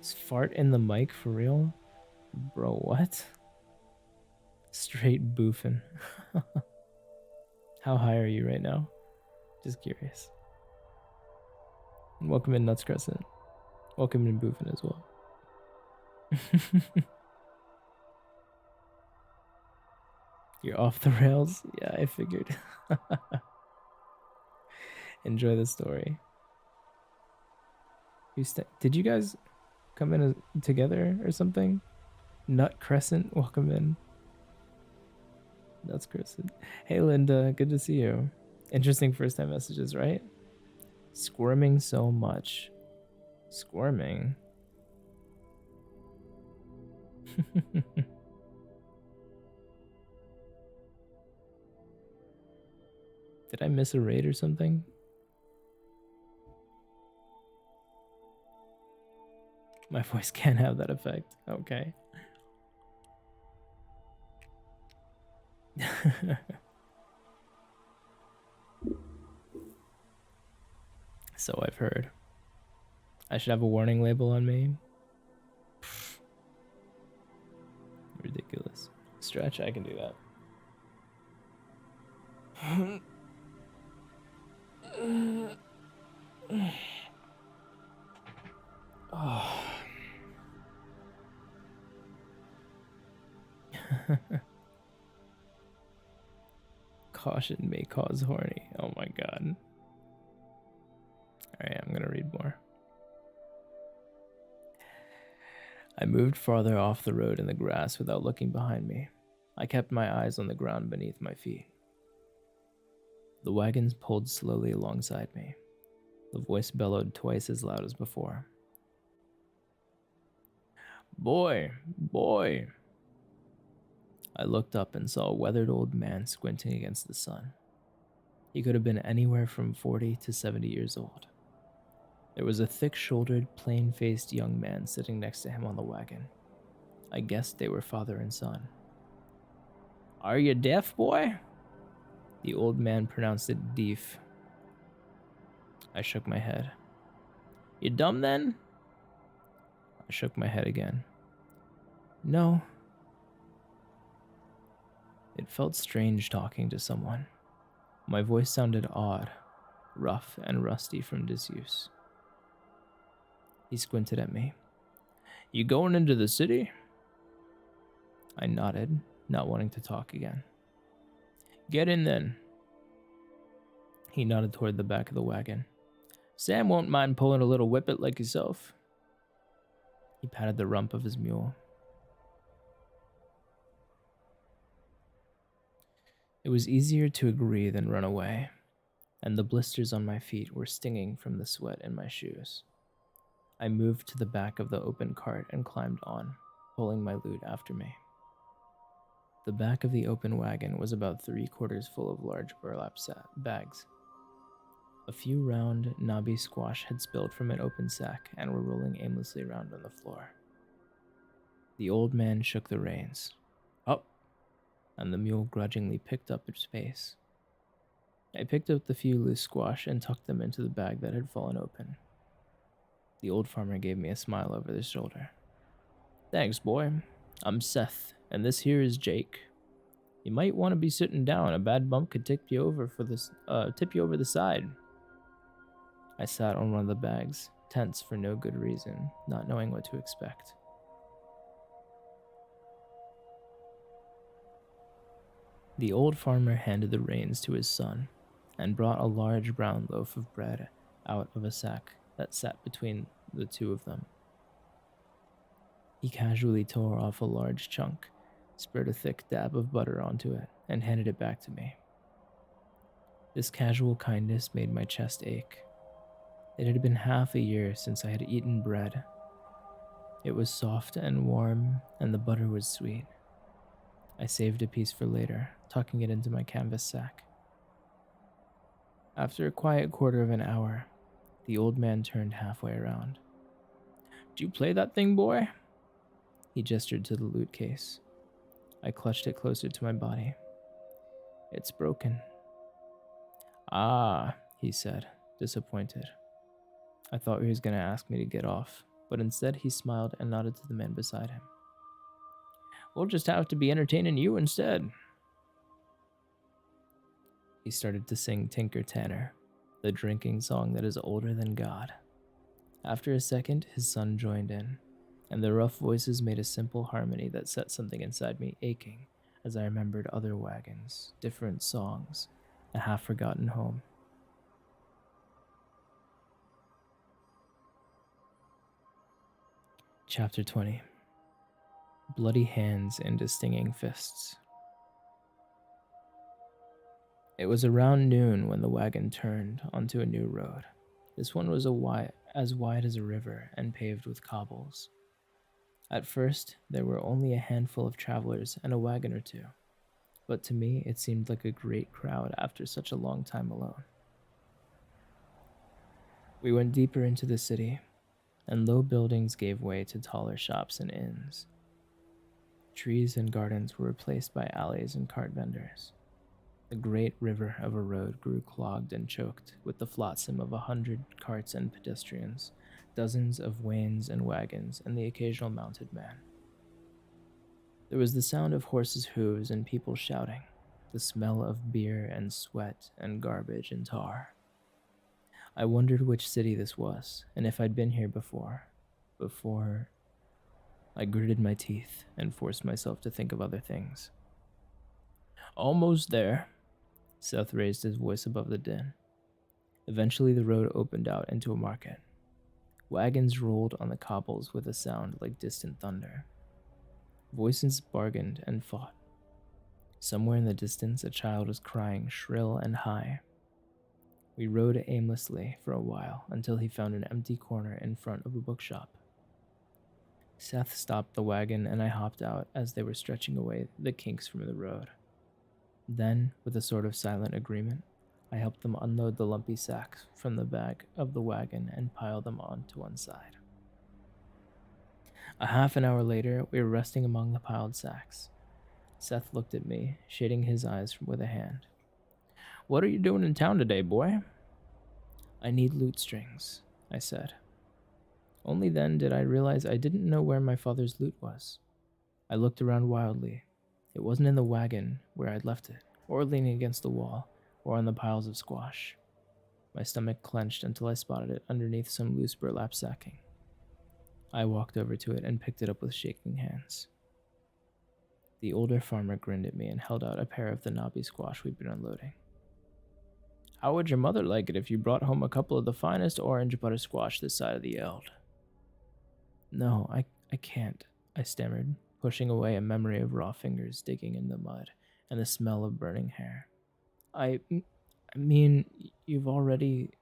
Is fart in the mic for real? Bro, what? Straight boofing. How high are you right now? Just curious. And welcome in Nuts Crescent. Welcome in Boofin as well. You're off the rails? Yeah, I figured. Enjoy the story. Did you guys come in together or something? Nut Crescent, welcome in. Nuts Crescent. Hey Linda, good to see you. Interesting first time messages, right? Squirming so much. Squirming? Did I miss a raid or something? My voice can't have that effect. Okay. So I've heard. I should have a warning label on me. Ridiculous. Stretch, I can do that. Oh. Caution may cause horny. Oh my god. Alright, I'm gonna read more. I moved farther off the road in the grass without looking behind me. I kept my eyes on the ground beneath my feet. The wagons pulled slowly alongside me. The voice bellowed twice as loud as before. "Boy, boy." I looked up and saw a weathered old man squinting against the sun. He could have been anywhere from 40 to 70 years old. There was a thick-shouldered, plain-faced young man sitting next to him on the wagon. I guessed they were father and son. "Are you deaf, boy?" The old man pronounced it deef. I shook my head. "You dumb then?" I shook my head again. "No." It felt strange talking to someone. My voice sounded odd, rough and rusty from disuse. He squinted at me. "You going into the city?" I nodded, not wanting to talk again. "Get in then." He nodded toward the back of the wagon. "Sam won't mind pulling a little whippet like yourself." He patted the rump of his mule. It was easier to agree than run away, and the blisters on my feet were stinging from the sweat in my shoes. I moved to the back of the open cart and climbed on, pulling my loot after me. The back of the open wagon was about 3/4 full of large burlap bags. A few round, knobby squash had spilled from an open sack and were rolling aimlessly around on the floor. The old man shook the reins. "Up!" And the mule grudgingly picked up its pace. I picked up the few loose squash and tucked them into the bag that had fallen open. The old farmer gave me a smile over his shoulder. "Thanks, boy. I'm Seth, and this here is Jake. You might want to be sitting down. A bad bump could tip you over the side." I sat on one of the bags, tense for no good reason, not knowing what to expect. The old farmer handed the reins to his son and brought a large brown loaf of bread out of a sack that sat between the two of them. He casually tore off a large chunk, spread a thick dab of butter onto it, and handed it back to me. This casual kindness made my chest ache. It had been half a year since I had eaten bread. It was soft and warm, and the butter was sweet. I saved a piece for later, tucking it into my canvas sack. After a quiet quarter of an hour, the old man turned halfway around. "Do you play that thing, boy?" He gestured to the loot case. I clutched it closer to my body. "It's broken." "Ah," he said, disappointed. I thought he was going to ask me to get off, but instead he smiled and nodded to the man beside him. "We'll just have to be entertaining you instead." He started to sing Tinker Tanner, the drinking song that is older than God. After a second, his son joined in, and the rough voices made a simple harmony that set something inside me aching as I remembered other wagons, different songs, a half-forgotten home. Chapter 20. Bloody hands into stinging fists. It was around noon when the wagon turned onto a new road. This one was as wide as a river and paved with cobbles. At first, there were only a handful of travelers and a wagon or two, but to me it seemed like a great crowd after such a long time alone. We went deeper into the city, and low buildings gave way to taller shops and inns. Trees and gardens were replaced by alleys and cart vendors. The great river of a road grew clogged and choked with the flotsam of 100 carts and pedestrians, dozens of wains and wagons, and the occasional mounted man. There was the sound of horses' hooves and people shouting, the smell of beer and sweat and garbage and tar. I wondered which city this was, and if I'd been here before. I gritted my teeth and forced myself to think of other things. "Almost there." Seth raised his voice above the din. Eventually, the road opened out into a market. Wagons rolled on the cobbles with a sound like distant thunder. Voices bargained and fought. Somewhere in the distance, a child was crying shrill and high. We rode aimlessly for a while until he found an empty corner in front of a bookshop. Seth stopped the wagon and I hopped out as they were stretching away the kinks from the road. Then, with a sort of silent agreement, I helped them unload the lumpy sacks from the back of the wagon and pile them onto one side. A half an hour later, we were resting among the piled sacks. Seth looked at me, shading his eyes with a hand. "What are you doing in town today, boy?" "I need loot strings," I said. Only then did I realize I didn't know where my father's loot was. I looked around wildly. It wasn't in the wagon where I'd left it, or leaning against the wall, or on the piles of squash. My stomach clenched until I spotted it underneath some loose burlap sacking. I walked over to it and picked it up with shaking hands. The older farmer grinned at me and held out a pair of the knobby squash we'd been unloading. "How would your mother like it if you brought home a couple of the finest orange butter squash this side of the Eld?" "No, I can't," I stammered, pushing away a memory of raw fingers digging in the mud and the smell of burning hair. I mean, you've already..."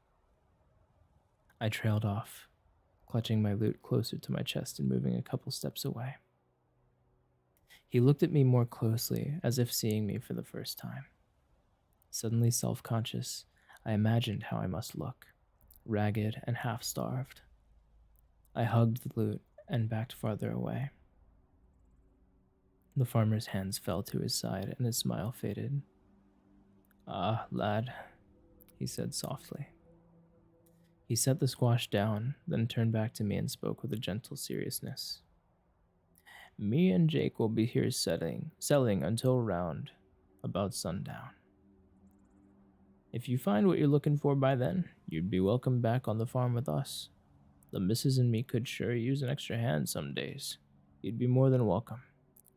I trailed off, clutching my loot closer to my chest and moving a couple steps away. He looked at me more closely, as if seeing me for the first time. Suddenly self-conscious, I imagined how I must look, ragged and half-starved. I hugged the loot and backed farther away. The farmer's hands fell to his side and his smile faded. "Ah, lad," he said softly. He set the squash down, then turned back to me and spoke with a gentle seriousness. "Me and Jake will be here selling until round about sundown. If you find what you're looking for by then, you'd be welcome back on the farm with us. The missus and me could sure use an extra hand some days. You'd be more than welcome.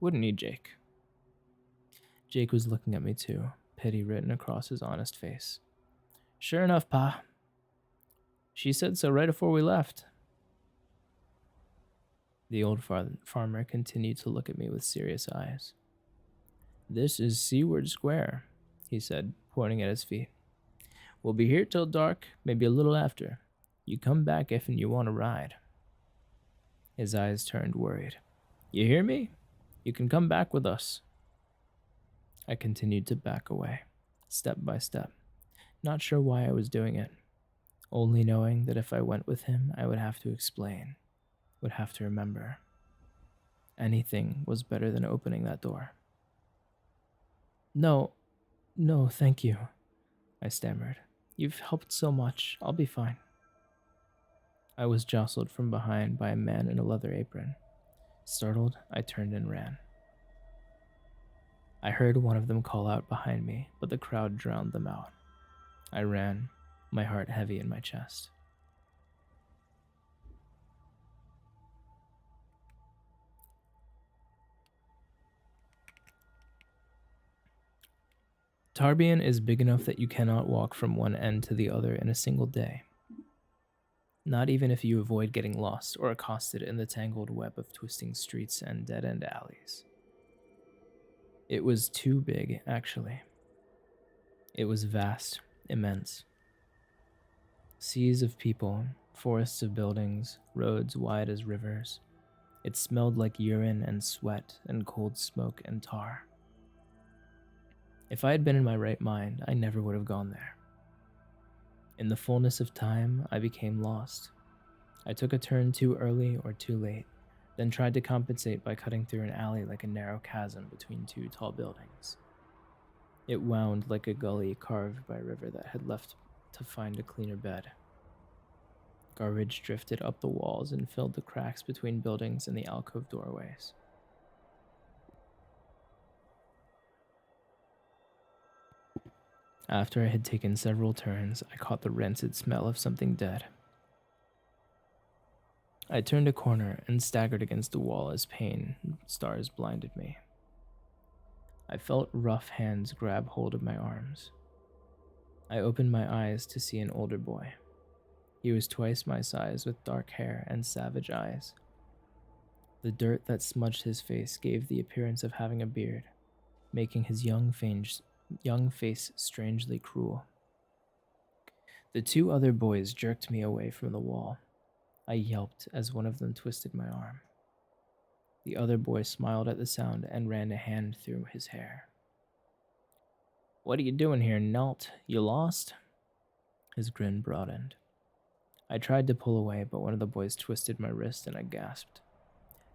Wouldn't you, Jake?" Jake was looking at me too, pity written across his honest face. "Sure enough, Pa. She said so right afore we left." The old farmer continued to look at me with serious eyes. This is Seaward Square, he said, pointing at his feet. We'll be here till dark, maybe a little after. You come back if you want to ride. His eyes turned worried. You hear me? You can come back with us. I continued to back away, step by step, not sure why I was doing it, only knowing that if I went with him, I would have to explain, would have to remember. Anything was better than opening that door. No, thank you, I stammered. You've helped so much. I'll be fine. I was jostled from behind by a man in a leather apron. Startled, I turned and ran. I heard one of them call out behind me, but the crowd drowned them out. I ran, my heart heavy in my chest. Tarbian is big enough that you cannot walk from one end to the other in a single day. Not even if you avoid getting lost or accosted in the tangled web of twisting streets and dead-end alleys. It was too big, actually. It was vast, immense. Seas of people, forests of buildings, roads wide as rivers. It smelled like urine and sweat and cold smoke and tar. If I had been in my right mind, I never would have gone there. In the fullness of time, I became lost. I took a turn too early or too late, then tried to compensate by cutting through an alley like a narrow chasm between two tall buildings. It wound like a gully carved by a river that had left to find a cleaner bed. Garbage drifted up the walls and filled the cracks between buildings and the alcove doorways. After I had taken several turns, I caught the rancid smell of something dead. I turned a corner and staggered against the wall as pain stars blinded me. I felt rough hands grab hold of my arms. I opened my eyes to see an older boy. He was twice my size with dark hair and savage eyes. The dirt that smudged his face gave the appearance of having a beard, making his young face strangely cruel. The two other boys jerked me away from the wall. I yelped as one of them twisted my arm. The other boy smiled at the sound and ran a hand through his hair. What are you doing here, Nalt? You lost? His grin broadened. I tried to pull away, but one of the boys twisted my wrist and I gasped.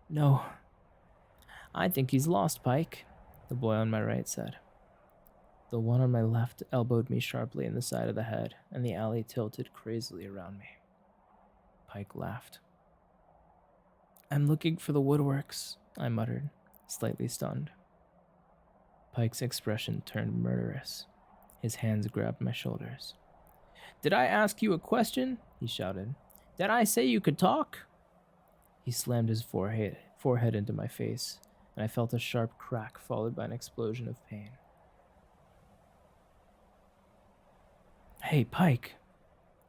No. I think he's lost, Pike, the boy on my right said. The one on my left elbowed me sharply in the side of the head, and the alley tilted crazily around me. Pike laughed. I'm looking for the woodworks, I muttered, slightly stunned. Pike's expression turned murderous. His hands grabbed my shoulders. Did I ask you a question? He shouted. Did I say you could talk? He slammed his forehead into my face, and I felt a sharp crack followed by an explosion of pain. Hey, Pike.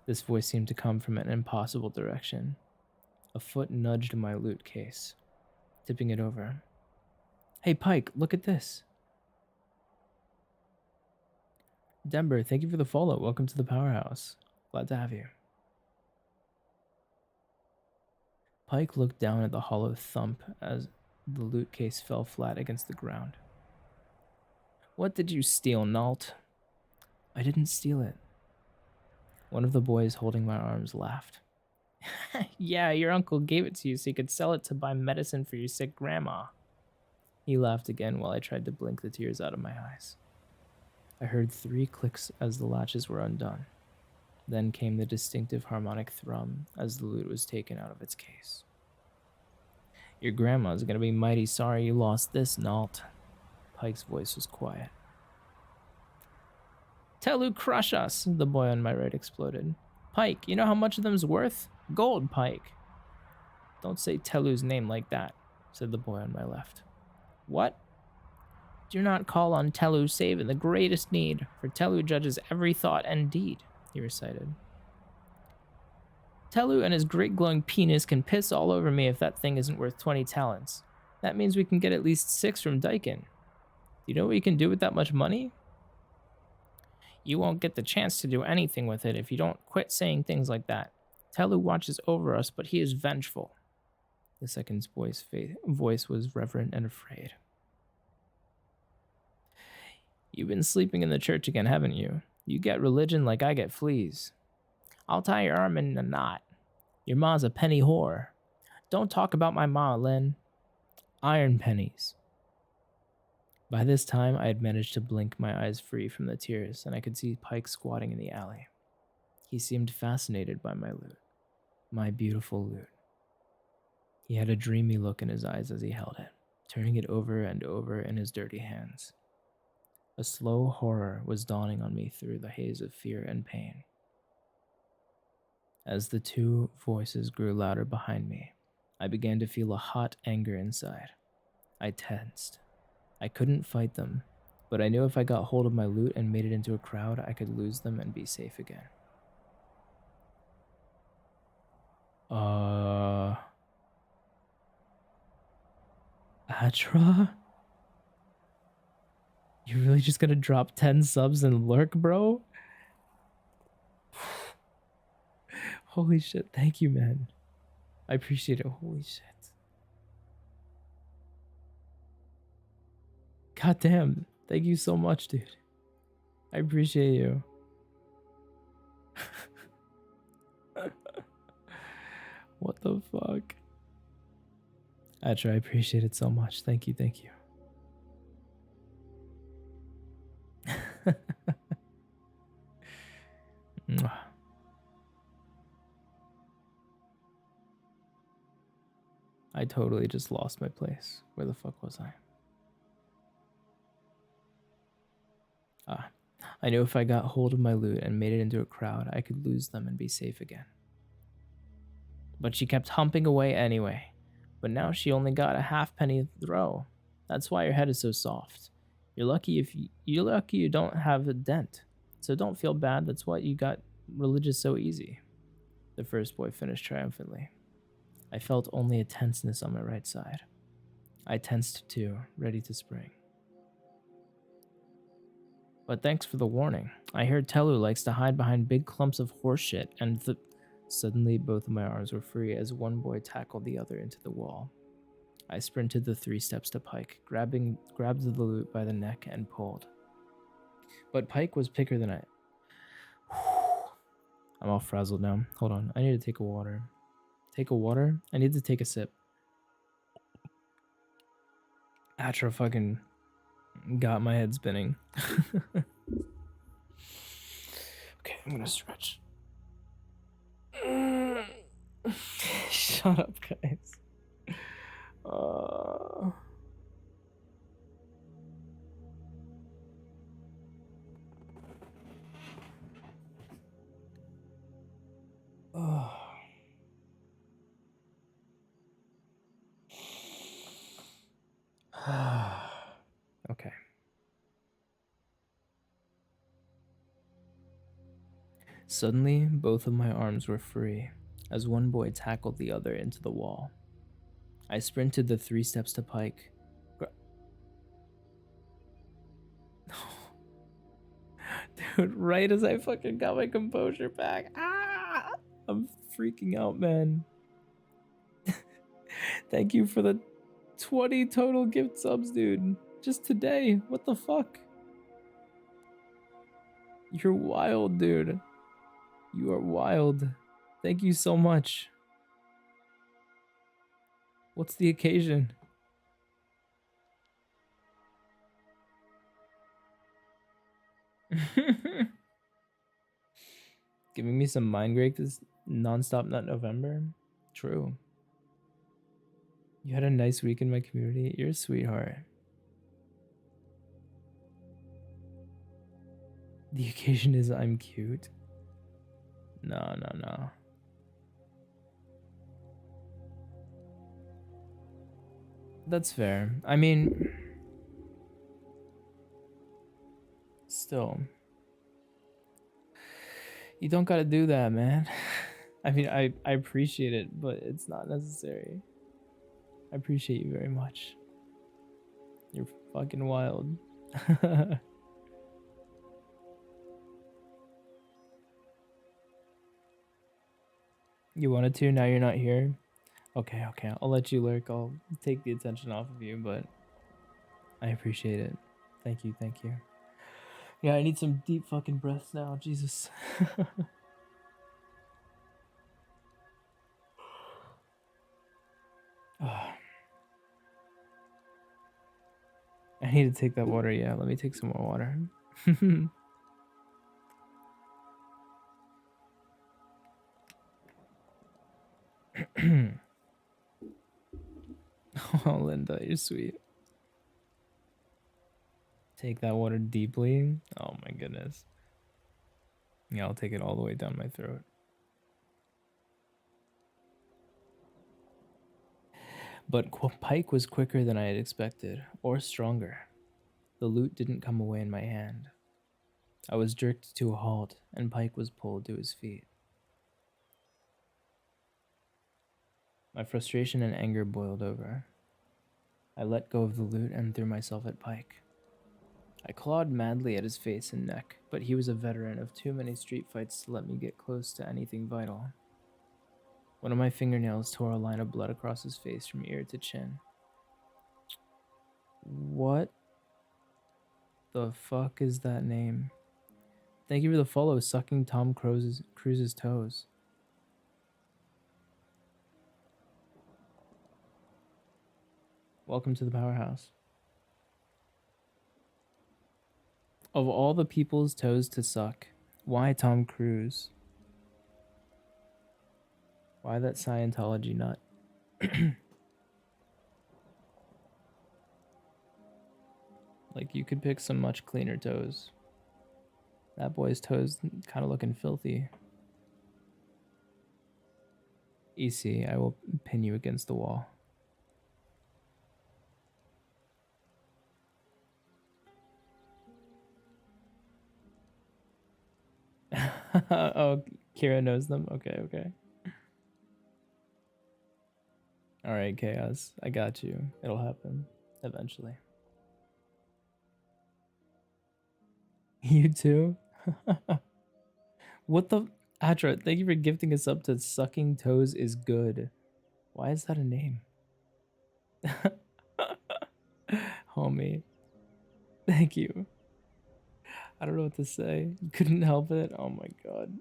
This voice seemed to come from an impossible direction. A foot nudged my loot case, tipping it over. Hey, Pike, look at this. Denver, thank you for the follow. Welcome to the Powerhouse. Glad to have you. Pike looked down at the hollow thump as the loot case fell flat against the ground. What did you steal, Nalt? I didn't steal it. One of the boys holding my arms laughed. Yeah, your uncle gave it to you so you could sell it to buy medicine for your sick grandma. He laughed again while I tried to blink the tears out of my eyes. I heard 3 clicks as the latches were undone. Then came the distinctive harmonic thrum as the loot was taken out of its case. Your grandma's gonna be mighty sorry you lost this, Nalt. Pike's voice was quiet. Telu crush us, the boy on my right exploded. Pike, you know how much of them's worth? Gold, Pike. Don't say Telu's name like that, said the boy on my left. What? Do not call on Telu save in the greatest need, for Telu judges every thought and deed, he recited. Telu and his great glowing penis can piss all over me if that thing isn't worth 20 talents. That means we can get at least 6 from Daikin. You know what you can do with that much money? You won't get the chance to do anything with it if you don't quit saying things like that. Telu watches over us, but he is vengeful. The second's voice was reverent and afraid. You've been sleeping in the church again, haven't you? You get religion like I get fleas. I'll tie your arm in a knot. Your ma's a penny whore. Don't talk about my ma, Lynn. Iron pennies. By this time, I had managed to blink my eyes free from the tears, and I could see Pike squatting in the alley. He seemed fascinated by my loot. My beautiful loot. He had a dreamy look in his eyes as he held it, turning it over and over in his dirty hands. A slow horror was dawning on me through the haze of fear and pain. As the two voices grew louder behind me, I began to feel a hot anger inside. I tensed. I couldn't fight them, but I knew if I got hold of my loot and made it into a crowd, I could lose them and be safe again. Atra? You really just gonna drop 10 subs and lurk, bro? Holy shit, thank you, man. I appreciate it. Holy shit. God damn, thank you so much, dude. I appreciate you. What the fuck? Atra, I appreciate it so much. Thank you, thank you. I totally just lost my place. Where the fuck was I? I knew if I got hold of my loot and made it into a crowd, I could lose them and be safe again. But she kept humping away anyway. But now she only got a halfpenny throw. That's why your head is so soft. You're lucky you don't have a dent. So don't feel bad. That's why you got religious so easy. The first boy finished triumphantly. I felt only a tenseness on my right side. I tensed too, ready to spring. But thanks for the warning. I heard Telu likes to hide behind big clumps of horseshit, and Suddenly, both of my arms were free as one boy tackled the other into the wall. I sprinted the 3 steps to Pike, grabbed the loot by the neck and pulled. But Pike was quicker than I... I'm all frazzled now. Hold on, I need to take a water. Take a water? I need to take a sip. Atra fucking got my head spinning. Okay, I'm gonna stretch. Shut up, guys. Okay. Suddenly, both of my arms were free as one boy tackled the other into the wall. I sprinted the 3 steps to Pike. Dude, right as I fucking got my composure back. I'm freaking out, man. Thank you for the 20 total gift subs, dude. Just today. What the fuck? You're wild, dude. You are wild. Thank you so much. What's the occasion? Giving me some mind break this non-stop nut November? True. You had a nice week in my community. You're a sweetheart. The occasion is I'm cute. No. That's fair. I mean, still, you don't gotta do that, man. I mean, I appreciate it, but it's not necessary. I appreciate you very much. You're fucking wild. You wanted to, now you're not here. Okay, okay, I'll let you lurk. I'll take the attention off of you, but I appreciate it. Thank you, thank you. Yeah, I need some deep fucking breaths now. Jesus. I need to take that water. Yeah, let me take some more water. Oh, Linda, you're sweet. Take that water deeply. Oh my goodness. Yeah, I'll take it all the way down my throat. But Pike was quicker than I had expected, or stronger. The loot didn't come away in my hand. I was jerked to a halt, and Pike was pulled to his feet. My frustration and anger boiled over. I let go of the loot and threw myself at Pike. I clawed madly at his face and neck, but he was a veteran of too many street fights to let me get close to anything vital. One of my fingernails tore a line of blood across his face from ear to chin. What the fuck is that name? Thank you for the follow, sucking Tom Cruise's toes. Welcome to the powerhouse. Of all the people's toes to suck, why Tom Cruise? Why that Scientology nut? Like, you could pick some much cleaner toes. That boy's toes kind of looking filthy. EC, I will pin you against the wall. Oh, Kira knows them? Okay, okay. Alright, Chaos. I got you. It'll happen. Eventually. You too? What the... Atra, thank you for gifting us up to Sucking Toes is Good. Why is that a name? Homie. Thank you. I don't know what to say. You couldn't help it? Oh my god.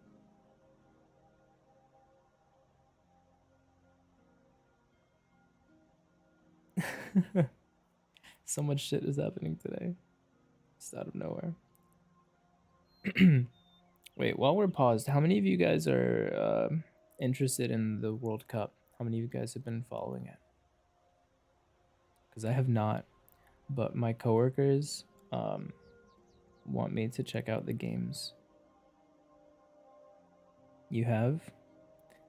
So much shit is happening today. Just out of nowhere. Wait, while we're paused, how many of you guys are interested in the World Cup? How many of you guys have been following it? Because I have not, but my coworkers want me to check out the games. You have?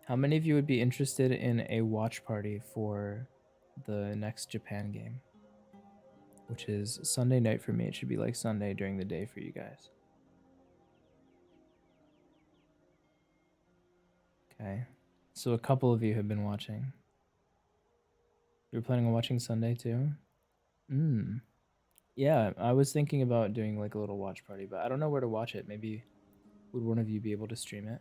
How many of you would be interested in a watch party for the next Japan game? Which is Sunday night for me. It should be like Sunday during the day for you guys. Okay. So a couple of you have been watching. You're planning on watching Sunday too? Yeah, I was thinking about doing like a little watch party, but I don't know where to watch it. Maybe would one of you be able to stream it?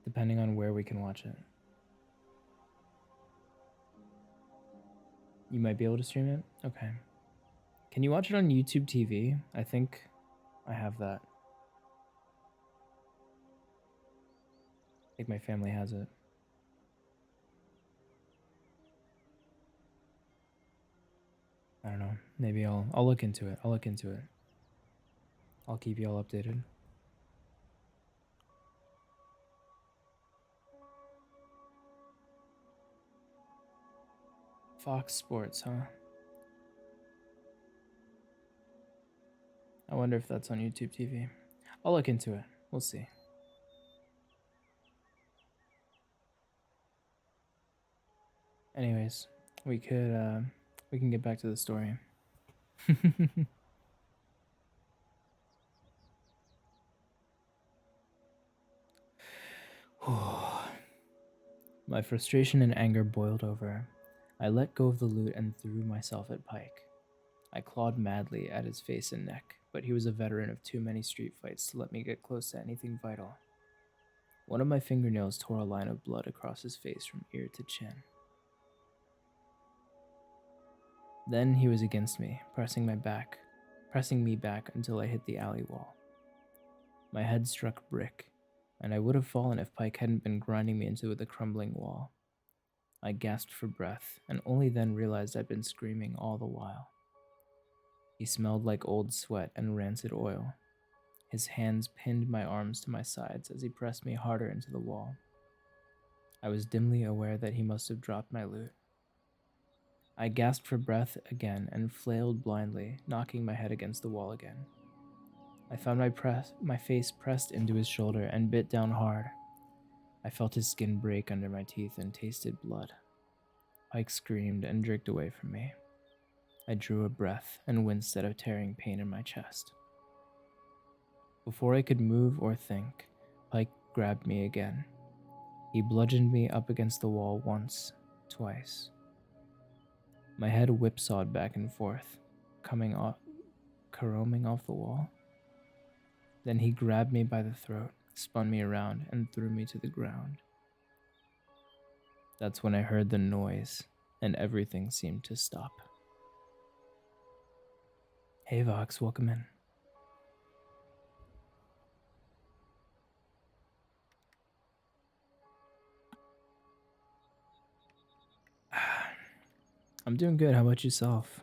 Depending on where we can watch it. You might be able to stream it? Okay. Can you watch it on YouTube TV? I think I have that. I think my family has it. I don't know. Maybe I'll look into it. I'll look into it. I'll keep you all updated. Fox Sports, huh? I wonder if that's on YouTube TV. I'll look into it. We'll see. Anyways, we can get back to the story. My frustration and anger boiled over. I let go of the loot and threw myself at Pike. I clawed madly at his face and neck, but he was a veteran of too many street fights to let me get close to anything vital. One of my fingernails tore a line of blood across his face from ear to chin. Then he was against me, pressing me back until I hit the alley wall. My head struck brick, and I would have fallen if Pike hadn't been grinding me into the crumbling wall. I gasped for breath, and only then realized I'd been screaming all the while. He smelled like old sweat and rancid oil. His hands pinned my arms to my sides as he pressed me harder into the wall. I was dimly aware that he must have dropped my loot. I gasped for breath again and flailed blindly, knocking my head against the wall again. I found my face pressed into his shoulder and bit down hard. I felt his skin break under my teeth and tasted blood. Pike screamed and jerked away from me. I drew a breath and winced at a tearing pain in my chest. Before I could move or think, Pike grabbed me again. He bludgeoned me up against the wall once, twice. My head whipsawed back and forth, caroming off the wall. Then he grabbed me by the throat, spun me around, and threw me to the ground. That's when I heard the noise, and everything seemed to stop. Hey Vox, welcome in. I'm doing good, how about yourself?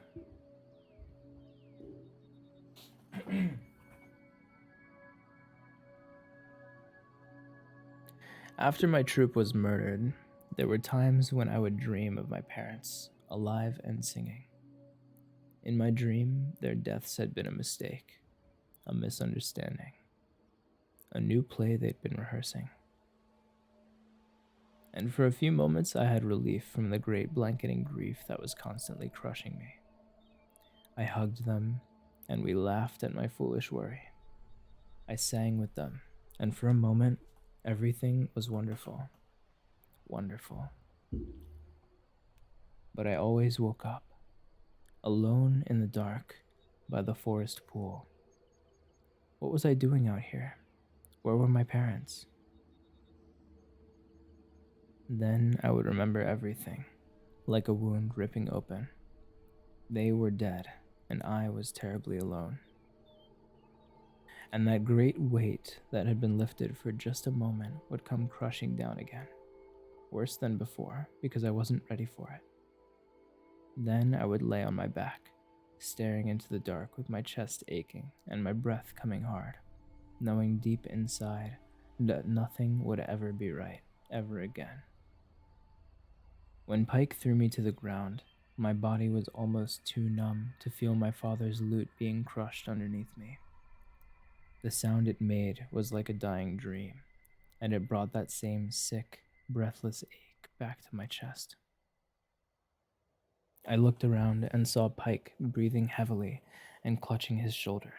After my troop was murdered, there were times when I would dream of my parents, alive and singing. In my dream, their deaths had been a mistake, a misunderstanding, a new play they'd been rehearsing. And for a few moments, I had relief from the great blanketing grief that was constantly crushing me. I hugged them, and we laughed at my foolish worry. I sang with them, and for a moment, everything was wonderful. Wonderful. But I always woke up, alone in the dark by the forest pool. What was I doing out here? Where were my parents? Then I would remember everything, like a wound ripping open. They were dead, and I was terribly alone. And that great weight that had been lifted for just a moment would come crushing down again, worse than before, because I wasn't ready for it. Then I would lay on my back, staring into the dark with my chest aching and my breath coming hard, knowing deep inside that nothing would ever be right, ever again. When Pike threw me to the ground, my body was almost too numb to feel my father's loot being crushed underneath me. The sound it made was like a dying dream, and it brought that same sick, breathless ache back to my chest. I looked around and saw Pike breathing heavily and clutching his shoulder.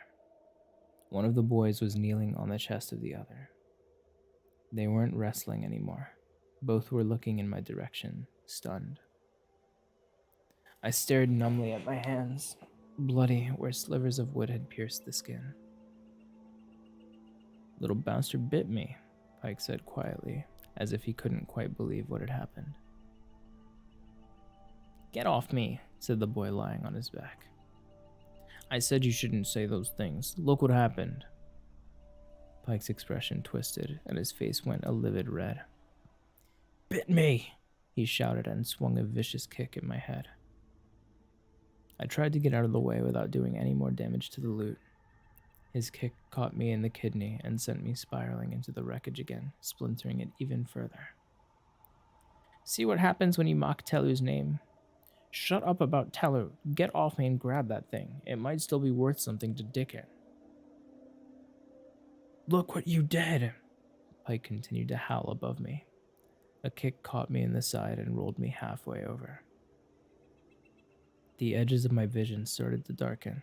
One of the boys was kneeling on the chest of the other. They weren't wrestling anymore. Both were looking in my direction, stunned. I stared numbly at my hands, bloody where slivers of wood had pierced the skin. Little bastard bit me, Pike said quietly, as if he couldn't quite believe what had happened. Get off me, said the boy lying on his back. I said you shouldn't say those things. Look what happened. Pike's expression twisted, and his face went a livid red. Bit me, he shouted and swung a vicious kick at my head. I tried to get out of the way without doing any more damage to the loot. His kick caught me in the kidney and sent me spiraling into the wreckage again, splintering it even further. See what happens when you mock Telu's name? Shut up about Telu. Get off me and grab that thing. It might still be worth something to dick in. Look what you did! Pike continued to howl above me. A kick caught me in the side and rolled me halfway over. The edges of my vision started to darken.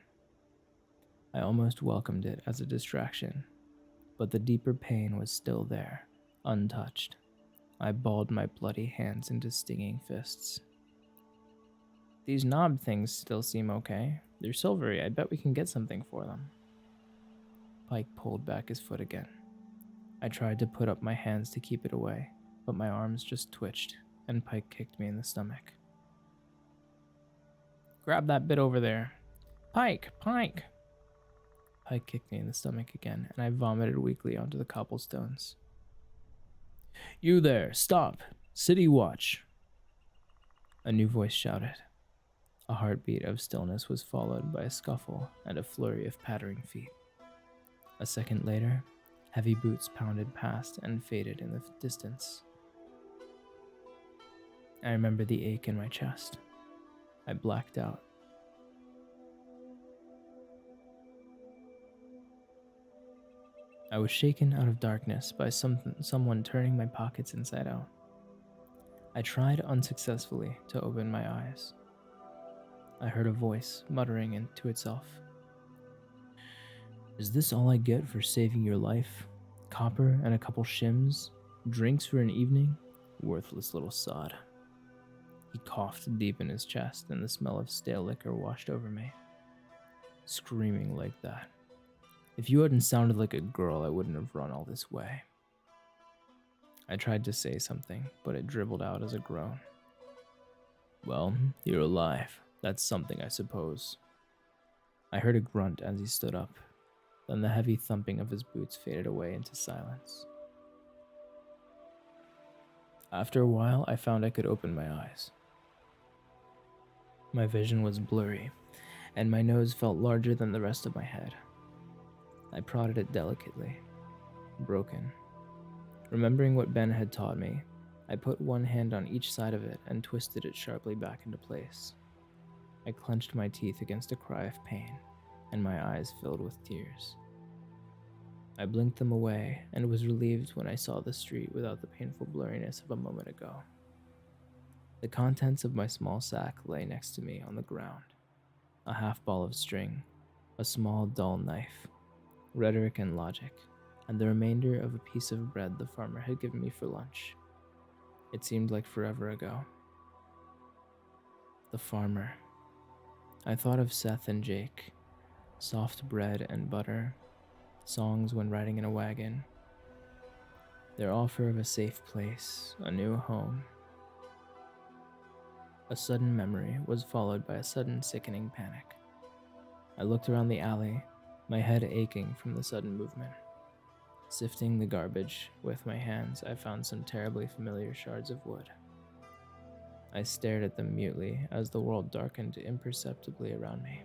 I almost welcomed it as a distraction, but the deeper pain was still there, untouched. I balled my bloody hands into stinging fists. These knob things still seem okay. They're silvery. I bet we can get something for them. Pike pulled back his foot again. I tried to put up my hands to keep it away, but my arms just twitched, and Pike kicked me in the stomach. Grab that bit over there. Pike! Pike! Pike kicked me in the stomach again, and I vomited weakly onto the cobblestones. You there, stop! City watch! A new voice shouted. A heartbeat of stillness was followed by a scuffle and a flurry of pattering feet. A second later, heavy boots pounded past and faded in the distance. I remember the ache in my chest. I blacked out. I was shaken out of darkness by someone turning my pockets inside out. I tried unsuccessfully to open my eyes. I heard a voice muttering into itself. Is this all I get for saving your life? Copper and a couple shims? Drinks for an evening? Worthless little sod. He coughed deep in his chest, and the smell of stale liquor washed over me. Screaming like that. If you hadn't sounded like a girl, I wouldn't have run all this way. I tried to say something, but it dribbled out as a groan. Well, you're alive. That's something, I suppose. I heard a grunt as he stood up. Then the heavy thumping of his boots faded away into silence. After a while, I found I could open my eyes. My vision was blurry, and my nose felt larger than the rest of my head. I prodded it delicately. Broken. Remembering what Ben had taught me, I put one hand on each side of it and twisted it sharply back into place. I clenched my teeth against a cry of pain, and my eyes filled with tears. I blinked them away and was relieved when I saw the street without the painful blurriness of a moment ago. The contents of my small sack lay next to me on the ground. A half ball of string, a small dull knife, rhetoric and logic, and the remainder of a piece of bread the farmer had given me for lunch. It seemed like forever ago. The farmer. I thought of Seth and Jake, soft bread and butter, songs when riding in a wagon, their offer of a safe place, a new home. A sudden memory was followed by a sudden sickening panic. I looked around the alley, my head aching from the sudden movement. Sifting the garbage with my hands, I found some terribly familiar shards of wood. I stared at them mutely as the world darkened imperceptibly around me.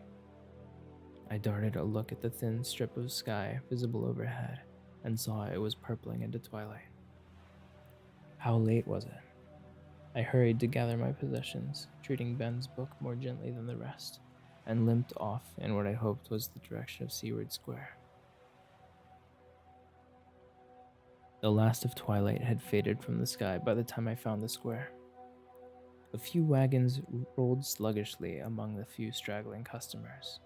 I darted a look at the thin strip of sky visible overhead and saw it was purpling into twilight. How late was it? I hurried to gather my possessions, treating Ben's book more gently than the rest, and limped off in what I hoped was the direction of Seward Square. The last of twilight had faded from the sky by the time I found the square. A few wagons rolled sluggishly among the few straggling customers.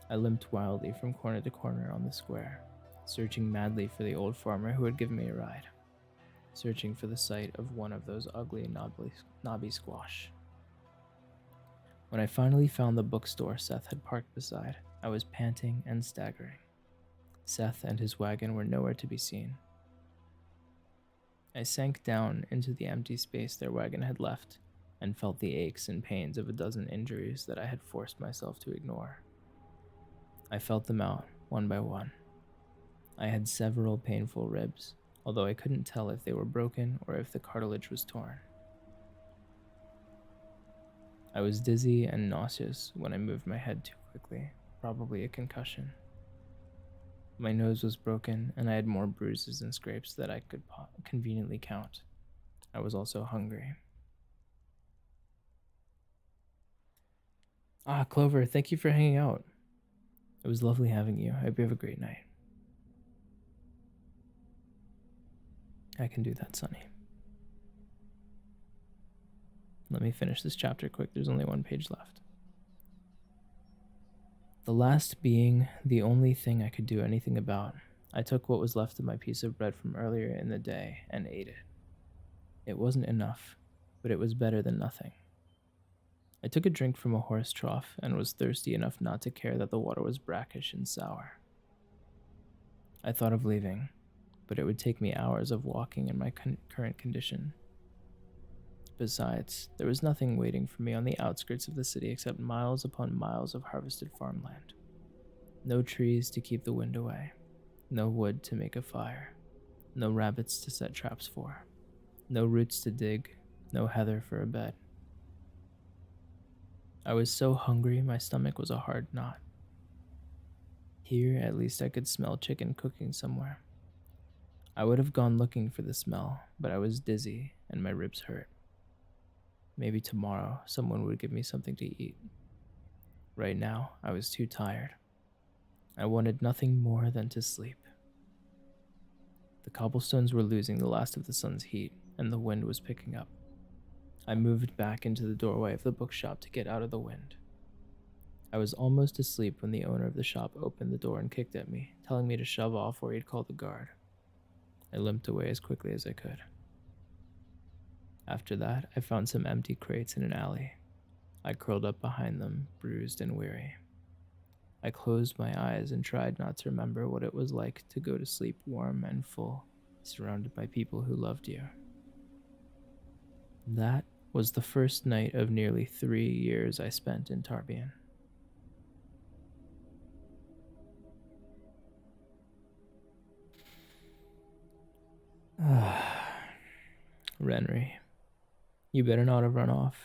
I limped wildly from corner to corner on the square, searching madly for the old farmer who had given me a ride, searching for the sight of one of those ugly knobby squash. When I finally found the bookstore Seth had parked beside, I was panting and staggering. Seth and his wagon were nowhere to be seen. I sank down into the empty space their wagon had left and felt the aches and pains of a dozen injuries that I had forced myself to ignore. I felt them out, one by one. I had several painful ribs, although I couldn't tell if they were broken or if the cartilage was torn. I was dizzy and nauseous when I moved my head too quickly, probably a concussion. My nose was broken, and I had more bruises and scrapes that I could conveniently count. I was also hungry. Clover, thank you for hanging out. It was lovely having you. I hope you have a great night. I can do that, Sonny. Let me finish this chapter quick. There's only one page left. The last being the only thing I could do anything about. I took what was left of my piece of bread from earlier in the day and ate it. It wasn't enough, but it was better than nothing. I took a drink from a horse trough and was thirsty enough not to care that the water was brackish and sour. I thought of leaving, but it would take me hours of walking in my current condition. Besides, there was nothing waiting for me on the outskirts of the city except miles upon miles of harvested farmland. No trees to keep the wind away, no wood to make a fire, no rabbits to set traps for, no roots to dig, no heather for a bed. I was so hungry my stomach was a hard knot. Here, at least I could smell chicken cooking somewhere. I would have gone looking for the smell, but I was dizzy and my ribs hurt. Maybe tomorrow someone would give me something to eat. Right now, I was too tired. I wanted nothing more than to sleep. The cobblestones were losing the last of the sun's heat, and the wind was picking up. I moved back into the doorway of the bookshop to get out of the wind. I was almost asleep when the owner of the shop opened the door and kicked at me, telling me to shove off or he'd call the guard. I limped away as quickly as I could. After that, I found some empty crates in an alley. I curled up behind them, bruised and weary. I closed my eyes and tried not to remember what it was like to go to sleep warm and full, surrounded by people who loved you. That was the first night of nearly 3 years I spent in Tarbian. Renry, you better not have run off.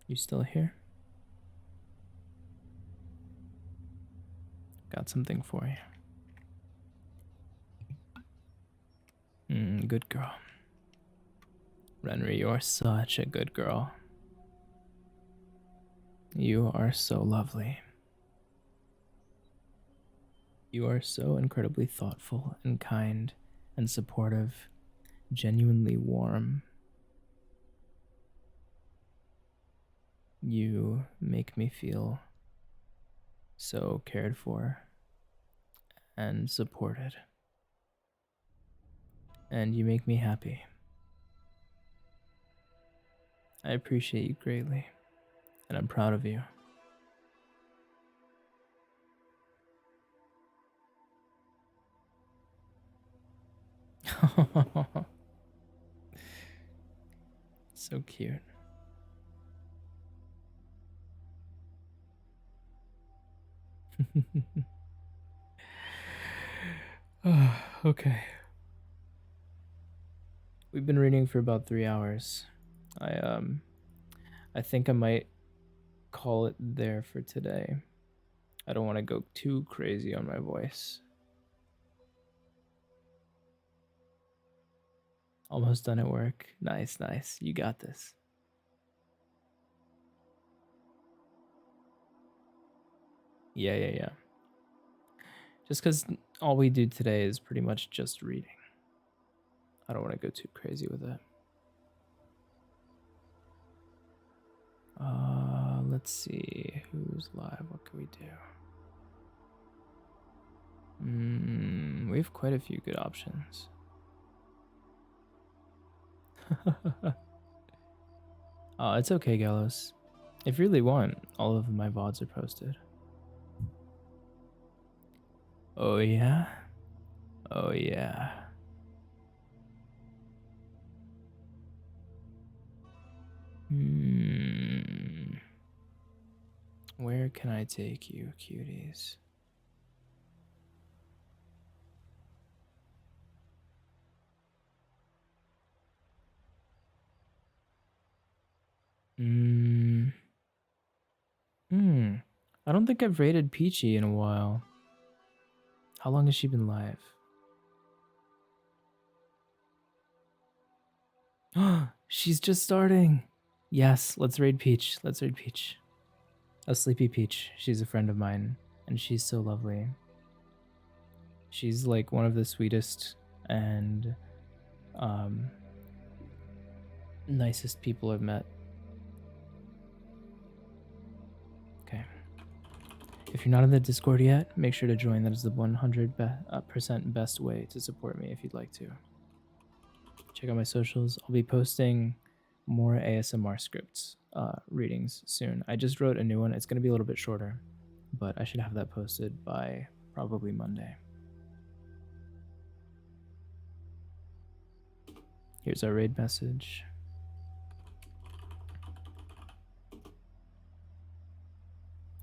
You still here? Got something for you. Good girl. Renry, you are such a good girl. You are so lovely. You are so incredibly thoughtful and kind and supportive, genuinely warm. You make me feel so cared for and supported. And you make me happy. I appreciate you greatly, and I'm proud of you. So cute. Okay. We've been reading for about 3 hours. I think I might call it there for today. I don't want to go too crazy on my voice. Almost done at work. Nice, nice. You got this. Yeah. Just because all we do today is pretty much just reading. I don't want to go too crazy with it. Let's see. Who's live? What can we do? We have quite a few good options. It's okay, Gallows. If you really want, all of my VODs are posted. Oh yeah? Oh yeah. Where can I take you, cuties? I don't think I've rated Peachy in a while. How long has she been live? She's just starting. Yes, let's raid Peach. Let's raid Peach. A sleepy Peach. She's a friend of mine, and she's so lovely. She's like one of the sweetest and nicest people I've met. If you're not in the Discord yet, make sure to join. That is the 100% best way to support me if you'd like to. Check out my socials. I'll be posting more ASMR scripts readings soon. I just wrote a new one. It's going to be a little bit shorter, but I should have that posted by probably Monday. Here's our raid message.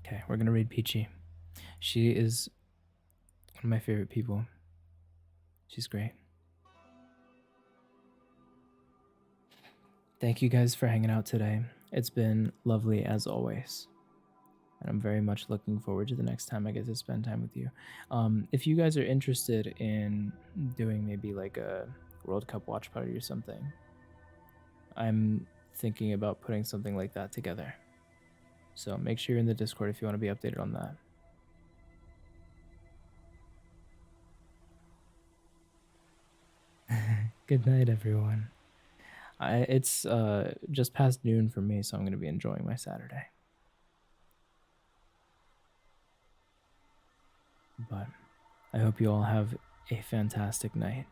Okay, we're going to raid Peachy. She is one of my favorite people. She's great. Thank you guys for hanging out today. It's been lovely as always. And I'm very much looking forward to the next time I get to spend time with you. If you guys are interested in doing maybe like a World Cup watch party or something, I'm thinking about putting something like that together. So make sure you're in the Discord if you want to be updated on that. Good night, everyone. It's just past noon for me, so I'm going to be enjoying my Saturday. But I hope you all have a fantastic night.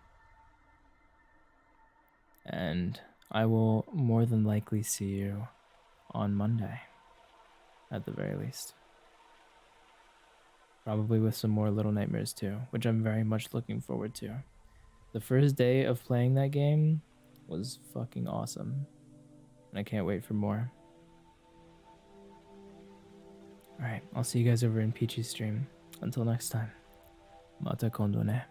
And I will more than likely see you on Monday, at the very least. Probably with some more Little Nightmares too, which I'm very much looking forward to. The first day of playing that game was fucking awesome. And I can't wait for more. Alright, I'll see you guys over in Peachy's stream. Until next time. Mata kondo ne.